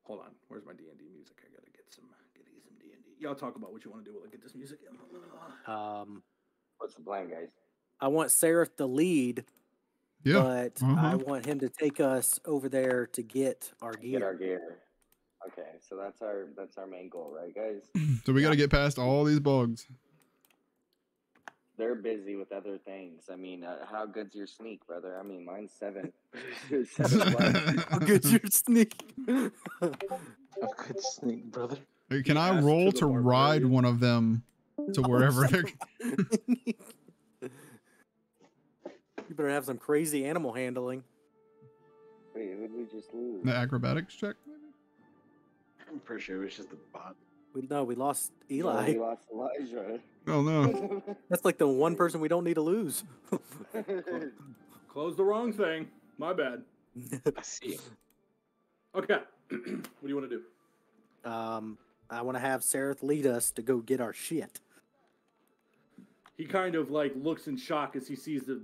Hold on, where's my D&D music? I gotta get some D&D. Y'all talk about what you want to do while I get this music. What's the plan, guys? I want Seraph to lead, Yeah. but I want him to take us over there to get our gear. Get our gear. Okay, so that's our main goal, right, guys? So we gotta get past all these bugs. They're busy with other things. I mean, how good's your sneak, brother? I mean, mine's 7. 7+. How good's your sneak? A good sneak, brother. Hey, can I Yes, roll to to the ride barbarian. one of them to wherever they're? You better have some crazy animal handling. Wait, who did we just lose? The acrobatics check, maybe? I'm pretty sure it was just a bot. We lost No, Eli. we lost Elijah. Oh no. That's like the one person we don't need to lose. Close the wrong thing. My bad. I see. Okay. What do you want to do? I want to have Sareth lead us to go get our shit. He kind of like looks in shock as he sees the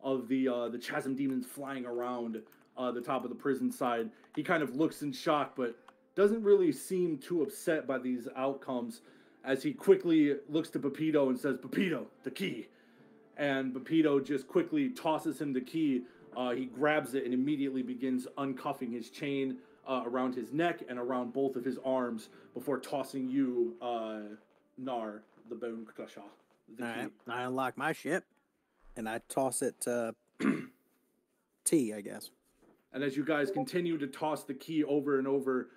of the chasm demons flying around the top of the prison side. He kind of looks in shock, but doesn't really seem too upset by these outcomes as he quickly looks to Pepito and says, Pepito, the key. And Pepito just quickly tosses him the key. He grabs it and immediately begins uncuffing his chain around his neck and around both of his arms before tossing you, Nar, the bone crusher. The All key. right, I unlock my ship, and I toss it to T, I guess. And as you guys continue to toss the key over and over,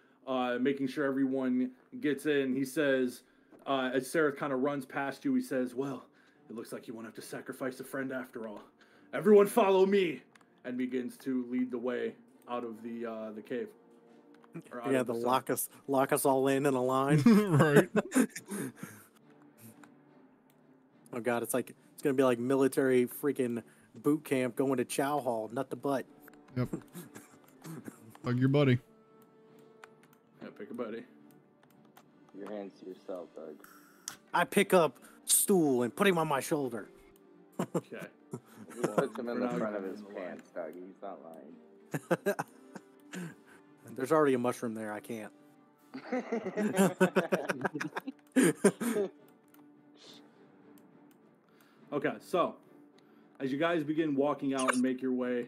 making sure everyone gets in, he says, as Sarah kind of runs past you, he says, well, it looks like you won't have to sacrifice a friend after all. Everyone follow me! And begins to lead the way out of the cave. Or out Yeah, of to the lock us all in a line. Right. Oh god, it's gonna be like military freaking boot camp going to Chow Hall, nut to butt. Yep. Hug your buddy. Yeah, pick a buddy. Your hands to yourself, Doug. I pick up stool and put him on my shoulder. Okay. He puts him in For the now, front you're of his in the line. pants, Doug. He's not lying. There's already a mushroom there. I can't. Okay, so as you guys begin walking out and make your way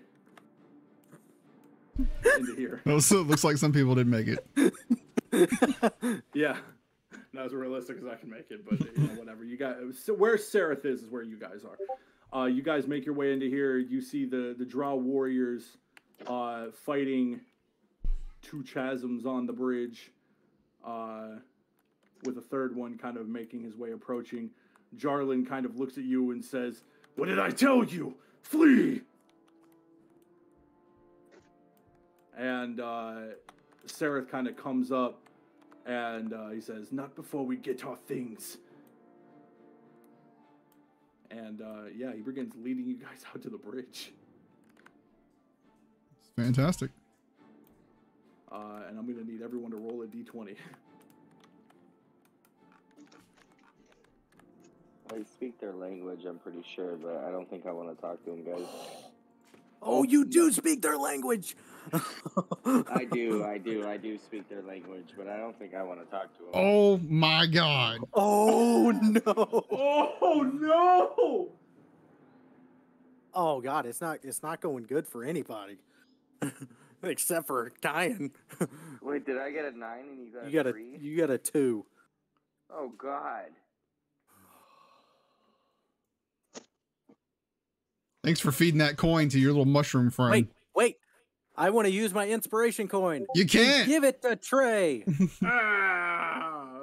into here. Also, it looks like some people didn't make it. Yeah. Not as realistic as I can make it, but you know, whatever. You guys, so where Sareth is where you guys are. You guys make your way into here. You see the Drow warriors fighting two chasms on the bridge, with a third one kind of making his way approaching. Jarlin kind of looks at you and says, "What did I tell you? Flee!" And Sareth kind of comes up and he says, "Not before we get our things." And yeah, he begins leading you guys out to the bridge. It's fantastic. And I'm going to need everyone to roll a d20. I speak their language, I'm pretty sure, but I don't think I want to talk to them, guys. Oh, you do speak their language. I do speak their language, but I don't think I want to talk to them. Oh my god. Oh no. Oh no! Oh god, it's not going good for anybody. Except for Kyan. Wait, did I get a 9 and you got You got a a 3? you got a 2. Oh, God. Thanks for feeding that coin to your little mushroom friend. Wait. I want to use my inspiration coin. You can't. Give it to Trey. Ah!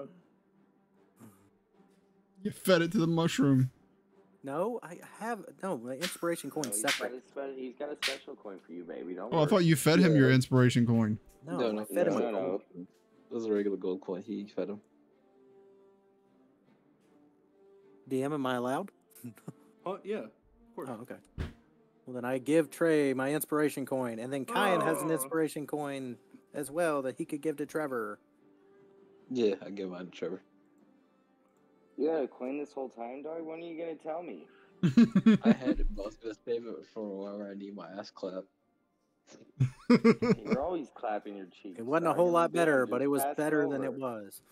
You fed it to the mushroom. No, I have my inspiration No, coin's he's got separate. he's got a special coin for you, baby. Don't Oh, I worry. thought you fed him your inspiration coin. No, I fed him no, a no. gold. It was a regular gold coin. He fed him. DM, am I allowed? Oh, yeah, of course. Oh, okay. Well, then I give Trey my inspiration coin, and then Kyan has an Oh. inspiration coin as well that he could give to Trevor. Yeah, I give mine to Trevor. You had a coin this whole time, dog? When are you going to tell me? I had both of us save it for whenever I need my ass clap. You're always clapping your cheeks. It wasn't a dog. whole lot Every day better, I'm but just it was passing better than over. it was.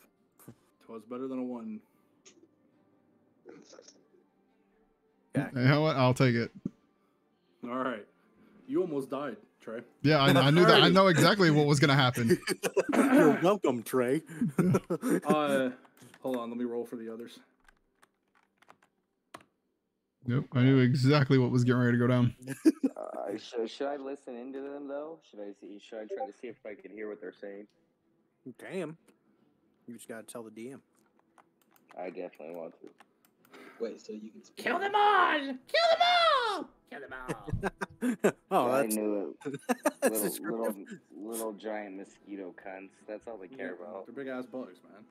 Twas better than a 1. Okay. You know what? I'll take it. All right. You almost died, Trey. Yeah, I knew that. I know exactly what was gonna happen. You're welcome, Trey. Hold on, let me roll for the others. Nope, I knew exactly what was getting ready to go down. Should I listen into them, though? Should I try to see if I can hear what they're saying? Damn. You just gotta tell the DM. I definitely want to. Wait, so you can Kill them all! Kill them all! Kill them all! Oh, I that's knew it. that's Little, descriptive. little giant mosquito cunts. That's all they care about. They're big ass bugs, man.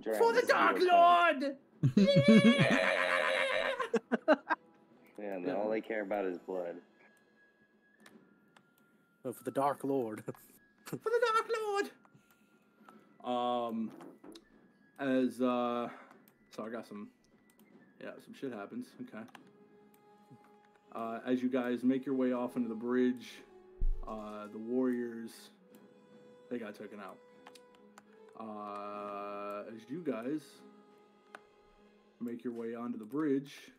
Giant For the mosquito Dark cunts. Lord! Yeah, and all they care about is blood. Oh, for the Dark Lord. For the Dark Lord. So I got some shit happens. Okay. As you guys make your way off into the bridge, the warriors, they got taken out. As you guys make your way onto the bridge,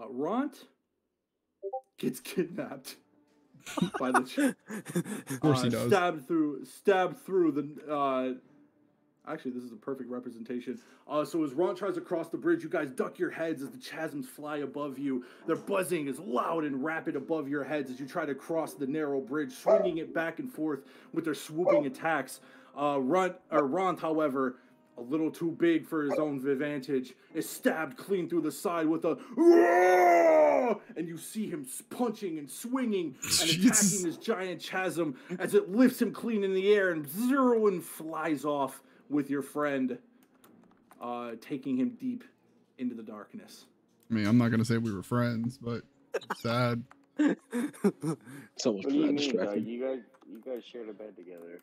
Ront gets kidnapped by the Of course he does. stabbed through the actually this is a perfect representation. So as Ron tries to cross the bridge, you guys duck your heads as the chasms fly above you. Their buzzing is loud and rapid above your heads as you try to cross the narrow bridge, swinging it back and forth with their swooping attacks. Ron, however, a little too big for his own advantage, is stabbed clean through the side with a "Roar!" And you see him punching and swinging and attacking this giant chasm as it lifts him clean in the air and Zerwin flies off with your friend, taking him deep into the darkness. I mean, I'm not gonna say we were friends, but it's sad. so much What do you for that mean, dog? distraction. You guys shared a bed together.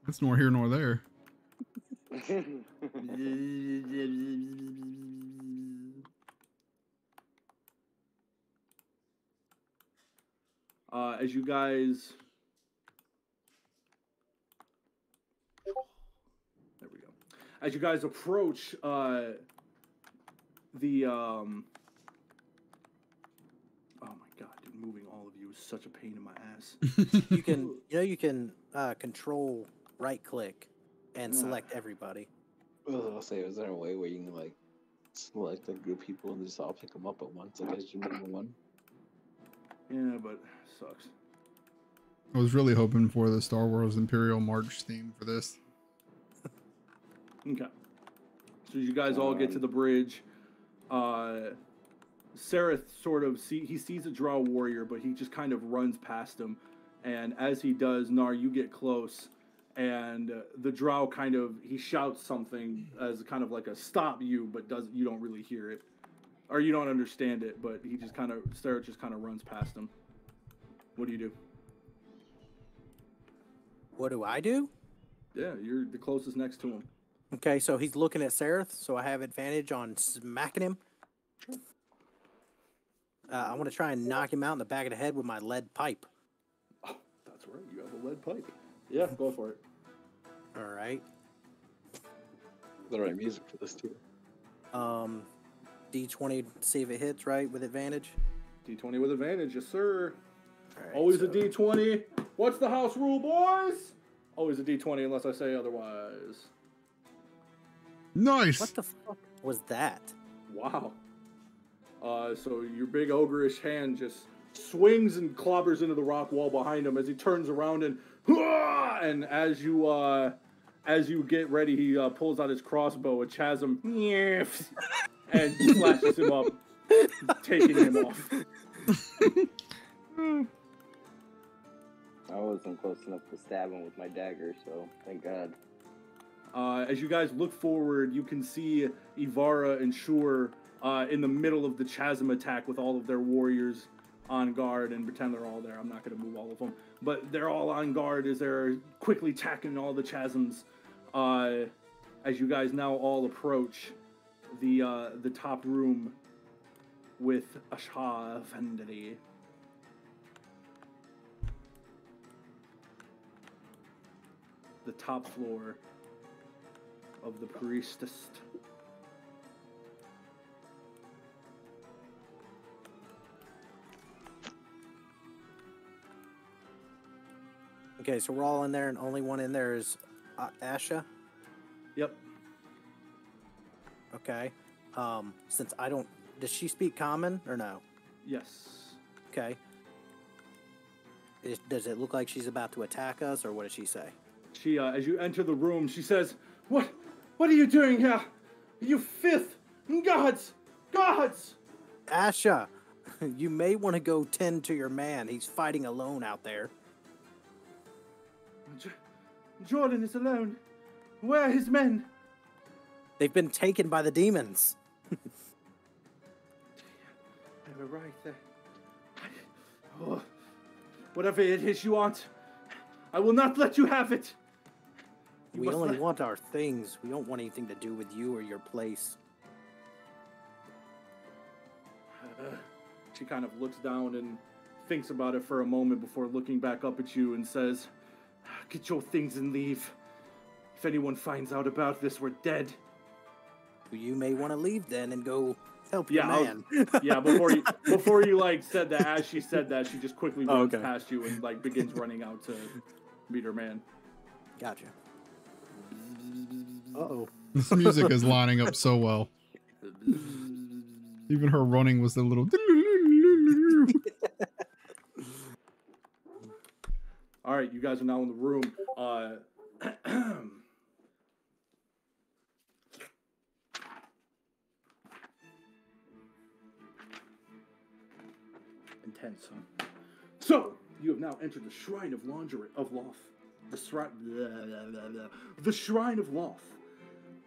That's nor here nor there. As you guys, there we go. As you guys approach oh my god, dude, moving all of you is such a pain in my ass. You can control right click and select everybody. I'll say, is there a way where you can like select a group of people and just all pick them up at once, like as you number one? Yeah, but sucks. I was really hoping for the Star Wars Imperial March theme for this. Okay. So you guys all get to the bridge. Sereth sort of sees a Drow warrior, but he just kind of runs past him. And as he does, Nar, you get close, and the Drow he shouts something as kind of like a stop you, but you don't really hear it. Or you don't understand it, but Sereth just kind of runs past him. What do you do? What do I do? Yeah, you're the closest next to him. Okay, so he's looking at Sereth, so I have advantage on smacking him. I want to try and knock him out in the back of the head with my lead pipe. Oh, that's right. You have a lead pipe. Yeah, go for it. All right. The right music for this too. D20 to see if it hits, right, with advantage. D20 with advantage, yes sir. All right, Always a D20. What's the house rule, boys? Always a D20 unless I say otherwise. Nice. What the fuck was that? Wow. So your big ogreish hand just swings and clobbers into the rock wall behind him as he turns around and as you get ready, he pulls out his crossbow, a chasm, and slashes him up, taking him off. I wasn't close enough to stab him with my dagger, so thank God. As you guys look forward, you can see Ivara and Shur in the middle of the chasm attack with all of their warriors on guard, and pretend they're all there. I'm not going to move all of them, but they're all on guard as they're quickly attacking all the chasms. As you guys now all approach the top room with Ashha Vendari. The top floor of the priestess. Okay, so we're all in there, and only one in there is Asha. Yep. Okay. Since I don't, does she speak common or no? Yes. Okay. Does it look like she's about to attack us, or what does she say? She, as you enter the room, she says, What are you doing here? You filth! Gods! Gods! Asha, you may want to go tend to your man. He's fighting alone out there. Jordan is alone. Where are his men? They've been taken by the demons. They were right there. Oh, whatever it is you want, I will not let you have it. You We must only let- want our things. We don't want anything to do with you or your place. She kind of looks down and thinks about it for a moment before looking back up at you and says, Get your things and leave. If anyone finds out about this, we're dead. You may want to leave then and go help Yeah, your I'll- man. Yeah, before you like said that, as she said that, she just quickly Oh, runs okay. past you and like begins running out to meet her man. Gotcha. Uh-oh. This music is lining up so well. Even her running was a little. All right, you guys are now in the room. Intense, huh? So you have now entered the Shrine of Loth. The Shrine of Loth.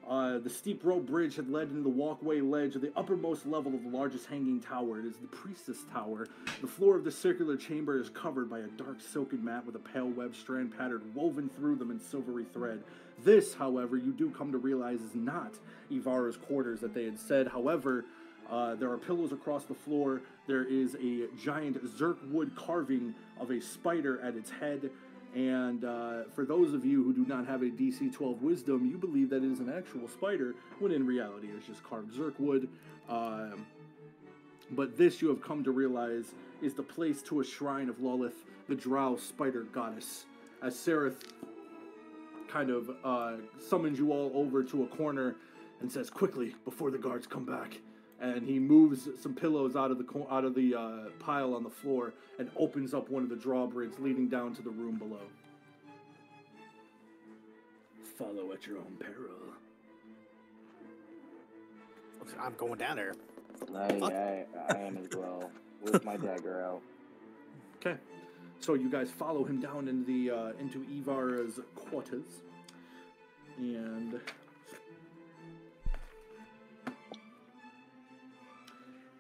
The steep rope bridge had led into the walkway ledge of the uppermost level of the largest hanging tower. It is the Priestess Tower. The floor of the circular chamber is covered by a dark silken mat with a pale web strand pattern woven through them in silvery thread. This, however, you do come to realize is not Ivara's quarters that they had said. However, there are pillows across the floor. There is a giant Zerk wood carving of a spider at its head. And for those of you who do not have a DC 12 wisdom, you believe that it is an actual spider, when in reality it's just carved Zerk wood. But this, you have come to realize, is the place to a shrine of Lolith, the drow spider goddess. As Sereth kind of summons you all over to a corner and says, "Quickly, before the guards come back." And he moves some pillows out of the pile on the floor and opens up one of the drawbridges leading down to the room below. Follow at your own peril. I'm going down there. I am as well, with my dagger out. Okay, so you guys follow him down into Ivara's quarters, and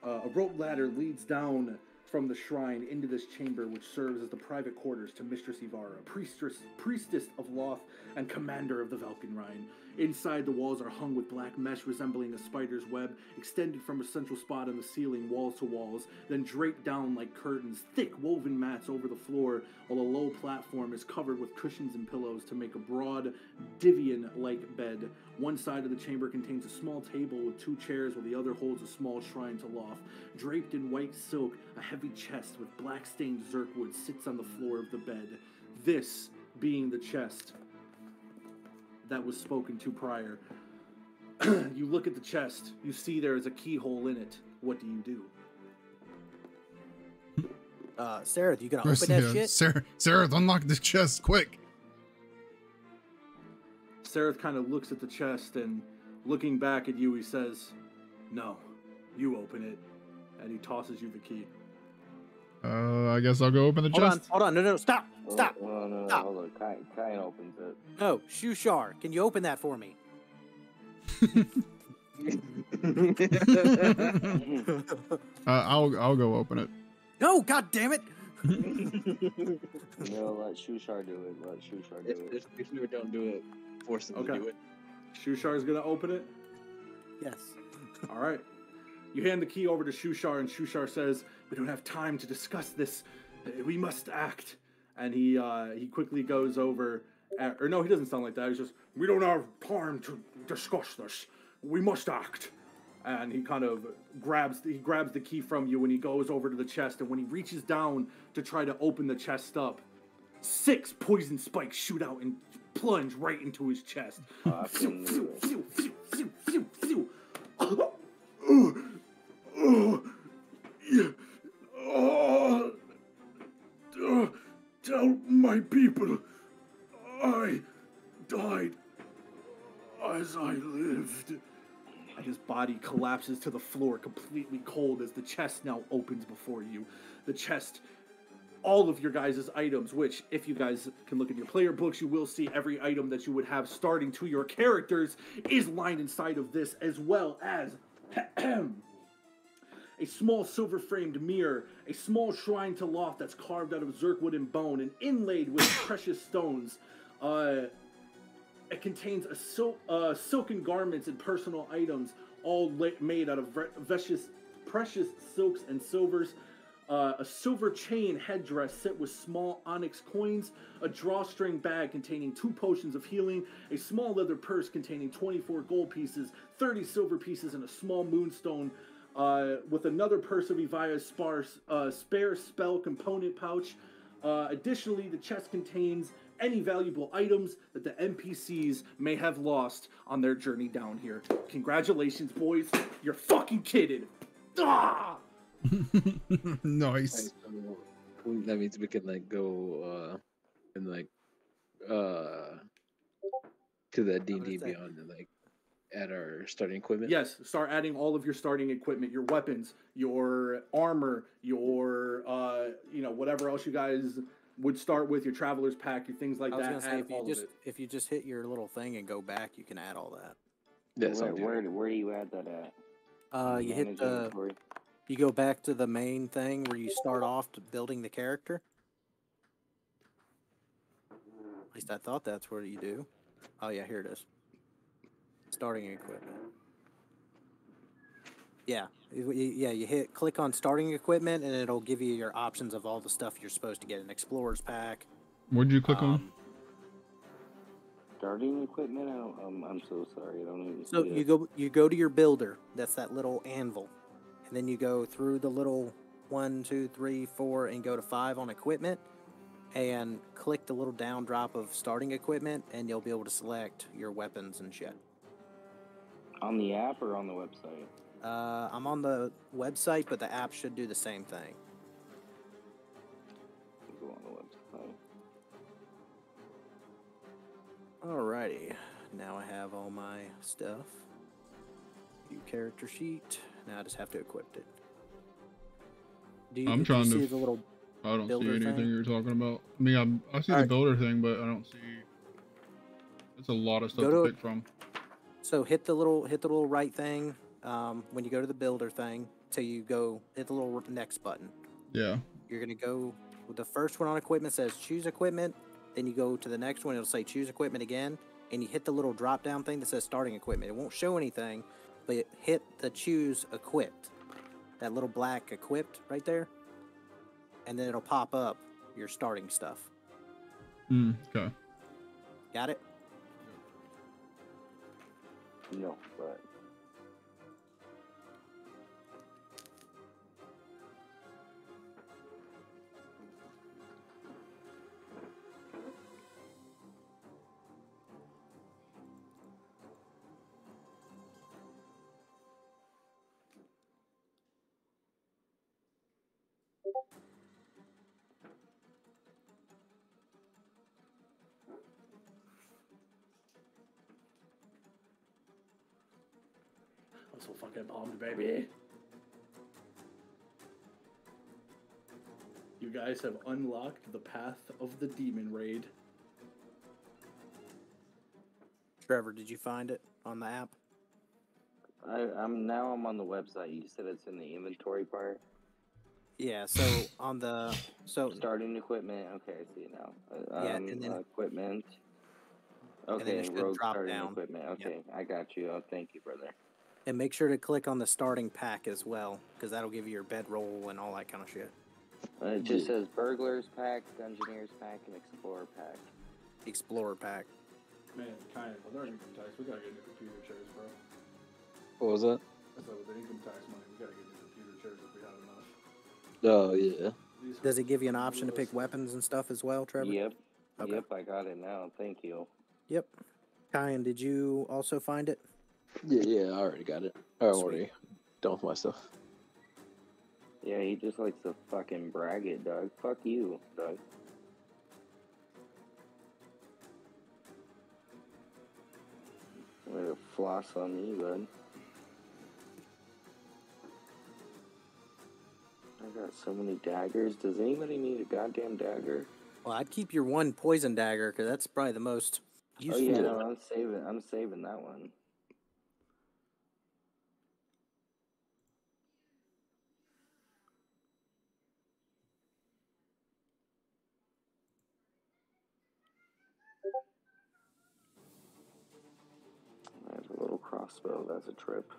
a rope ladder leads down from the shrine into this chamber, which serves as the private quarters to Mistress Ivara, priestess of Loth and commander of the Valkenrhine. Inside, the walls are hung with black mesh resembling a spider's web, extended from a central spot on the ceiling, walls to walls, then draped down like curtains, thick woven mats over the floor, while a low platform is covered with cushions and pillows to make a broad, divan-like bed. One side of the chamber contains a small table with two chairs, while the other holds a small shrine to Loth. Draped in white silk, a heavy chest with black-stained Zerkwood sits on the floor of the bed. This being the chest that was spoken to prior. You look at the chest. You see there is a keyhole in it. What do you do? Sarah, you gonna open that shit? Sarah, unlock this chest quick. Sereth kind of looks at the chest and, looking back at you, he says, "No, you open it." And he tosses you the key. I guess I'll go open the chest. Hold on, no, stop, stop. No, Stop. hold on. Kyan opens it. No, Shushar, can you open that for me? I'll go open it. No, god damn it! No, let Shushar do it. Let Shushar do it. If you don't do it, force them to Okay. do it. Shushar's gonna open it. Yes. All right. You hand the key over to Shushar, and Shushar says, "We don't have time to discuss this. We must act." And he quickly goes over, or no, he doesn't sound like that. He's just, "We don't have time to discuss this. We must act." And he kind of grabs the key from you, and he goes over to the chest. And when he reaches down to try to open the chest up, 6 poison spikes shoot out and plunge right into his chest. Fucking knew Tell my people, I And his body collapses to the floor, completely cold, as the chest now opens before you. The chest, all of your guys' items, which, if you guys can look at your player books, you will see every item that you would have starting to your characters is lined inside of this, as well as a small silver-framed mirror, a small shrine to Loth that's carved out of zirkwood and bone and inlaid with precious stones. It contains silken garments and personal items, all made out of precious silks and silvers. A silver chain headdress set with small onyx coins, a drawstring bag containing 2 potions of healing, a small leather purse containing 24 gold pieces, 30 silver pieces, and a small moonstone, with another purse of Evia's spare spell component pouch. Additionally, the chest contains any valuable items that the NPCs may have lost on their journey down here. Congratulations, boys. You're fucking kidding. Ah! Nice. That means we can like go and like to that D&D Beyond and like add our starting equipment. Yes, start adding all of your starting equipment, your weapons, your armor, your whatever else you guys would start with, your traveler's pack, your things like I was that. gonna say, Add if you just hit your little thing and go back, you can add all that. That's where do you add that at? You hit you go back to the main thing where you start off building the character. At least I thought that's what you do. Oh yeah, here it is. Starting equipment. Yeah, you click on starting equipment and it'll give you your options of all the stuff you're supposed to get. An explorer's pack. What did you click on? Starting equipment? I'm so sorry. I don't even So see you go to your builder. That's that little anvil, and then you go through the little 1, 2, 3, 4, and go to 5 on equipment, and click the little down drop of starting equipment, and you'll be able to select your weapons and shit. On the app or on the website? I'm on the website, but the app should do the same thing. Go on the website. Alrighty, now I have all my stuff. View character sheet. Now I just have to equip it. I'm trying see to. the little I don't see builder anything thing? you're talking about. I mean, I see the builder thing, but I don't see. It's a lot of stuff to pick from. So hit the little right thing when you go to the builder thing till you go hit the little next button. Yeah. You're gonna go with the first one on equipment says choose equipment. Then you go to the next one, it'll say choose equipment again, and you hit the little drop down thing that says starting equipment. It won't show anything, but hit the choose equipped. That little black equipped right there. And then it'll pop up your starting stuff. Okay. Got it? No, but I'm so fucking pumped, baby. You guys have unlocked the path of the demon raid. Trevor, did you find it on the app? I'm on the website. You said it's in the inventory part. Yeah, so on the starting equipment. Okay, I see it now. Yeah, and then equipment. and then Okay, it should rogue drop starting down. equipment. Okay, I got you. Oh, thank you, brother. And make sure to click on the starting pack as well, because that'll give you your bedroll and all that kind of shit. It just says burglars pack, dungeoneers pack, and explorer pack. Explorer pack. Man, kind of. With our income tax, we gotta get new computer chairs, bro. What was that? I said with the income tax money, we gotta get new computer chairs if we have enough. Oh yeah. Does it give you an option to pick weapons and stuff as well, Trevor? Yep. Okay. Yep, I got it now. Thank you. Yep. Kyan, did you also find it? Yeah, I already got it. I'm already done with my stuff. Yeah, he just likes to fucking brag it, Doug. Fuck you, Doug. Floss on me, bud. I got so many daggers. Does anybody need a goddamn dagger? Well, I'd keep your one poison dagger because that's probably the most useful. Oh yeah, no, I'm saving that one. I have a little crossbow. That's a trip.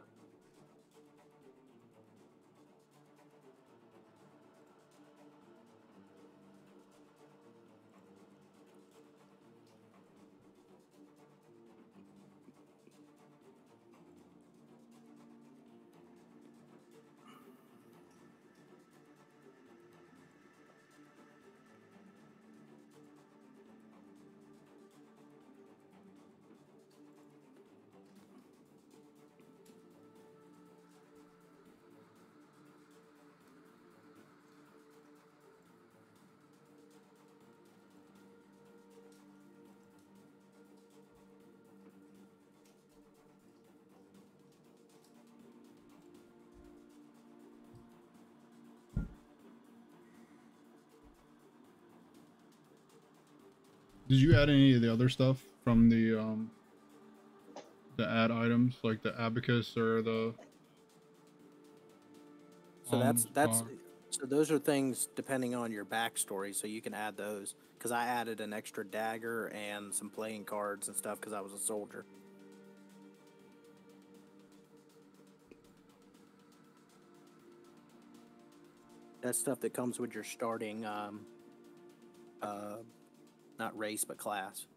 Did you add any of the other stuff from the add items, like the abacus or the? So so those are things depending on your backstory, so you can add those. Because I added an extra dagger and some playing cards and stuff because I was a soldier. That's stuff that comes with your starting, not race, but class.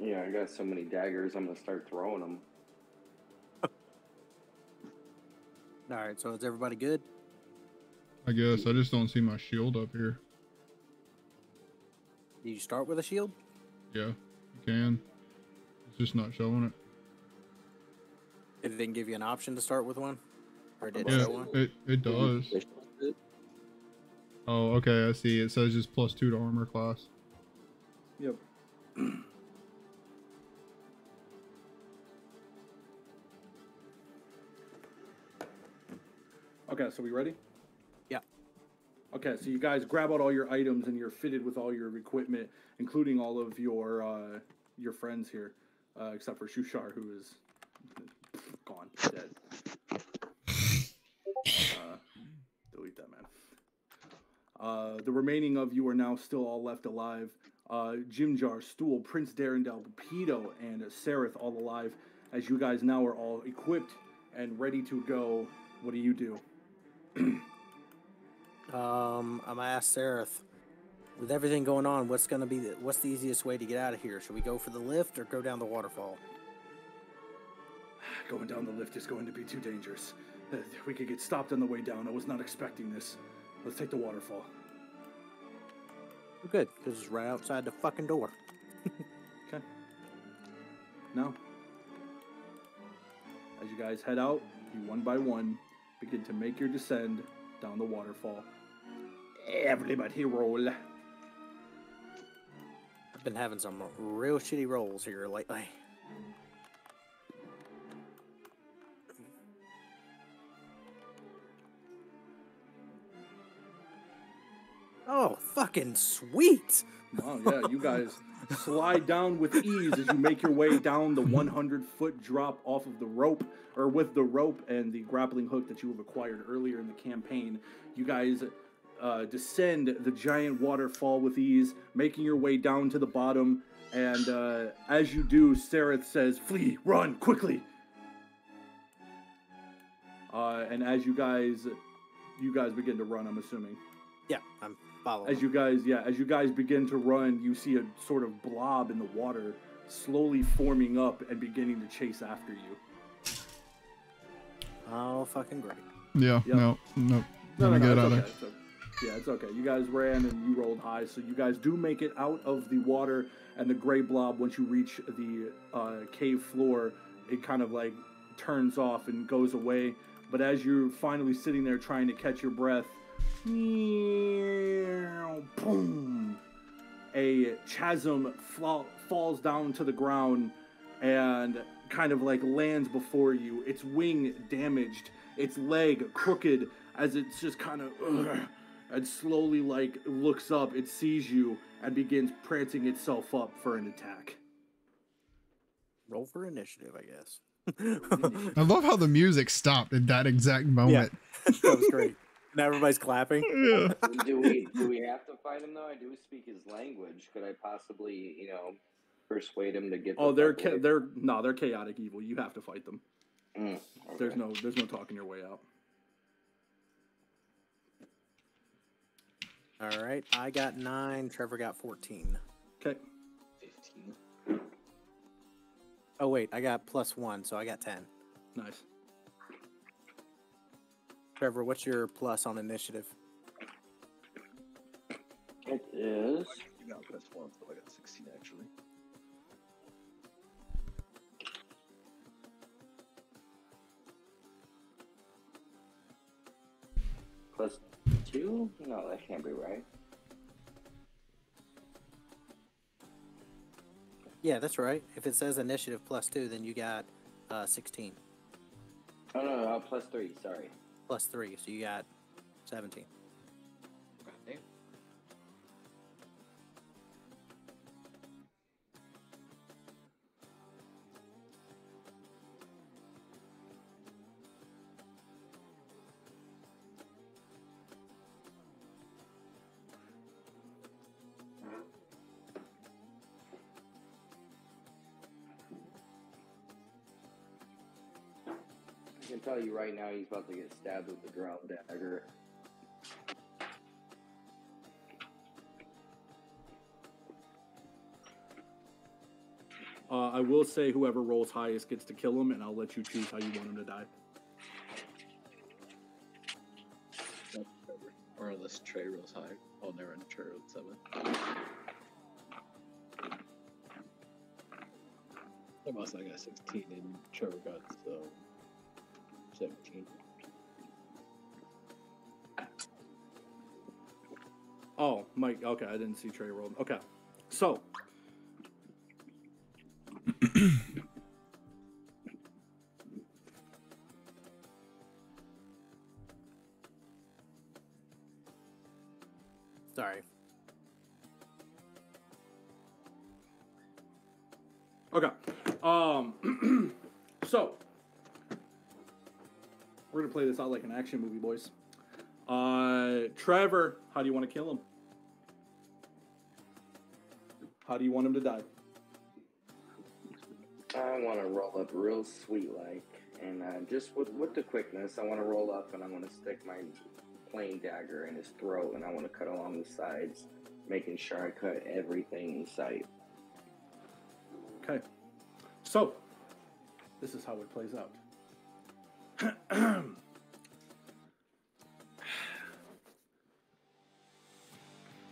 Yeah, I got so many daggers. I'm gonna start throwing them. All right, so is everybody good? I guess I just don't see my shield up here. Did you start with a shield? Yeah, you can. It's just not showing it. It didn't give you an option to start with one? Or did it Yeah, show one? it does. Oh, okay, I see. It says just +2 to armor class. Yep. Okay, so we ready? Yeah. Okay, so you guys grab out all your items and you're fitted with all your equipment, including all of your friends here, except for Shushar, who is gone, dead. Delete that, man. The remaining of you are now still all left alive. Jimjar, Stool, Prince Darendel, Pito, and Sereth all alive. As you guys now are all equipped and ready to go, what do you do? I'm gonna ask Sereth, with everything going on, what's the easiest way to get out of here? Should we go for the lift or go down the waterfall? Going down the lift is going to be too dangerous. We could get stopped on the way down. I was not expecting this. Let's take the waterfall. We're good, because it's right outside the fucking door. Okay. Now, as you guys head out, you one by one begin to make your descend down the waterfall. Everybody roll. I've been having some real shitty rolls here lately. Oh, fucking sweet! Wow, yeah, you guys slide down with ease as you make your way down the 100-foot drop off of the rope, or with the rope and the grappling hook that you have acquired earlier in the campaign. You guys descend the giant waterfall with ease, making your way down to the bottom, and as you do, Sereth says, "Flee, run, quickly!" And as you guys begin to run, I'm assuming. Yeah, I'm following. As you guys begin to run, you see a sort of blob in the water slowly forming up and beginning to chase after you. Oh, fucking great. Yeah, Yep. no. No, Gonna get out of it's okay. Yeah, it's okay. You guys ran and you rolled high, so you guys do make it out of the water and the gray blob. Once you reach the cave floor, it kind of like turns off and goes away. But as you're finally sitting there trying to catch your breath, boom, a chasm falls down to the ground and kind of like lands before you. Its wing damaged, its leg crooked as it's just kind of and slowly like looks up. It sees you and begins prancing itself up for an attack. Roll for initiative, I guess. I love how the music stopped at that exact moment. Yeah, that was great. And everybody's clapping. Yeah. Do we have to fight him though? I do speak his language. Could I possibly, persuade him to get? Oh, they're chaotic evil. You have to fight them. Okay. There's no talking your way out. All right, I got 9. Trevor got 14. Okay. 15. Oh wait, I got +1, so I got 10. Nice. Trevor, what's your plus on initiative? It is. You got +1, so I got 16 actually. +2? No, that can't be right. Yeah, that's right. If it says initiative +2, then you got 16. Oh no, +3. Sorry. +3, so you got 17. Okay. I can tell you right now, he's about to get stabbed with the drown dagger. I will say whoever rolls highest gets to kill him, and I'll let you choose how you want him to die. Or unless Trey rolls high. Oh, never mind. Trey rolled 7. I must have got 16 and Trevor got 17. Oh, Mike. Okay, I didn't see Trey roll. Okay, so. Sorry. Okay. So we're gonna play this out like an action movie, boys. Trevor, how do you want to kill him? How do you want him to die? I want to roll up real sweet like, and just with the quickness, I want to roll up and I want to stick my plain dagger in his throat, and I want to cut along the sides, making sure I cut everything in sight. Okay. So this is how it plays out.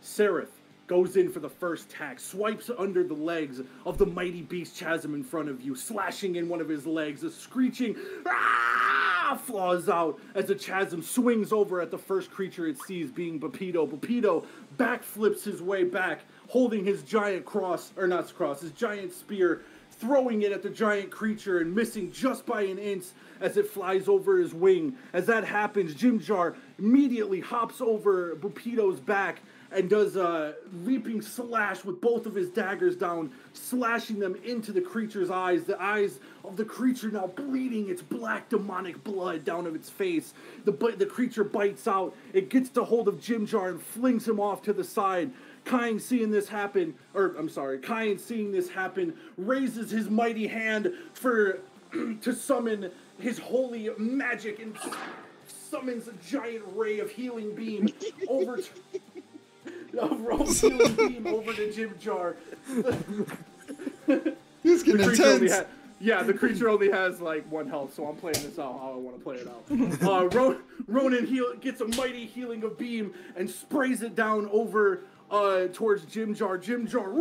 Seraph goes in for the first attack, swipes under the legs of the mighty beast chasm in front of you, slashing in one of his legs. A screeching flaws out as the chasm swings over at the first creature it sees, being Bupito. Bupito backflips his way back, holding his giant his giant spear, throwing it at the giant creature and missing just by an inch as it flies over his wing. As that happens, Jimjar immediately hops over Bupito's back and does a leaping slash with both of his daggers down, slashing them into the creature's eyes. The eyes of the creature now bleeding its black demonic blood down of its face. The creature bites out. It gets the hold of Jimjar and flings him off to the side. Kyan seeing this happen, raises his mighty hand to summon his holy magic and summons a giant ray of healing beam over to Jimjar. This is getting intense. The creature only has like 1 health, so I'm playing this out how I want to play it out. Ronan gets a mighty healing of beam and sprays it down over towards Jimjar. Jimjar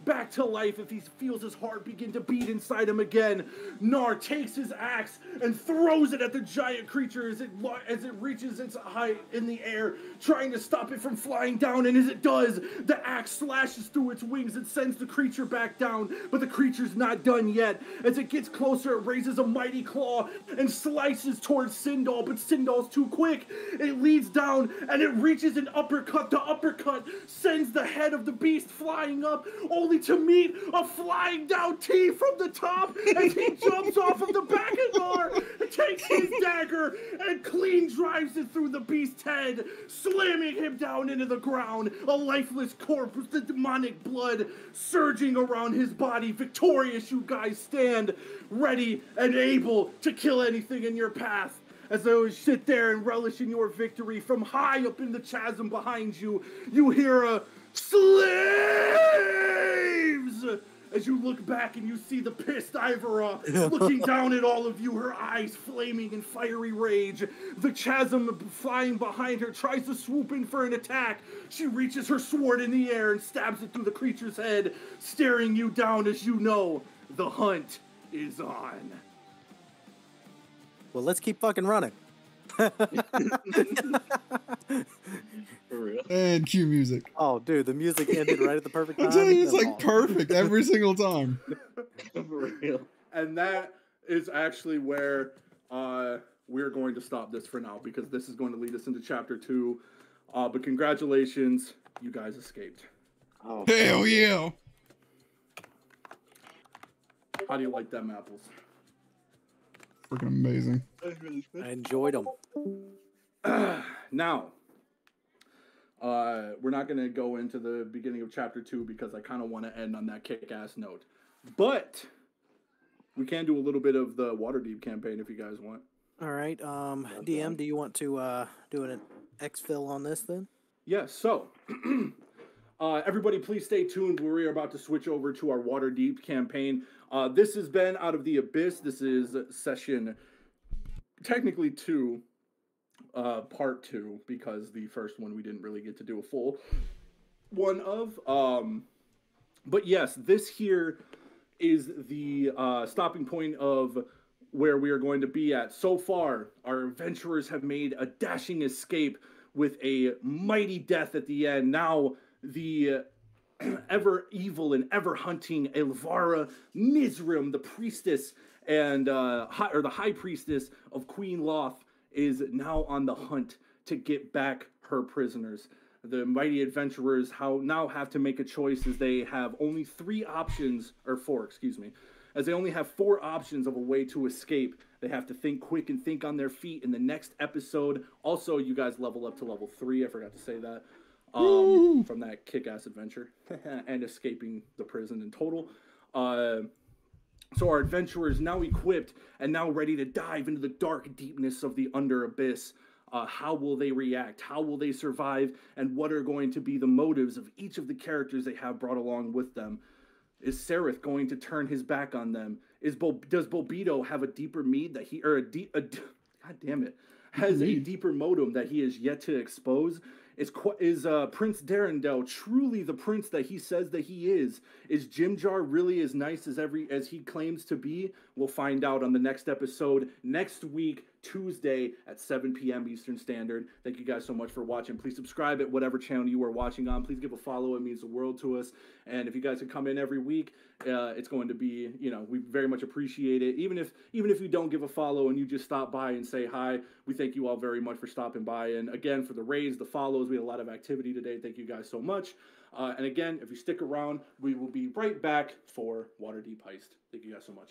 back to life if he feels his heart begin to beat inside him again. Gnar takes his axe and throws it at the giant creature as it reaches its height in the air, trying to stop it from flying down, and as it does, the axe slashes through its wings and sends the creature back down, but the creature's not done yet. As it gets closer, it raises a mighty claw and slices towards Sindal, but Sindal's too quick. It leads down, and it reaches an uppercut. The uppercut sends the head of the beast flying up, only to meet a flying down T from the top as he jumps off of the back of Gnar, takes his dagger, and clean drives it through the beast's head, slamming him down into the ground, a lifeless corpse with the demonic blood surging around his body. Victorious, you guys stand ready and able to kill anything in your path. As those sit there and relish in your victory, from high up in the chasm behind you, you hear a slaves! As you look back and you see the pissed Ivora looking down at all of you, her eyes flaming in fiery rage. The chasm flying behind her tries to swoop in for an attack. She reaches her sword in the air and stabs it through the creature's head, staring you down as you know the hunt is on. Well, let's keep fucking running. For real. And cue music. Oh, dude, the music ended right at the perfect time. I tell you, it's like perfect every single time. For real. And that is actually where we're going to stop this for now, because this is going to lead us into chapter 2. But congratulations, you guys escaped. Oh, Hell yeah. How do you like them apples? Freaking amazing. I enjoyed them. Now, we're not going to go into the beginning of chapter 2 because I kind of want to end on that kick-ass note. But we can do a little bit of the Waterdeep campaign if you guys want. All right. DM, do you want to do an exfil on this then? Yes, so everybody please stay tuned. We are about to switch over to our Waterdeep campaign. This has been Out of the Abyss. This is session technically 2, part 2, because the first one we didn't really get to do a full one of. But yes, this here is the stopping point of where we are going to be at. So far, our adventurers have made a dashing escape with a mighty death at the end. Now, the ever evil and ever hunting Elvira Mizrim, the priestess and the high priestess of Queen Loth, is now on the hunt to get back her prisoners. The mighty adventurers now have to make a choice, as they have only 4 options, as they only have 4 options of a way to escape. They have to think quick and think on their feet in the next episode. Also, you guys level up to level 3. I forgot to say that. From that kick-ass adventure and escaping the prison in total. So our adventurers now equipped and now ready to dive into the dark deepness of the Under Abyss. How will they react? How will they survive? And what are going to be the motives of each of the characters they have brought along with them? Is Sereth going to turn his back on them? Does Bobito have a deeper mead that he, God damn it, has a deeper motive that he is yet to expose? Is Prince Darendel truly the prince that he says that he is? Is Jimjar really as nice as he claims to be? We'll find out on the next episode next week, Tuesday at 7 p.m. Eastern Standard. Thank you guys so much for watching. Please subscribe at whatever channel you are watching on. Please give a follow. It means the world to us. And if you guys can come in every week, it's going to be, we very much appreciate it. Even if you don't give a follow and you just stop by and say hi, we thank you all very much for stopping by. And again, for the raids, the follows, we had a lot of activity today. Thank you guys so much. And again, if you stick around, we will be right back for Waterdeep Heist. Thank you guys so much.